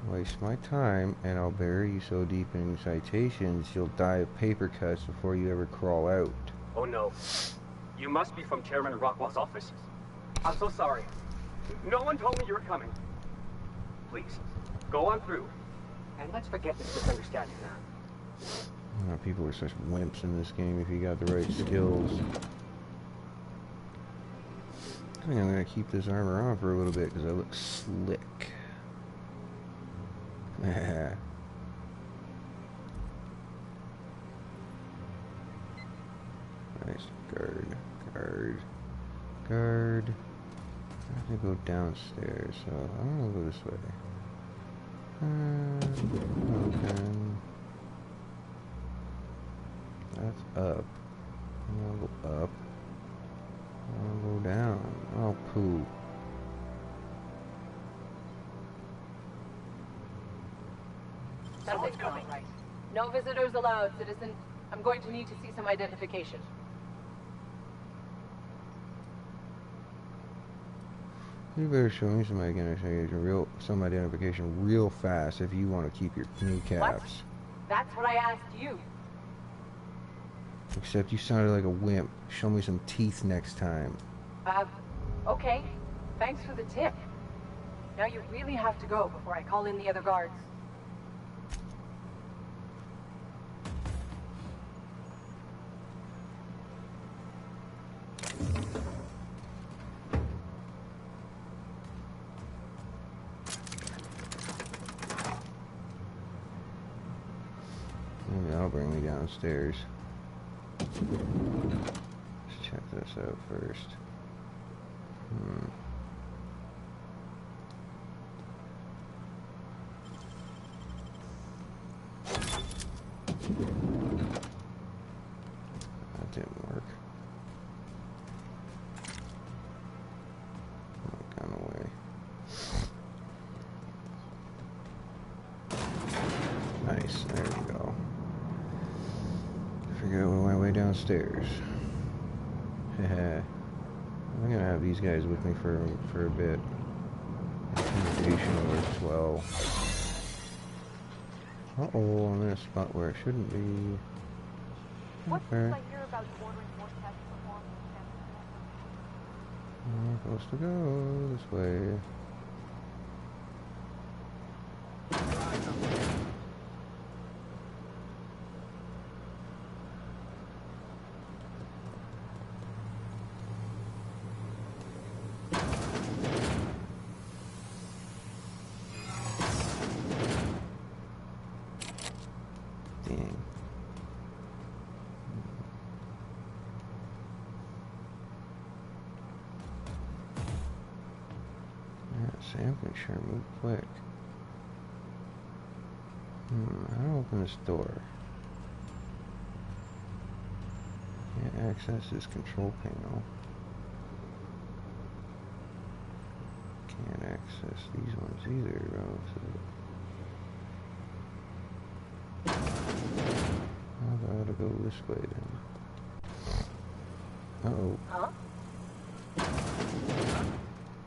Waste my time, and I'll bury you so deep in citations you'll die of paper cuts before you ever crawl out. Oh no. You must be from Chairman Rockwell's office. I'm so sorry. No one told me you were coming. Please, go on through. And let's forget this misunderstanding now. Oh, people are such wimps in this game if you got the right skills. I think I'm going to keep this armor on for a little bit because I look slick. Nice. Guard. I have to go downstairs, so I'm gonna go this way. Open. That's up. I'm gonna go up. I'm gonna go down. Oh, poo. Something's not right. No visitors allowed, citizen. I'm going to need to see some identification. You better show me some identification real fast if you want to keep your kneecaps. What? That's what I asked you. Except you sounded like a wimp. Show me some teeth next time. Okay. Thanks for the tip. Now you really have to go before I call in the other guards. Maybe that'll bring me downstairs. Let's check this out first. That didn't work. Gun away. Nice, there we go. Figure out my way downstairs. I'm gonna have these guys with me for a bit. Intimidation works well. Uh-oh, I'm in a spot where it shouldn't be. What's Okay. this I hear about you ordering more tests performed? I'm supposed to go this way. anything. Yeah, Sam can sure move quick. How do I open this door? Can't access this control panel. Can't access these ones either, I gotta go this way then. Uh-oh. Huh?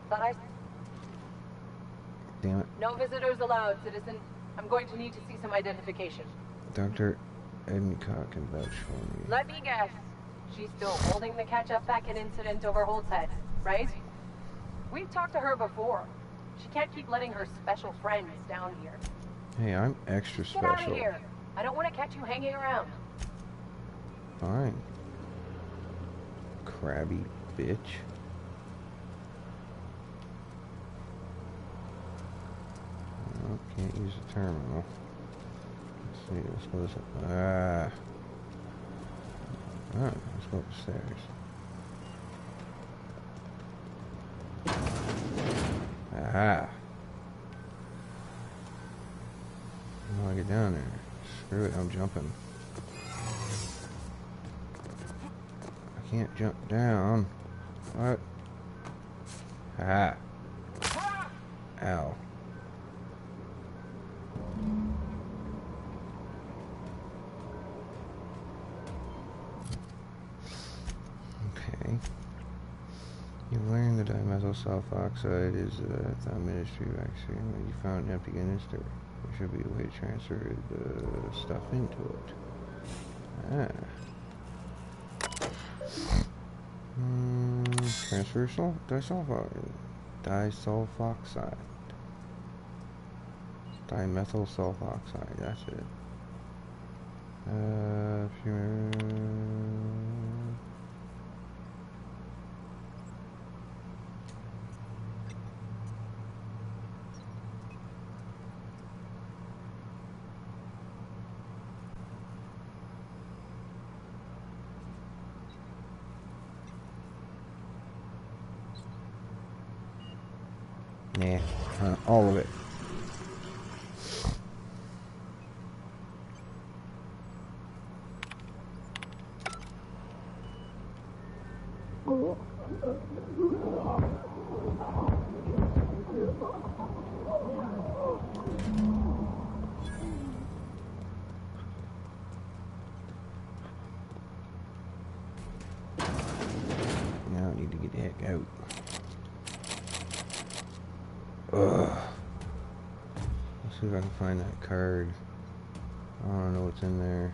Thought I... Damn it. No visitors allowed, citizen. I'm going to need to see some identification. Dr. Edincock can vouch for me. Let me guess. She's still holding the catch-up packet incident over Holt's head, right? We've talked to her before. She can't keep letting her special friends down here. Hey, I'm extra special. Get out of here. I don't want to catch you hanging around. Fine. Crabby bitch. Oh, can't use the terminal. Let's see, let's go this way. Alright, let's go upstairs. Aha! How do I get down there? Screw it, I'm jumping. I can't jump down. What? Ah. Ow. Okay. You learned that dimethyl sulfoxide is a ministry vaccine. When you found empty canister, there should be a way to transfer the stuff into it. Ah. Transfer disulfoxide. Dimethyl sulfoxide, that's it. Nah, all of it. Now I need to get the heck out. Ugh. Let's see if I can find that card. I don't know what's in there.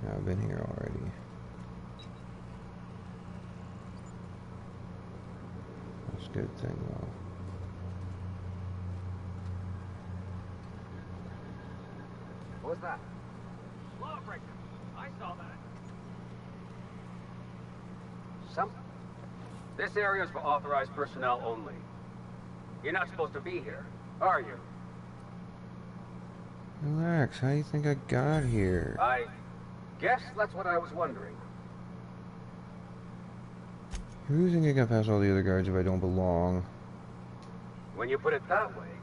Yeah, I've been here already. That's a good thing though. What was that? Lawbreaker. I saw that. This area is for authorized personnel only. You're not supposed to be here, are you? Relax, how do you think I got here? I guess that's what I was wondering. Who do you think I got past all the other guards if I don't belong? When you put it that way,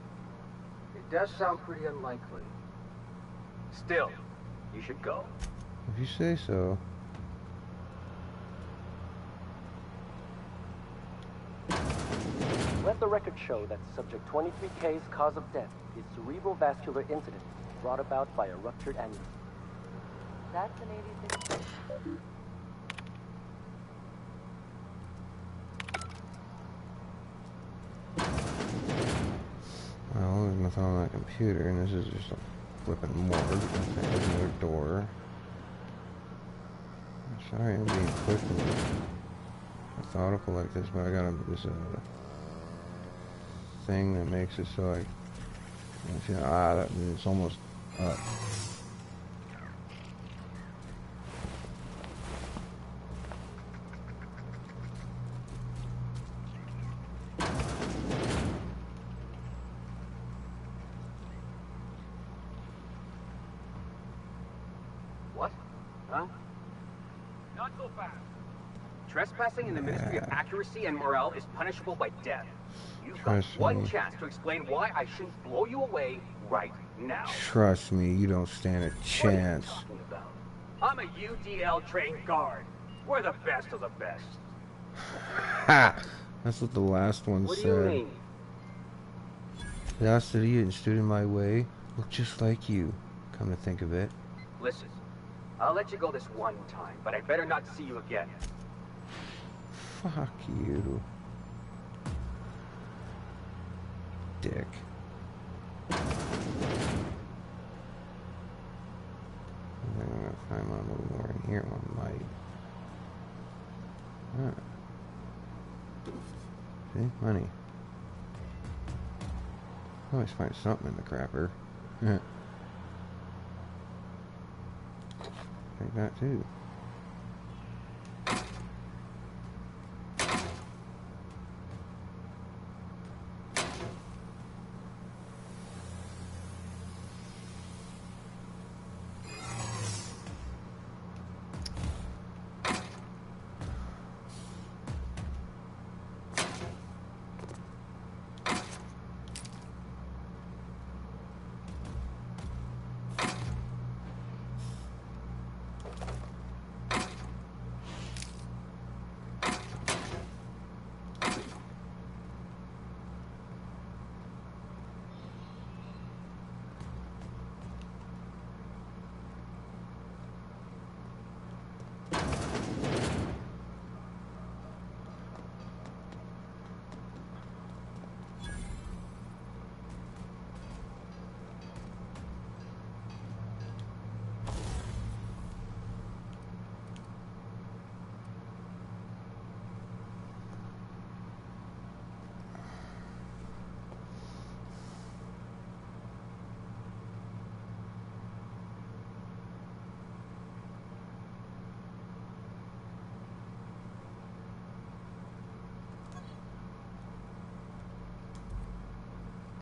it does sound pretty unlikely. Still, you should go. If you say so. Let the record show that Subject 23K's cause of death is cerebral vascular incident brought about by a ruptured aneurysm. That's an 86. Well, there's nothing on that computer, and this is just a flipping morgue. Okay, there's another door. I'm sorry I'm being quick and methodical like this, but I got this thing that makes it so it's almost up. Trespassing in the Ministry of Accuracy and Morale is punishable by death. You've got Trust one me. chance to explain why I shouldn't blow you away right now. Trust me, you don't stand a chance. What are you talking about? I'm a UDL trained guard. We're the best of the best. Ha! That's what the last one What do said. you mean? The last idiot and stood in my way looked just like you, come to think of it. Listen, I'll let you go this one time, but I better not see you again. Fuck you. Dick. I'm gonna find a little more in here on light. Huh. See? Money. Always find something in the crapper. Take that too.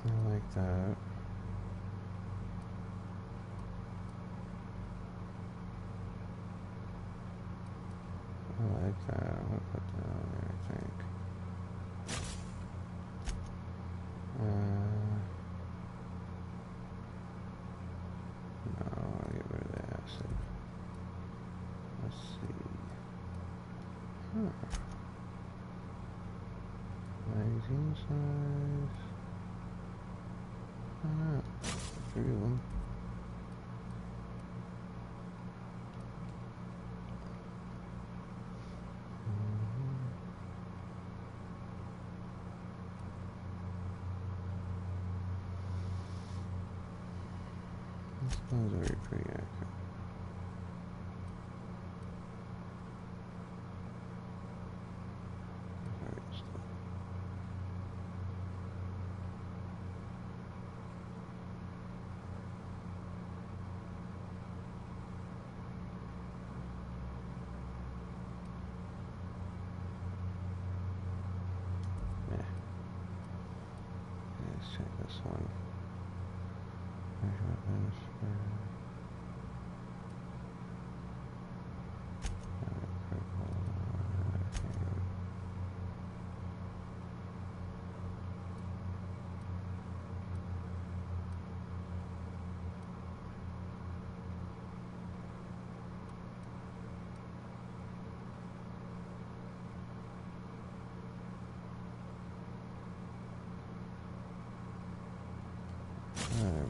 I like that. I like that. I'm gonna put that on there, I think. No, I'll get rid of the acid. Let's see. Huh. Magazine size. Why not? 3 of them. This one's already pretty accurate. Let's check this one.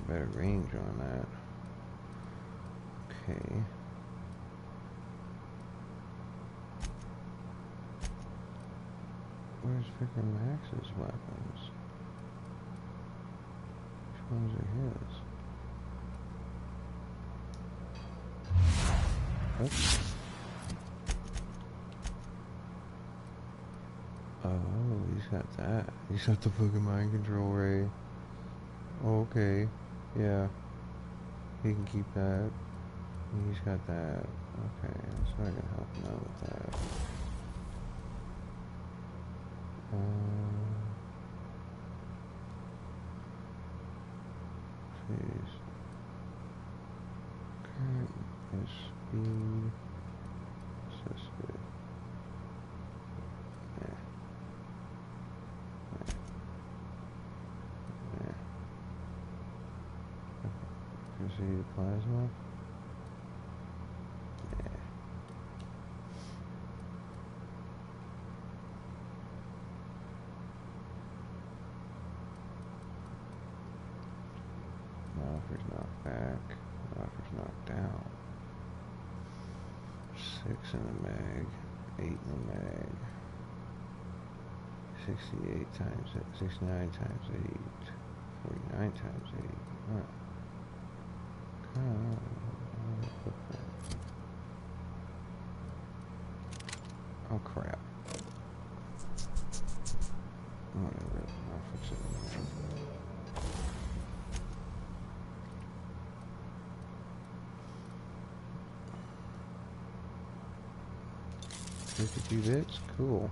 Better range on that. Okay. Where's Vicar Max's weapons? Which ones are his? Oops. Oh, he's got that. He's got the fucking mind control ray. Oh, okay. Yeah. He can keep that. He's got that. Okay, so I can help him out with that. Jeez. Current is speed. Assisted. see the plasma. Yeah. Offer's knocked back. Offer's knocked down. 6 in the mag. 8 in the mag. 68 times 69 times 8. 49 times 8. Huh. Oh crap. Whatever. I'll fix it. $52 bits? Cool.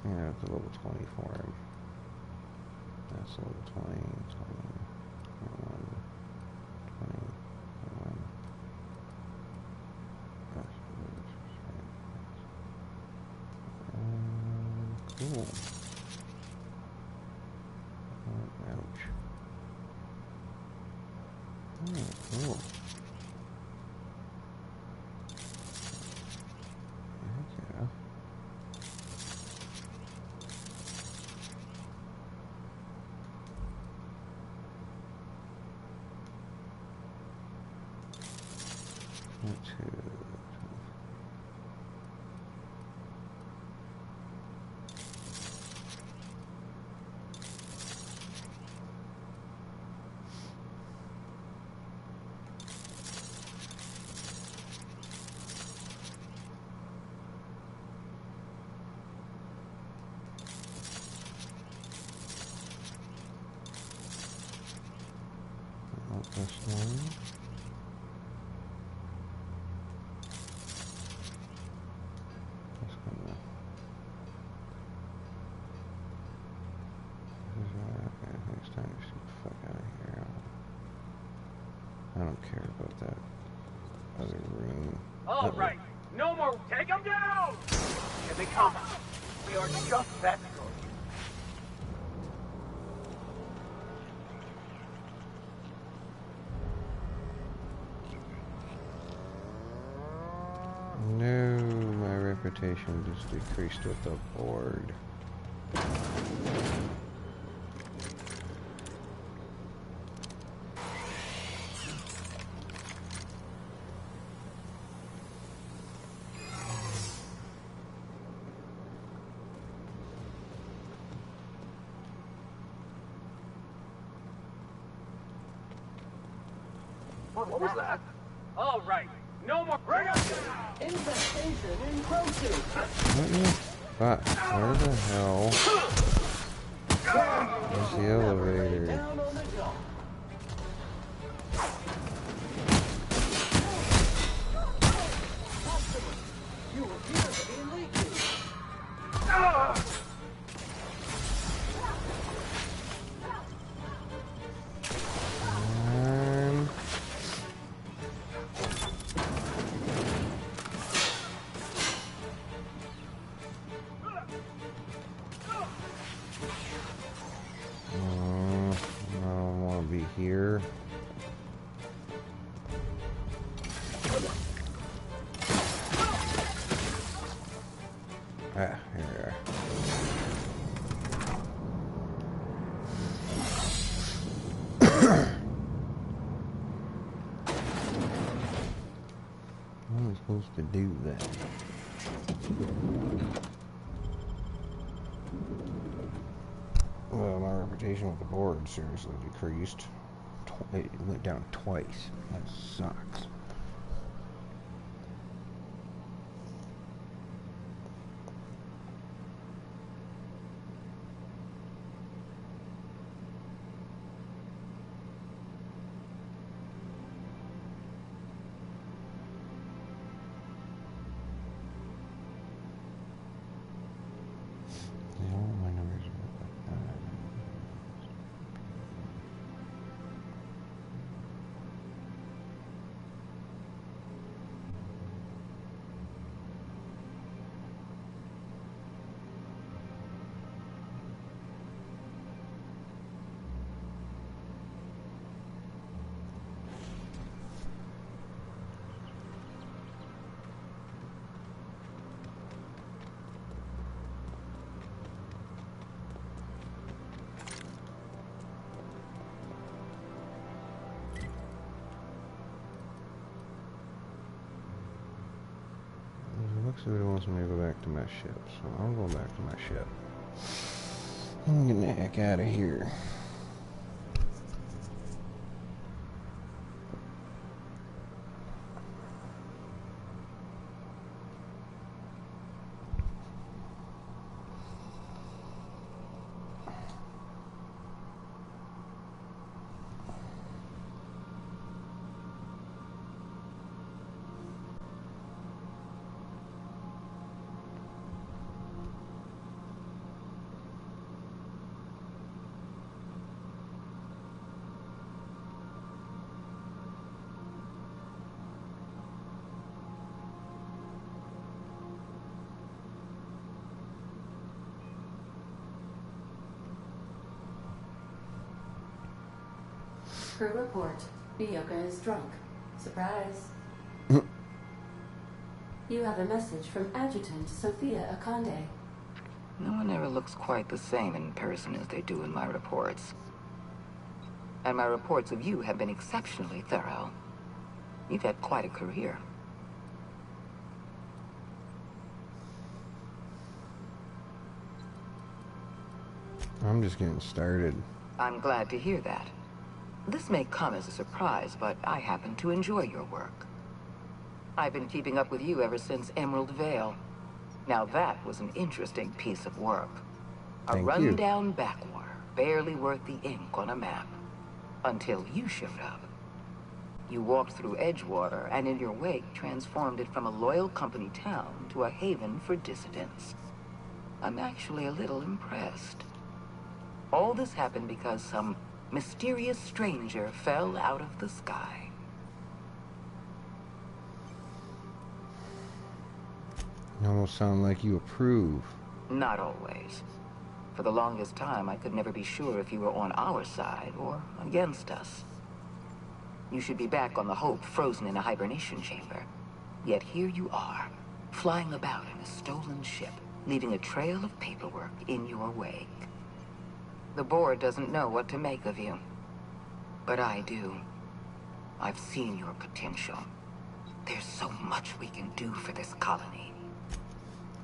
I'm gonna have to level 20 for him. That's level 20, 20, 21, 20, 21. Cool. Oh, ouch. Oh, cool. Heck yeah. This one. That's gonna. Okay, I think it's time to get the fuck out of here. I don't care about that other room. All right, no more. Take them down. Here they come. We are just that good. No, my reputation just decreased with the board. What was that? All right, no more. Bring us down. Infestation in protein. What the fuck? Where the hell is the elevator? Down on the jump. You appear to be leaking. Here. Ah, here we are. How am I supposed to do that? Well, my reputation with the board seriously decreased. It went down twice. That sucks. My numbers are like that. So it wants me to go back to my ship, so I'll go back to my ship. I'm getting the heck out of here. Crew report. Bioka is drunk. Surprise. You have a message from Adjutant Sophia Akande. No one ever looks quite the same in person as they do in my reports. And my reports of you have been exceptionally thorough. You've had quite a career. I'm just getting started. I'm glad to hear that. This may come as a surprise, but I happen to enjoy your work. I've been keeping up with you ever since Emerald Vale. Now that was an interesting piece of work. A rundown backwater, barely worth the ink on a map. Until you showed up. You walked through Edgewater and in your wake transformed it from a loyal company town to a haven for dissidents. I'm actually a little impressed. All this happened because some mysterious stranger fell out of the sky. You almost sound like you approve. Not always. For the longest time, I could never be sure if you were on our side or against us. You should be back on the Hope, frozen in a hibernation chamber. Yet here you are, flying about in a stolen ship, leaving a trail of paperwork in your wake. The board doesn't know what to make of you. But I do. I've seen your potential. There's so much we can do for this colony.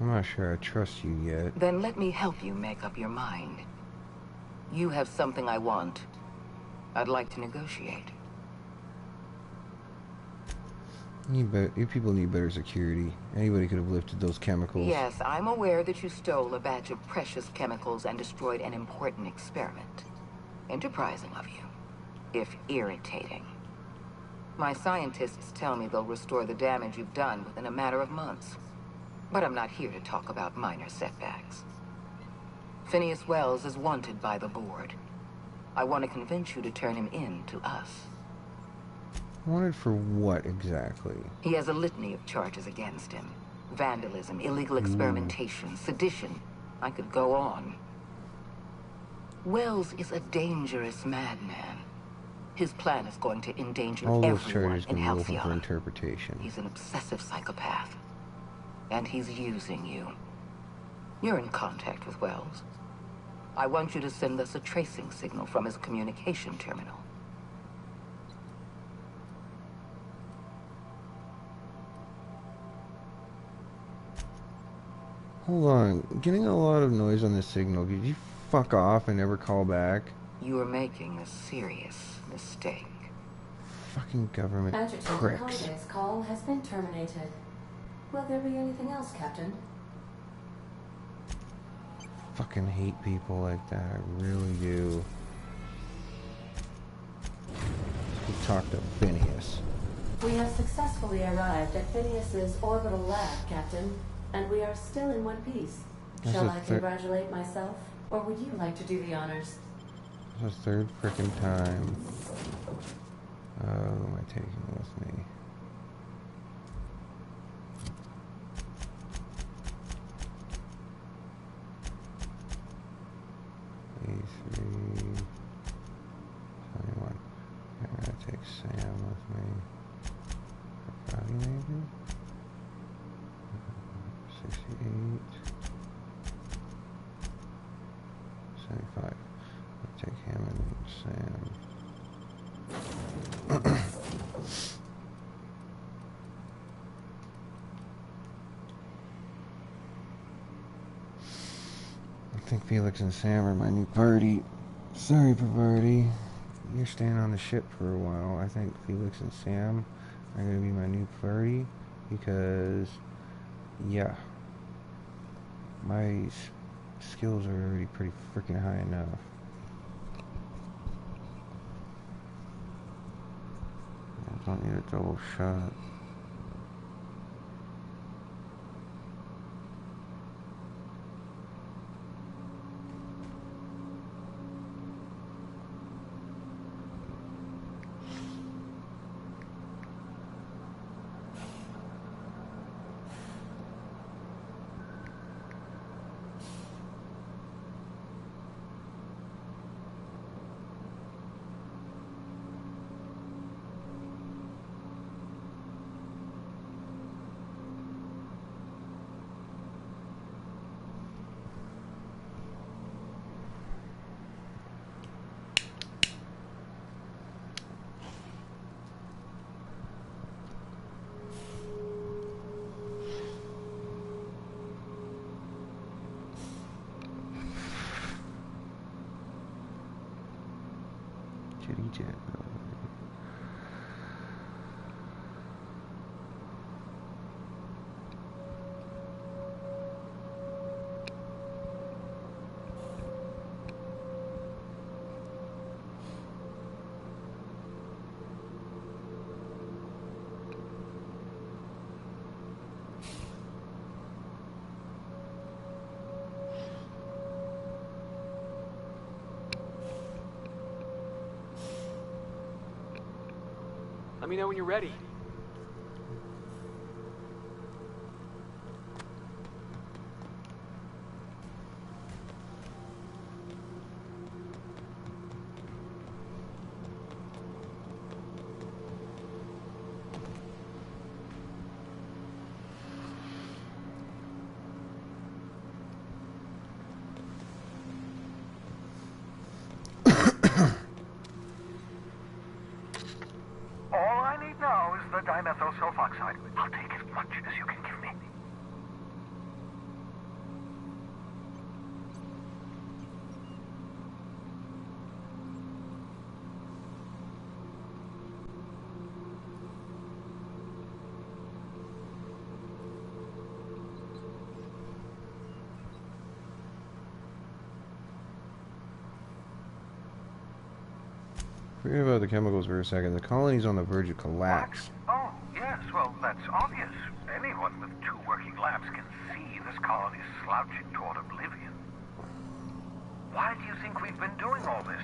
I'm not sure I trust you yet. Then let me help you make up your mind. You have something I want. I'd like to negotiate. You people need better security. Anybody could have lifted those chemicals. Yes, I'm aware that you stole a batch of precious chemicals and destroyed an important experiment. Enterprising of you, if irritating. My scientists tell me they'll restore the damage you've done within a matter of months. But I'm not here to talk about minor setbacks. Phineas Wells is wanted by the board. I want to convince you to turn him in to us. Wanted for what exactly? He has a litany of charges against him. Vandalism, illegal experimentation, sedition. I could go on. Wells is a dangerous madman. His plan is going to endanger all those everyone charges in can be open for Halcyon. interpretation. He's an obsessive psychopath. And he's using you. You're in contact with Wells. I want you to send us a tracing signal from his communication terminal. Hold on, getting a lot of noise on this signal. Did you fuck off and never call back? You are making a serious mistake. Fucking government Adjutant pricks. Akande's call has been terminated. Will there be anything else, Captain? Fucking hate people like that, I really do. Let's talk to Phineas. We have successfully arrived at Phineas's orbital lab, Captain, and we are still in one piece. That's Shall the I congratulate myself, or would you like to do the honors? It's the third frickin' time. Who am I taking with me? A3, 21. I'm gonna take Sam with me. Friday maybe? 68. 75. I'll take him and Sam. think Felix and Sam are my new party. Sorry, Pavardi. You're staying on the ship for a while. I think Felix and Sam are going to be my new party because, yeah, my skills are already pretty freaking high enough. I don't need a double shot. Jet. Let me know when you're ready. Dimethyl sulfoxide. I'll take as much as you can give me. Forget about the chemicals for a second. The colony's on the verge of collapse. Oh, yes, well, that's obvious. Anyone with 2 working labs can see this colony's slouching toward oblivion. Why do you think we've been doing all this?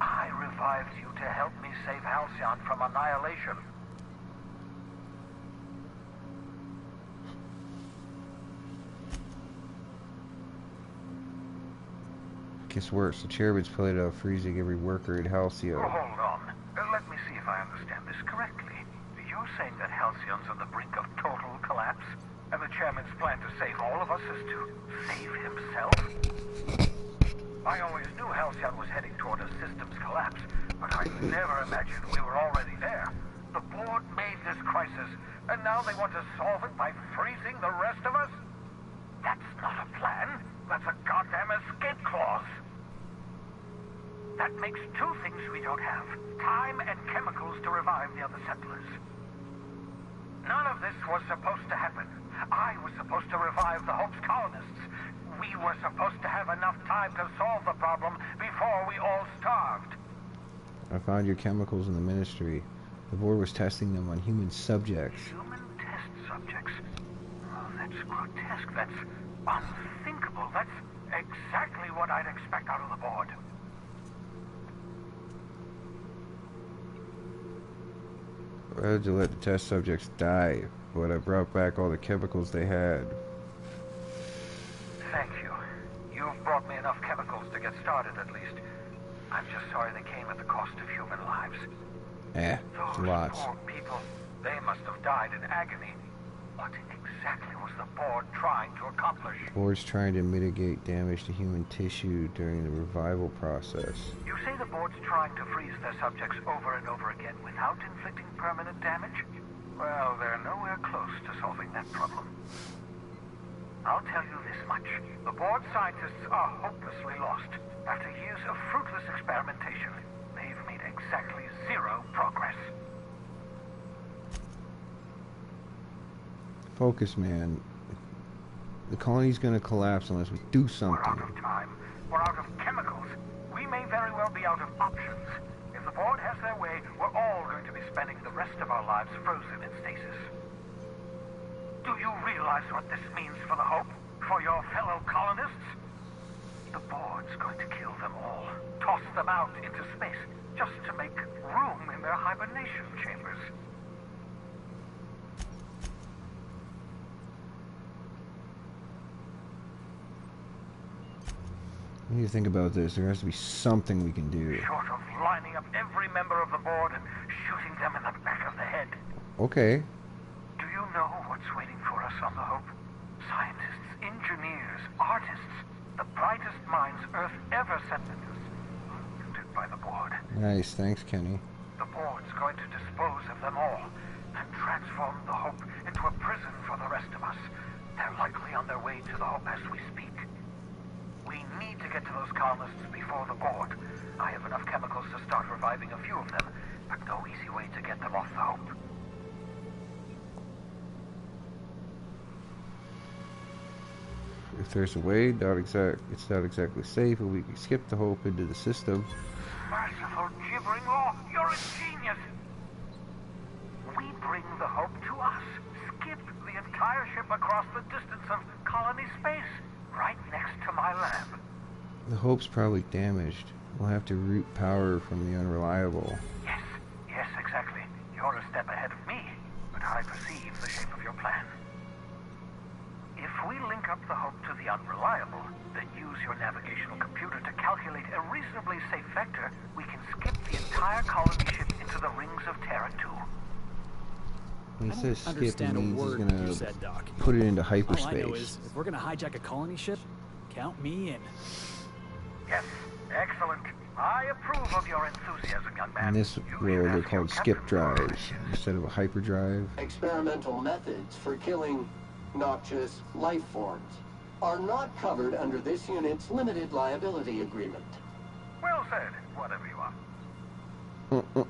I revived you to help me save Halcyon from annihilation. Gets worse. The chairman's played out freezing every worker at Halcyon. Oh, hold on. Let me see if I understand this correctly. You're saying that Halcyon's on the brink of total collapse? And the chairman's plan to save all of us is to save himself? I always knew Halcyon was heading toward a systems collapse, but I never imagined we were already there. The board made this crisis, and now they want to solve it by freezing the rest of us? That's not a plan. That's a goddamn escape clause. That makes 2 things we don't have. Time and chemicals to revive the other settlers. None of this was supposed to happen. I was supposed to revive the Hope's colonists. We were supposed to have enough time to solve the problem before we all starved. I found your chemicals in the ministry. The board was testing them on human subjects. Human test subjects? Oh, that's grotesque. That's unthinkable. That's exactly what I'd expect out of the board. I had to let the test subjects die, but I brought back all the chemicals they had. Thank you. You've brought me enough chemicals to get started, at least. I'm just sorry they came at the cost of human lives. Those lots. Poor people, they must have died in agony. What exactly was the board trying to accomplish? The board's trying to mitigate damage to human tissue during the revival process. You say the board's trying to freeze their subjects over and over again without inflicting permanent damage? Well, they're nowhere close to solving that problem. I'll tell you this this much. The board scientists are hopelessly lost. After years of fruitless experimentation, they've made exactly zero progress. Focus, man. The colony's gonna collapse unless we do something. We're out of time. We're out of chemicals. We may very well be out of options. If the board has their way, we're all going to be spending the rest of our lives frozen in stasis. Do you realize what this means for the Hope? For your fellow colonists? The board's going to kill them all. Toss them out into space, just to make room in their hibernation chambers. We need to think about this. There has to be something we can do. Short of lining up every member of the board and shooting them in the back of the head. Okay. Do you know what's waiting for us on the Hope? Scientists, engineers, artists, the brightest minds Earth ever sent to us, looted by the board. Nice, thanks, Kenny. The board's going to dispose of them all and transform the Hope into a prison for the rest of us. They're likely on their way to the Hope as we speak. We need to get to those colonists before the board. I have enough chemicals to start reviving a few of them, but no easy way to get them off the Hope. If there's a way, it's not exactly safe, but we can skip the Hope into the system. Merciful gibbering law, you're a genius! We bring the Hope to us. Skip the entire ship across the distance of colony space, right next to my lab. The Hope's probably damaged. We'll have to route power from the Unreliable. Yes, exactly. You're a step ahead of me, but I perceive the shape of your plan. If we link up the Hope to the Unreliable, then use your navigational computer to calculate a reasonably safe vector, we can skip the entire colony ship into the rings of Terra 2. When he says skip, it Understand a means he's word gonna you said, Doc. put it into All I know hyperspace. is, if we're gonna hijack a colony ship, count me in. Yes, excellent. I approve of your enthusiasm, young man. In this world, they're called skip drives instead of a hyperdrive. Experimental methods for killing noxious life forms are not covered under this unit's limited liability agreement. Well said, whatever you are.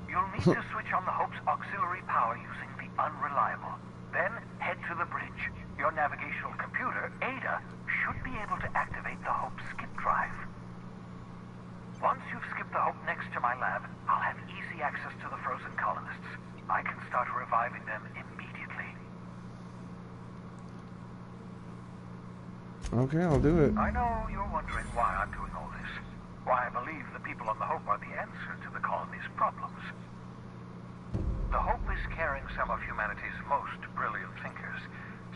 You'll need to switch on the Hope's auxiliary power using the Unreliable. Then head to the bridge. Your navigational computer, Ada, should be able to activate the Hope's skip drive. Once you've skipped the Hope next to my lab, I'll have easy access to the frozen colonists. I can start reviving them immediately. Okay, I'll do it. I know you're wondering why I'm doing all this. Why I believe the people on the Hope are the answer to the colony's problems. The Hope is carrying some of humanity's most brilliant thinkers,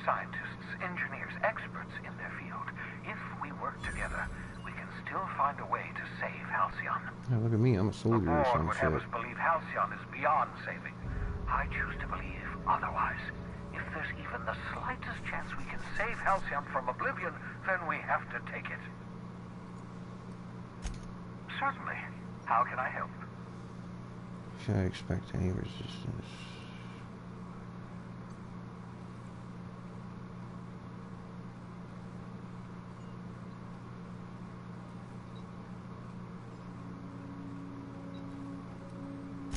scientists, engineers, experts in their field. If we work together, we can still find a way to save Halcyon. Yeah, look at me, I'm a The soldier or board some would have shit. us believe Halcyon is beyond saving. I choose to believe otherwise. If there's even the slightest chance we can save Halcyon from oblivion, then we have to take it. Certainly. How can I help? Should I expect any resistance?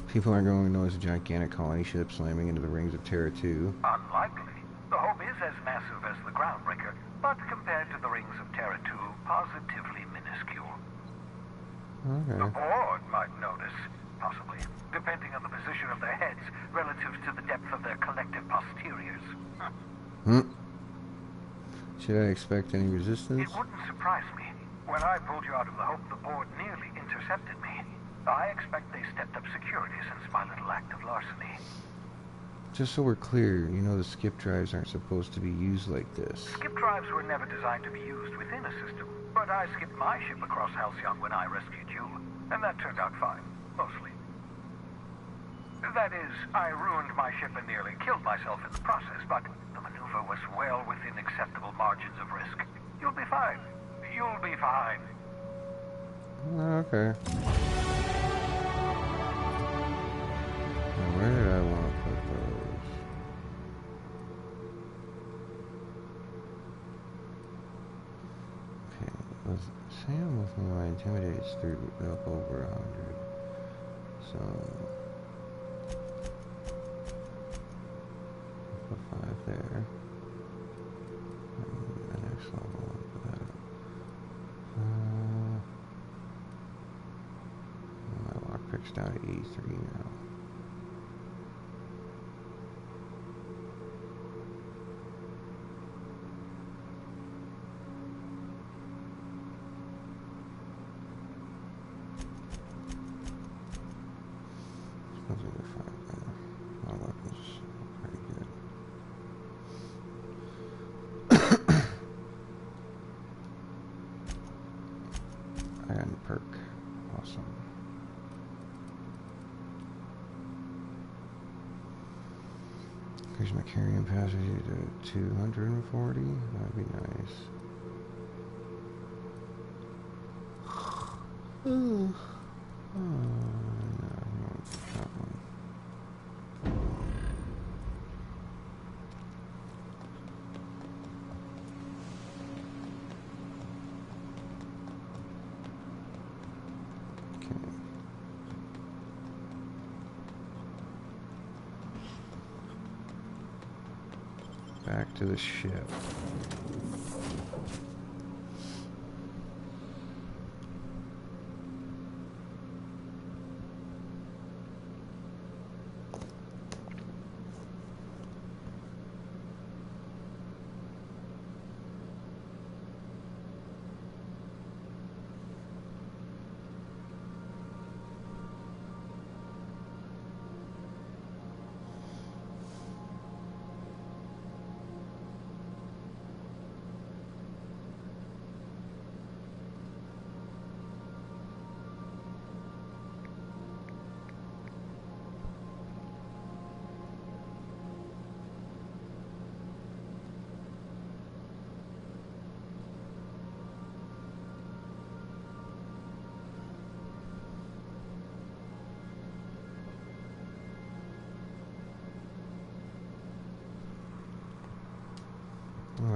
People aren't going to notice a gigantic colony ship slamming into the rings of Terra 2. Unlikely. The Hope is as massive as the Groundbreaker, but compared to the rings of Terra 2, positively minuscule. Okay. The board might notice, possibly, depending on the position of their heads relative to the depth of their collective posteriors. Should I expect any resistance? It wouldn't surprise me. When I pulled you out of the Hope, the board nearly intercepted me. I expect they stepped up security since my little act of larceny. Just so we're clear, you know the skip drives aren't supposed to be used like this. Skip drives were never designed to be used within a system, but I skipped my ship across Halcyon when I rescued you, and that turned out fine, mostly. That is, I ruined my ship and nearly killed myself in the process, but the maneuver was well within acceptable margins of risk. You'll be fine. You'll be fine. Okay. Now, where did I want to put those? Was Sam with me? My intimidated through up over 100. So put 5 there. And the next level, put that up. My lockpick's down to 83 now. Increase my carrying capacity to 240. That'd be nice. No, I don't want that one. Back to the ship.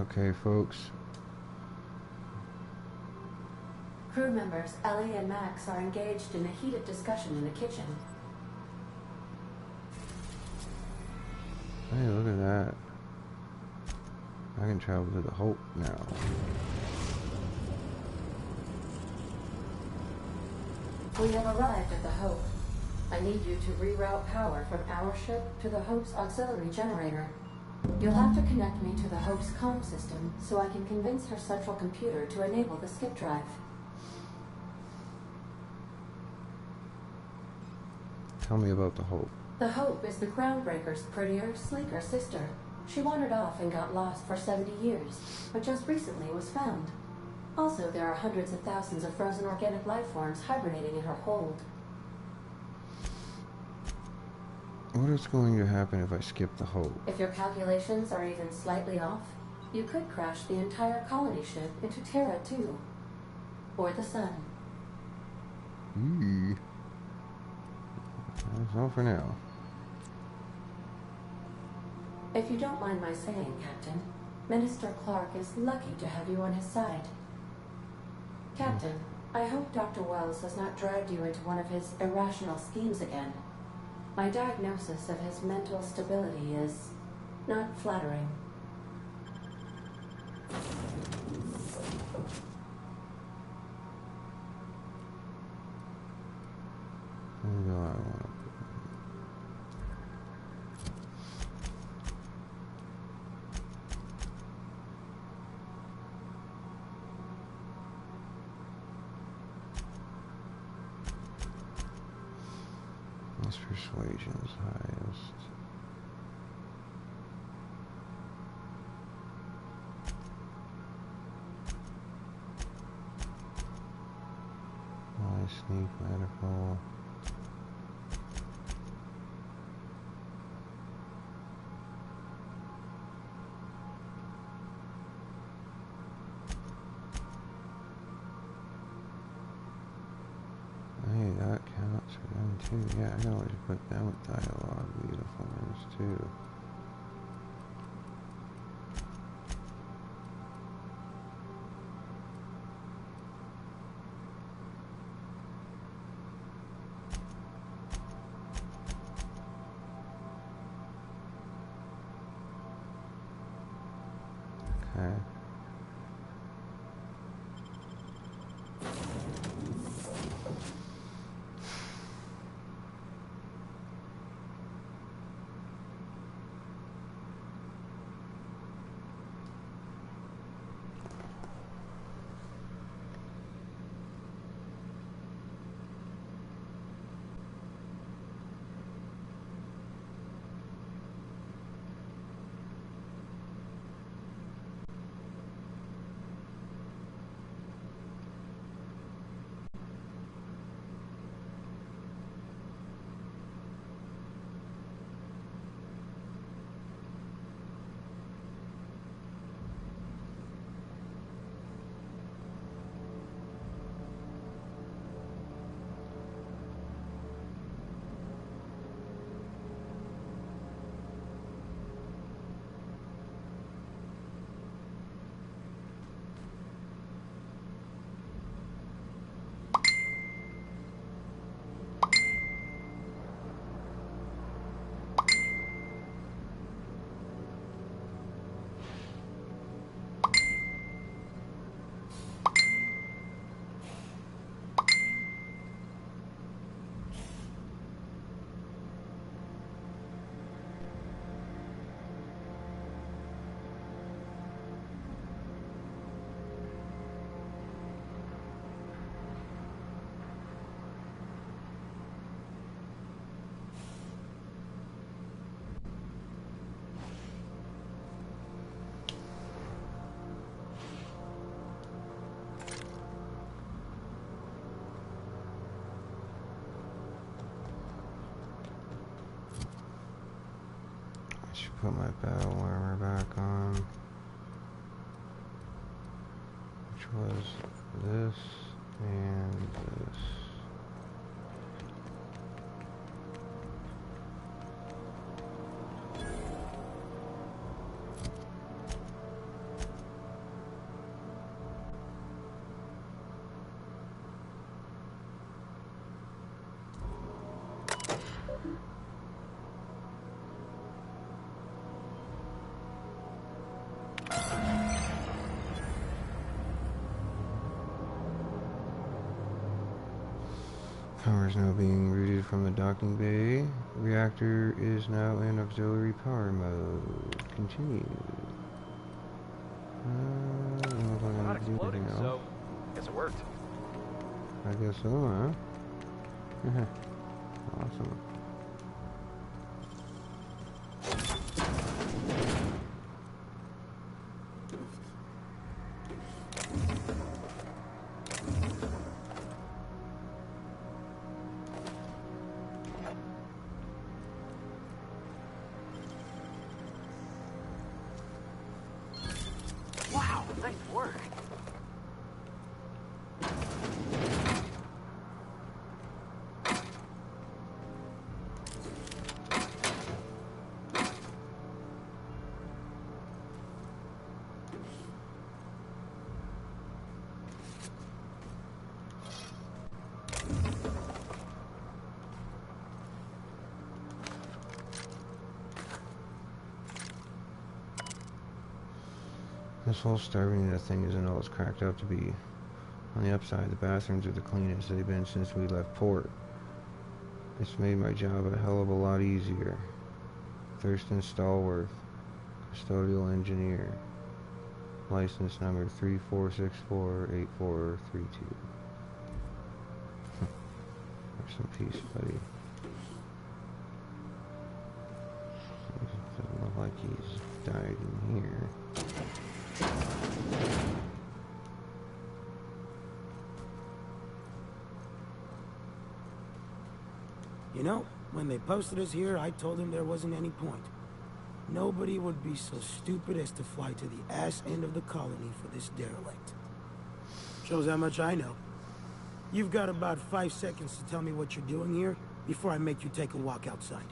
Okay, folks. Crew members Ellie and Max are engaged in a heated discussion in the kitchen. Hey, look at that. I can travel to the Hope now. We have arrived at the Hope. I need you to reroute power from our ship to the Hope's auxiliary generator. You'll have to connect me to the Hope's comm system so I can convince her central computer to enable the skip drive. Tell me about the Hope. The Hope is the Groundbreaker's prettier, sleeker sister. She wandered off and got lost for 70 years, but just recently was found. Also, there are hundreds of thousands of frozen organic life forms hibernating in her hold. What is going to happen if I skip the Hope? If your calculations are even slightly off, you could crash the entire colony ship into Terra too. Or the sun. That's all for now. If you don't mind my saying, Captain, Minister Clark is lucky to have you on his side. Captain, I hope Dr. Wells has not dragged you into one of his irrational schemes again. My diagnosis of his mental stability is not flattering. Where do I want to put this persuasion is highest. My sneak medical. Hey, that counts for them too. Yeah, I can always put them with dialogue uniforms too. put my battle armor back on, which was this and this. Power is now being routed from the docking bay. Reactor is now in auxiliary power mode. Continue. I don't know if I'm Not gonna do exploding, anything so else. guess it worked. I guess so, huh? Awesome. Wow, nice work. This whole starving unit thing isn't all it's cracked up to be. On the upside, the bathrooms are the cleanest they've been since we left port. It's made my job a hell of a lot easier. Thurston Stallworth, custodial engineer. License number 34648432. Rest in peace, buddy. Doesn't look like he's died in here. You know, when they posted us here, I told them there wasn't any point. Nobody would be so stupid as to fly to the ass end of the colony for this derelict. Shows how much I know. You've got about 5 seconds to tell me what you're doing here before I make you take a walk outside.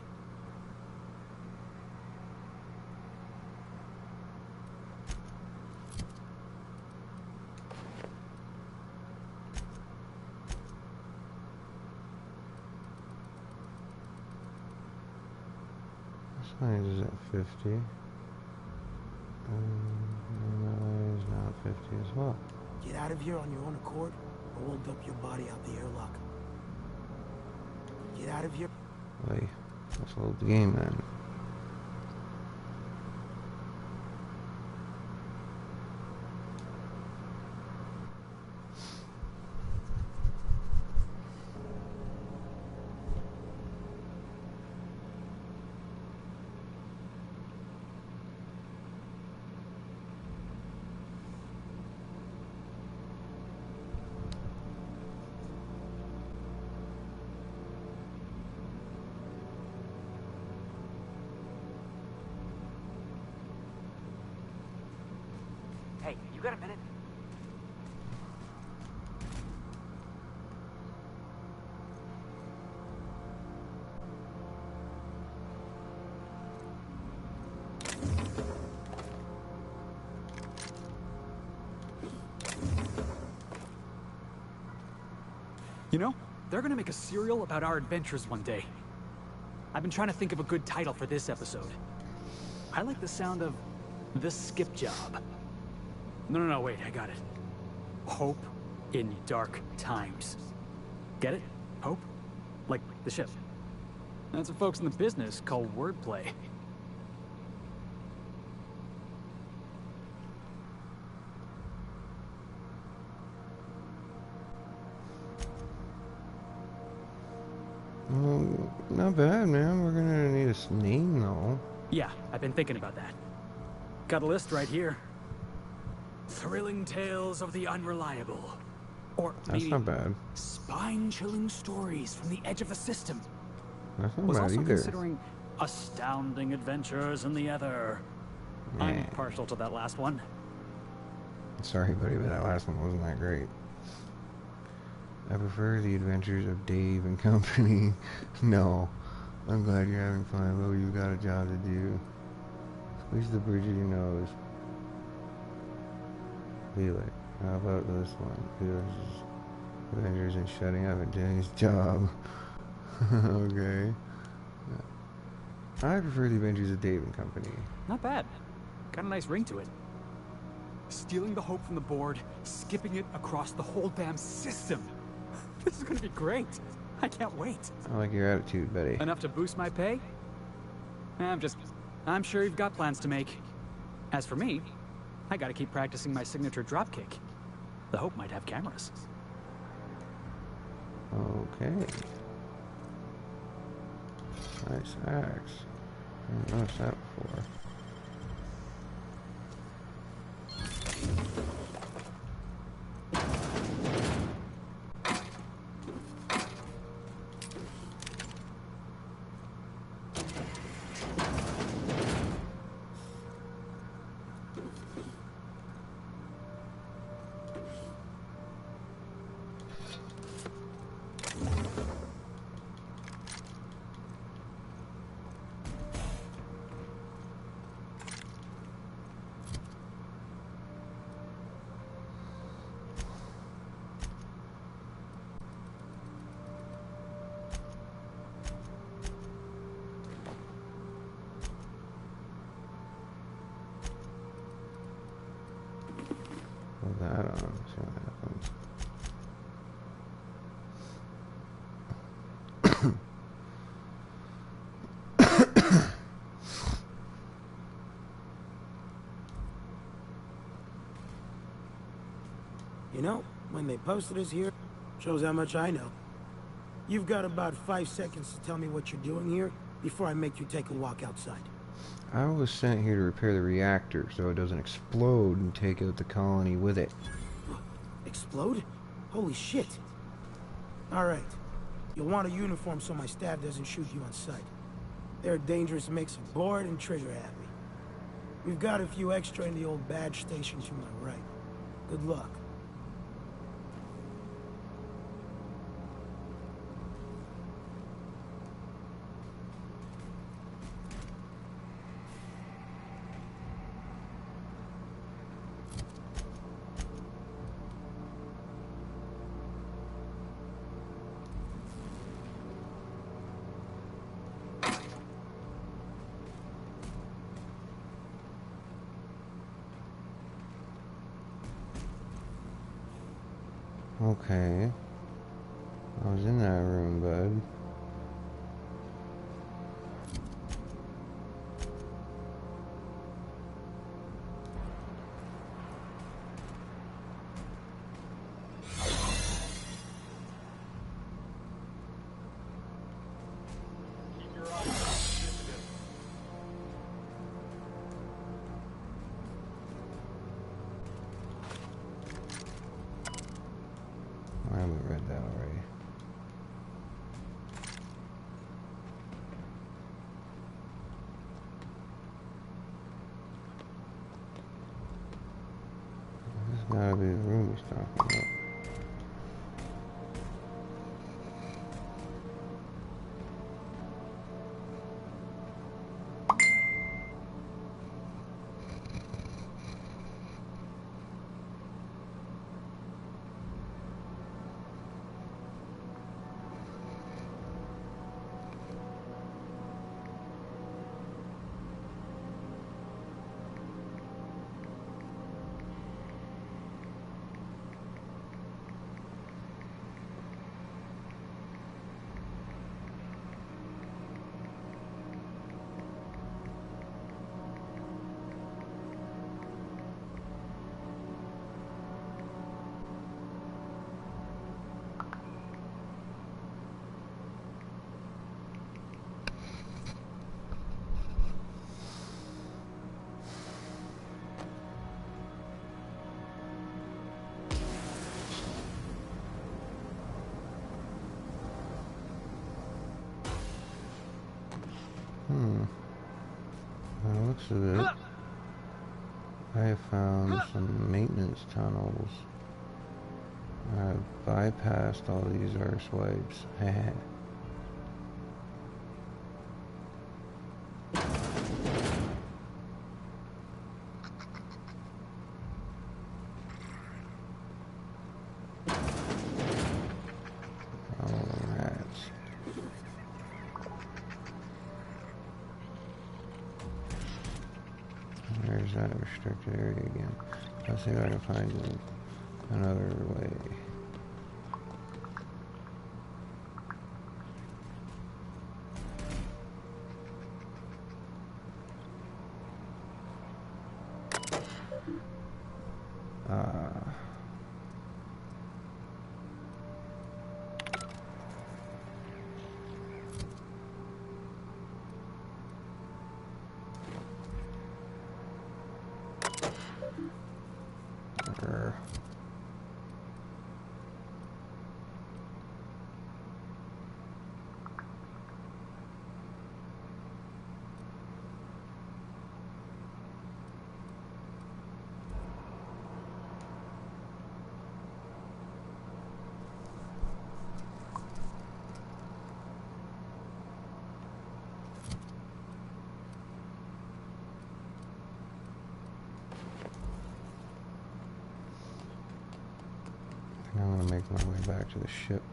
Science is at 50. Is now at 50 as well. Get out of here on your own accord, or we'll dump your body out the airlock. Get out of here. Wait, let's load the game then. Hey, you got a minute? You know, they're gonna make a serial about our adventures one day. I've been trying to think of a good title for this episode. I like the sound of The Skip Job. No, wait, I got it. Hope in Dark Times. Get it? Hope? Like the ship. That's what folks in the business call wordplay. Well, not bad, man. We're gonna need a name, though. Yeah, I've been thinking about that. Got a list right here. Thrilling Tales of the Unreliable. Or That's maybe not bad. Spine-chilling stories from the edge of the system. That's not Was bad also either. considering Astounding adventures in the ether. I'm partial to that last one. Sorry, buddy, but that last one wasn't that great. I prefer the adventures of Dave and company. No. I'm glad you're having fun, but you've got a job to do. Squeeze the bridge of your nose. Feel it. How about this one? Feels Avengers and shutting up and doing his job. Okay. I prefer the Adventures of Dave and Company. Not bad. Got a nice ring to it. Stealing the hope from the board, skipping it across the whole damn system. This is gonna be great. I can't wait. I like your attitude, buddy. Enough to boost my pay? I'm sure you've got plans to make. As for me, I gotta keep practicing my signature dropkick. The Hope might have cameras. Okay. Nice axe. I didn't notice that before. Put that on, see what happens. You know, when they posted us here, shows how much I know. You've got about 5 seconds to tell me what you're doing here before I make you take a walk outside. I was sent here to repair the reactor so it doesn't explode and take out the colony with it. Explode? Holy shit. Alright. You'll want a uniform so my staff doesn't shoot you on sight. They're a dangerous mix of bored and trigger happy. We've got a few extra in the old badge station to my right. Good luck. Okay. I was in that room, bud. I haven't read that already. This gotta be the room he's talking about. looks of it. I have found some maintenance tunnels. I've bypassed all these arse wipes. There's that restricted area again. Let's see if I can find another way. I'm gonna make my way back to the ship.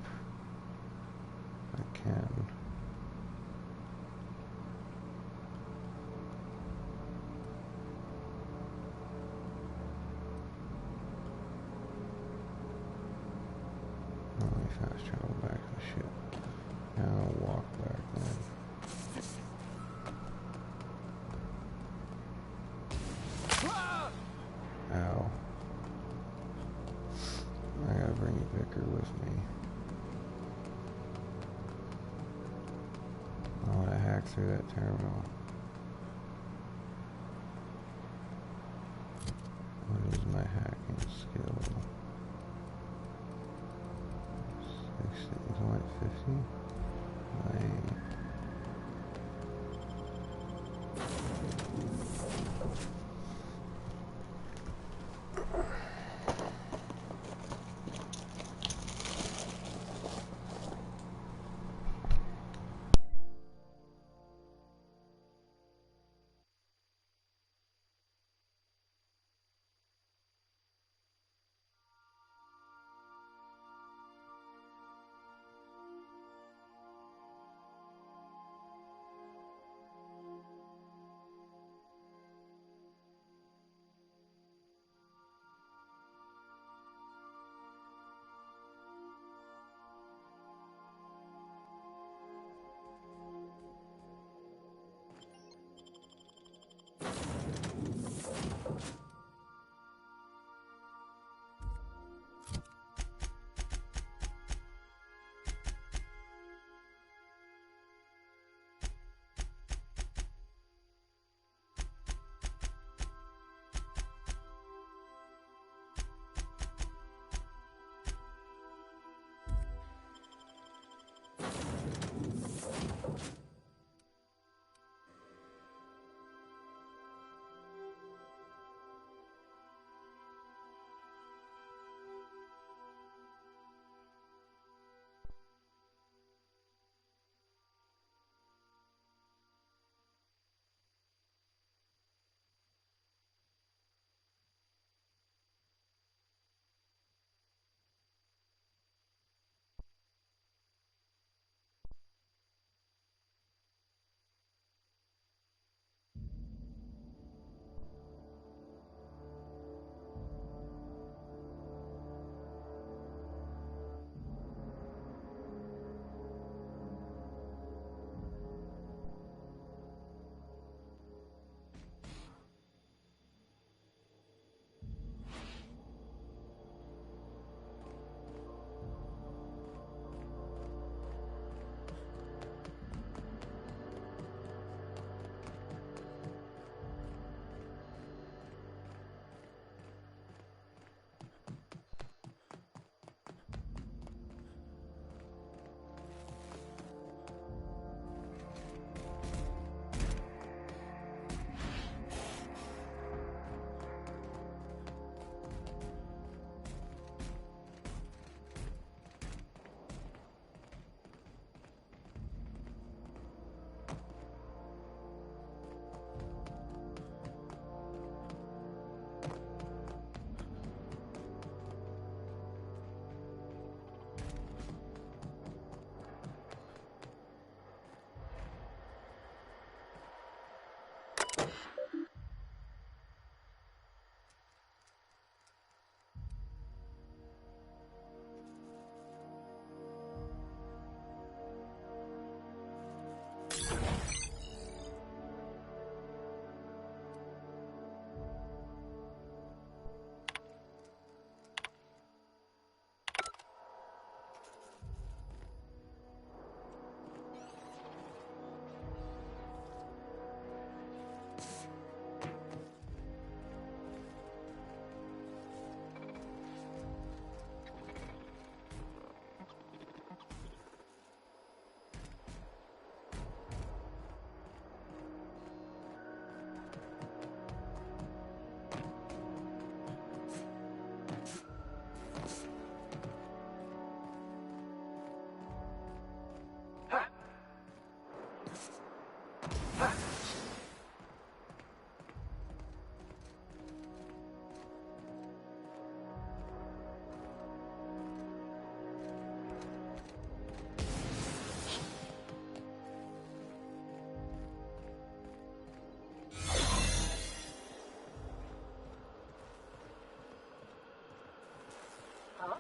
If I can. Only fast travel back to the ship. Now I'll walk back then. Ow. I gotta bring Vicar with me. I wanna hack through that terminal. What is my hacking skill? 60, is it like 50? Lame. huh?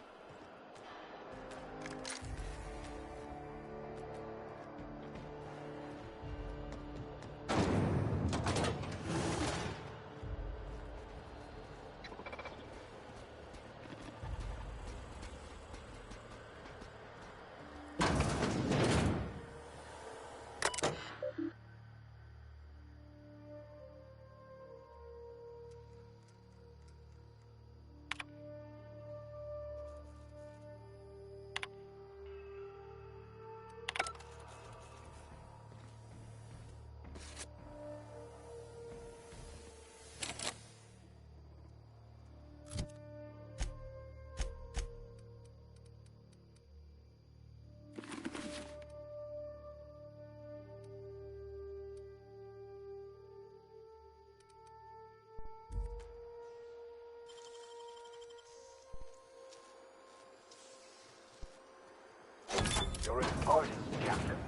You're an artist, Captain.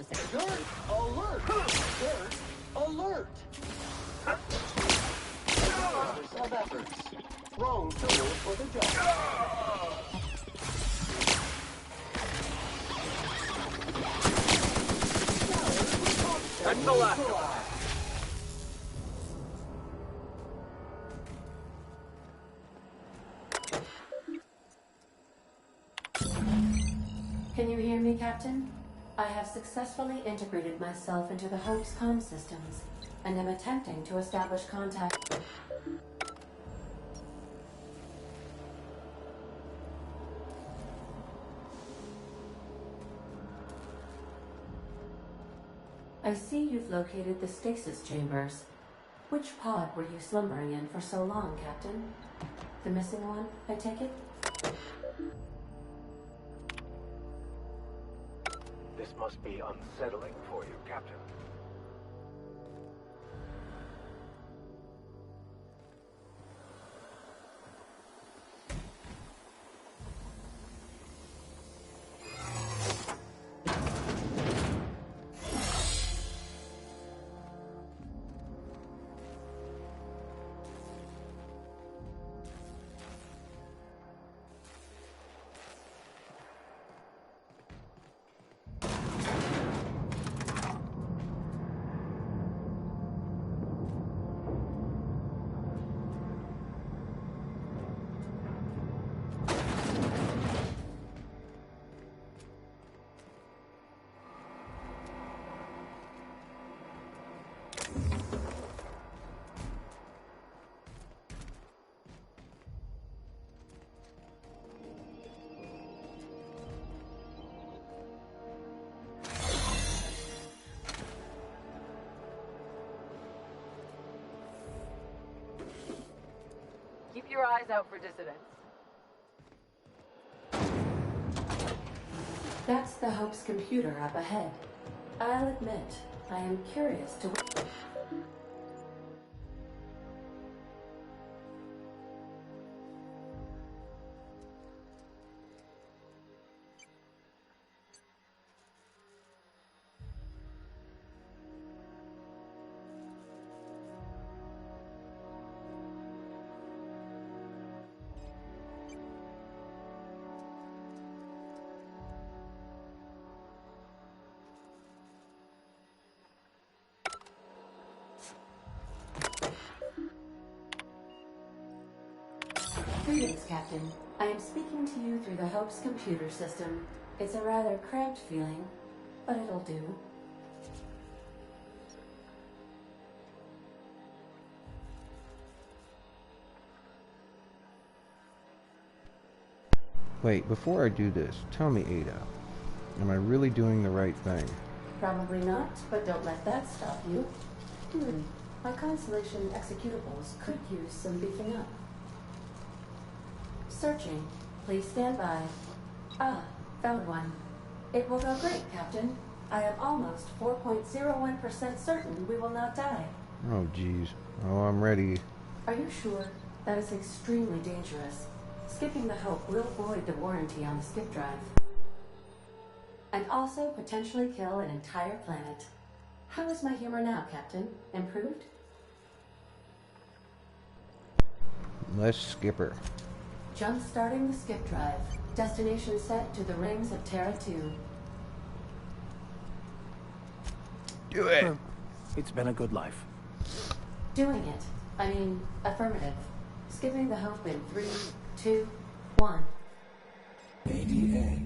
Alert! Alert! Alert! Of efforts. Wrong tool for the job. That's the last one. Can you hear me, Captain? I have successfully integrated myself into the Hope's comm systems, and am attempting to establish contact. I see you've located the stasis chambers. Which pod were you slumbering in for so long, Captain? The missing one, I take it? This must be unsettling for you, Captain. Keep your eyes out for dissidents. That's the Hope's computer up ahead. I'll admit, I am curious to... Greetings, Captain. I am speaking to you through the Hope's computer system. It's a rather cramped feeling, but it'll do. Wait, before I do this, tell me, Ada, am I really doing the right thing? Probably not, but don't let that stop you. My Constellation executables could use some beefing up. Searching. Please stand by. Ah, found one. It will go great, Captain. I am almost 4.01% certain we will not die. Oh, geez. Oh, I'm ready. Are you sure? That is extremely dangerous. Skipping the Hope will void the warranty on the skip drive. And also potentially kill an entire planet. How is my humor now, Captain? Improved? Let's skipper. Jump-starting the skip drive. Destination set to the rings of Terra 2. Do it! Well, it's been a good life. Doing it. I mean, affirmative. Skipping the Hope in 3, 2, 1. ADA.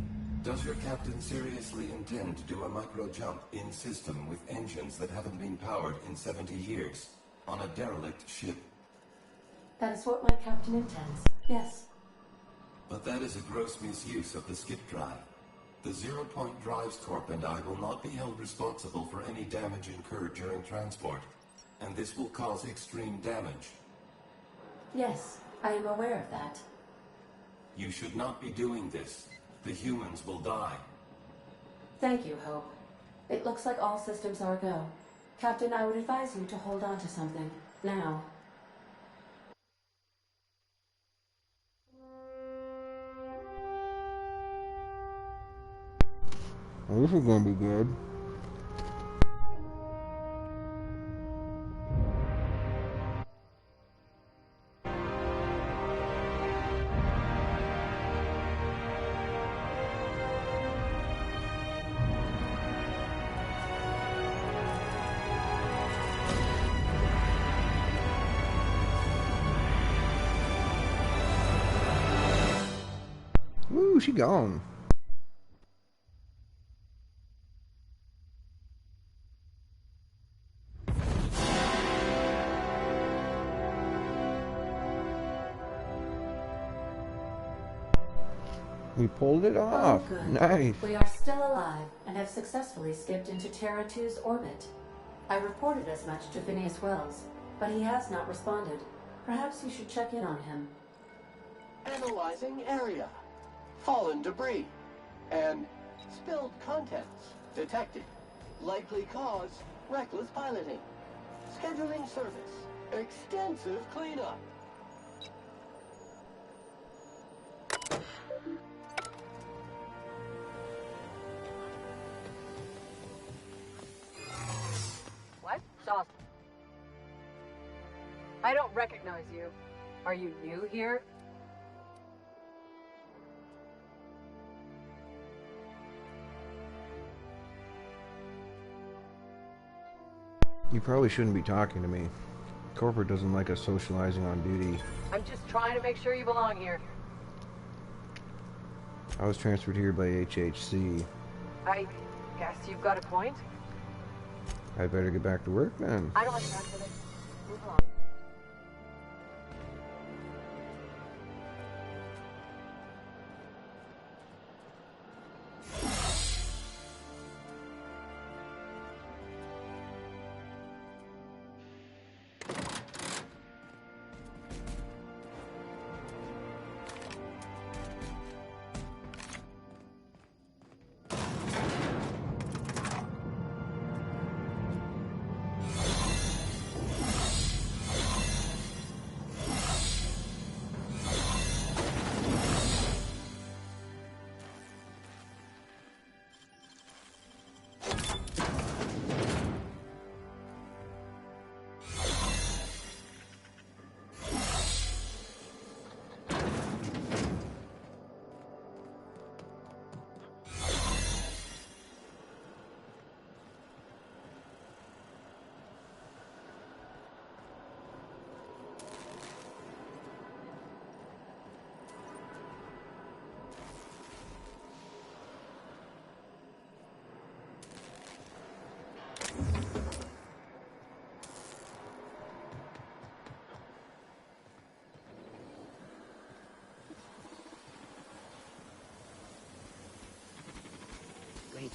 Does your captain seriously intend to do a micro jump in system with engines that haven't been powered in 70 years on a derelict ship? That is what my captain intends. Yes. But that is a gross misuse of the skip drive. The Zero Point Drives Corp and I will not be held responsible for any damage incurred during transport, and this will cause extreme damage. Yes, I am aware of that. You should not be doing this. The humans will die. Thank you, Hope. It looks like all systems are go. Captain, I would advise you to hold on to something. Now. Well, this is gonna be good. Woo, she gone. We pulled it off. Oh, good. Nice. We are still alive and have successfully skipped into Terra 2's orbit. I reported as much to Phineas Wells, but he has not responded. Perhaps you should check in on him. Analyzing area. Fallen debris. And spilled contents detected. Likely cause, reckless piloting. Scheduling service. Extensive cleanup. What? Sauce. I don't recognize you. Are you new here? You probably shouldn't be talking to me. Corporate doesn't like us socializing on duty. I'm just trying to make sure you belong here. I was transferred here by HHC. I guess you've got a point. I better get back to work then. I don't have time for this. Move along.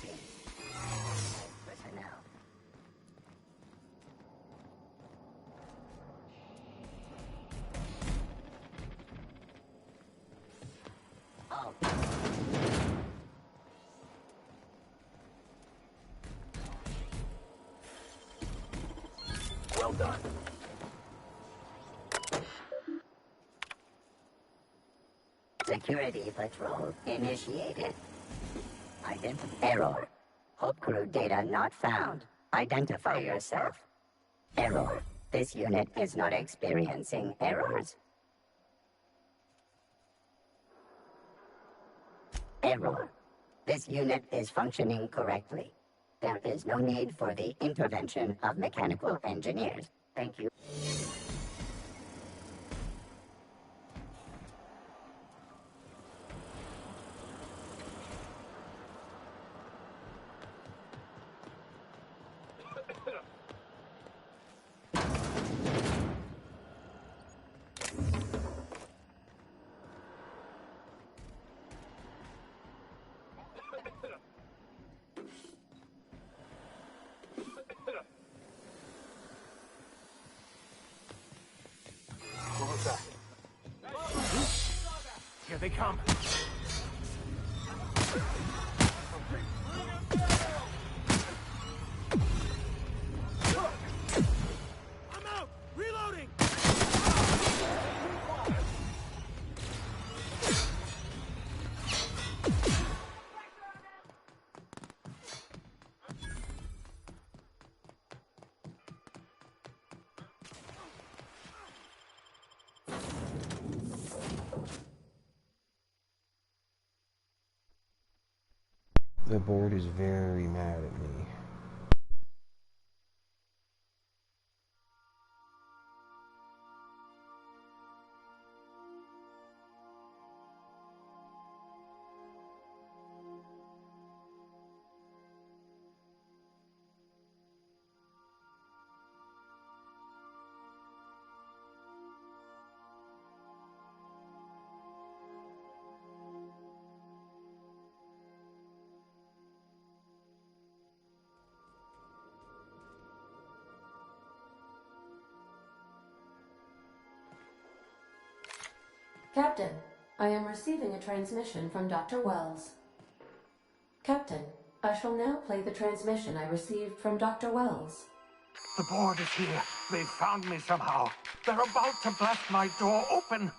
entry. Personnel. All. Well done. Security patrol initiated. Error. Hope crew data not found. Identify yourself. Error. This unit is not experiencing errors. Error. This unit is functioning correctly. There is no need for the intervention of mechanical engineers. Thank you. What was that? Here they come. I'm out! Reloading! The board is very mad at me. Captain, I am receiving a transmission from Dr. Wells. Captain, I shall now play the transmission I received from Dr. Wells. The board is here. They've found me somehow. They're about to blast my door open.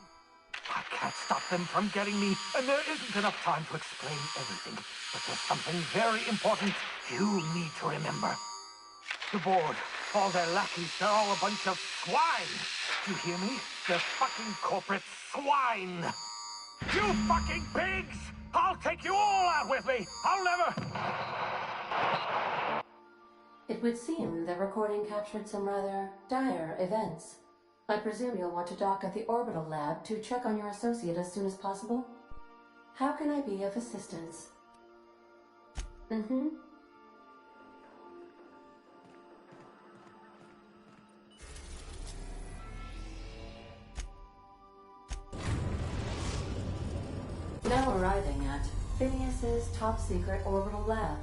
I can't stop them from getting me, and there isn't enough time to explain everything. But there's something very important you need to remember. The board, all their lackeys, they're all a bunch of swine. You hear me? They're fucking corporate swine. You fucking pigs! I'll take you all out with me. I'll never... It would seem the recording captured some rather dire events. I presume you'll want to dock at the orbital lab to check on your associate as soon as possible? How can I be of assistance? Now arriving at Phineas's top-secret orbital lab.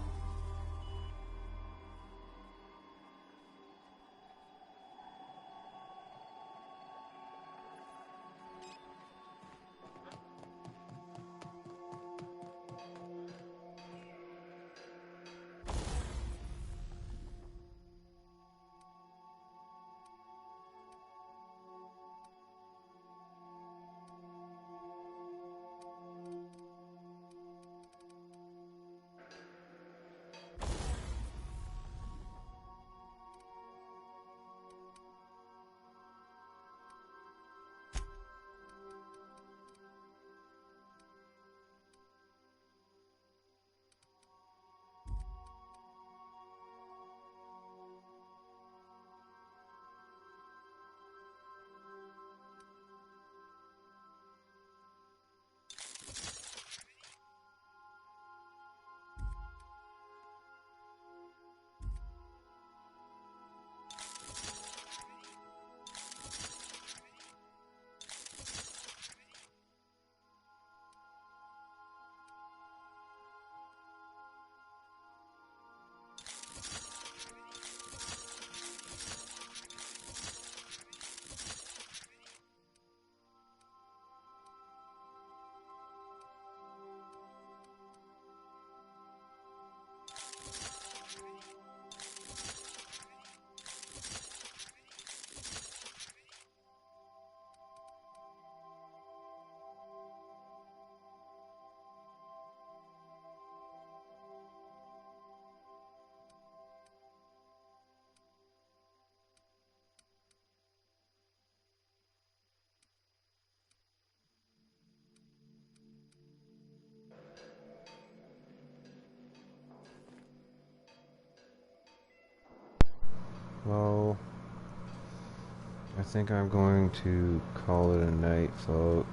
I think I'm going to call it a night, folks.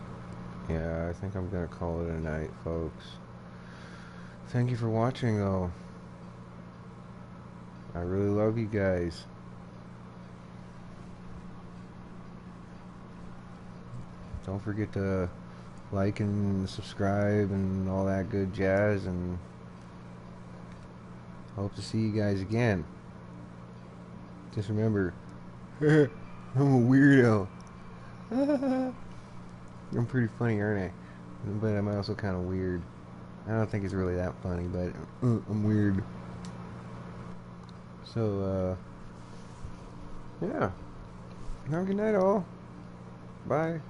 Yeah, I think I'm going to call it a night, folks. Thank you for watching, though. I really love you guys. Don't forget to like and subscribe and all that good jazz, and hope to see you guys again. Just remember, I'm a weirdo. I'm pretty funny, aren't I? But I'm also kind of weird. I don't think it's really that funny, but I'm weird. So, yeah. Have a good night, all. Bye.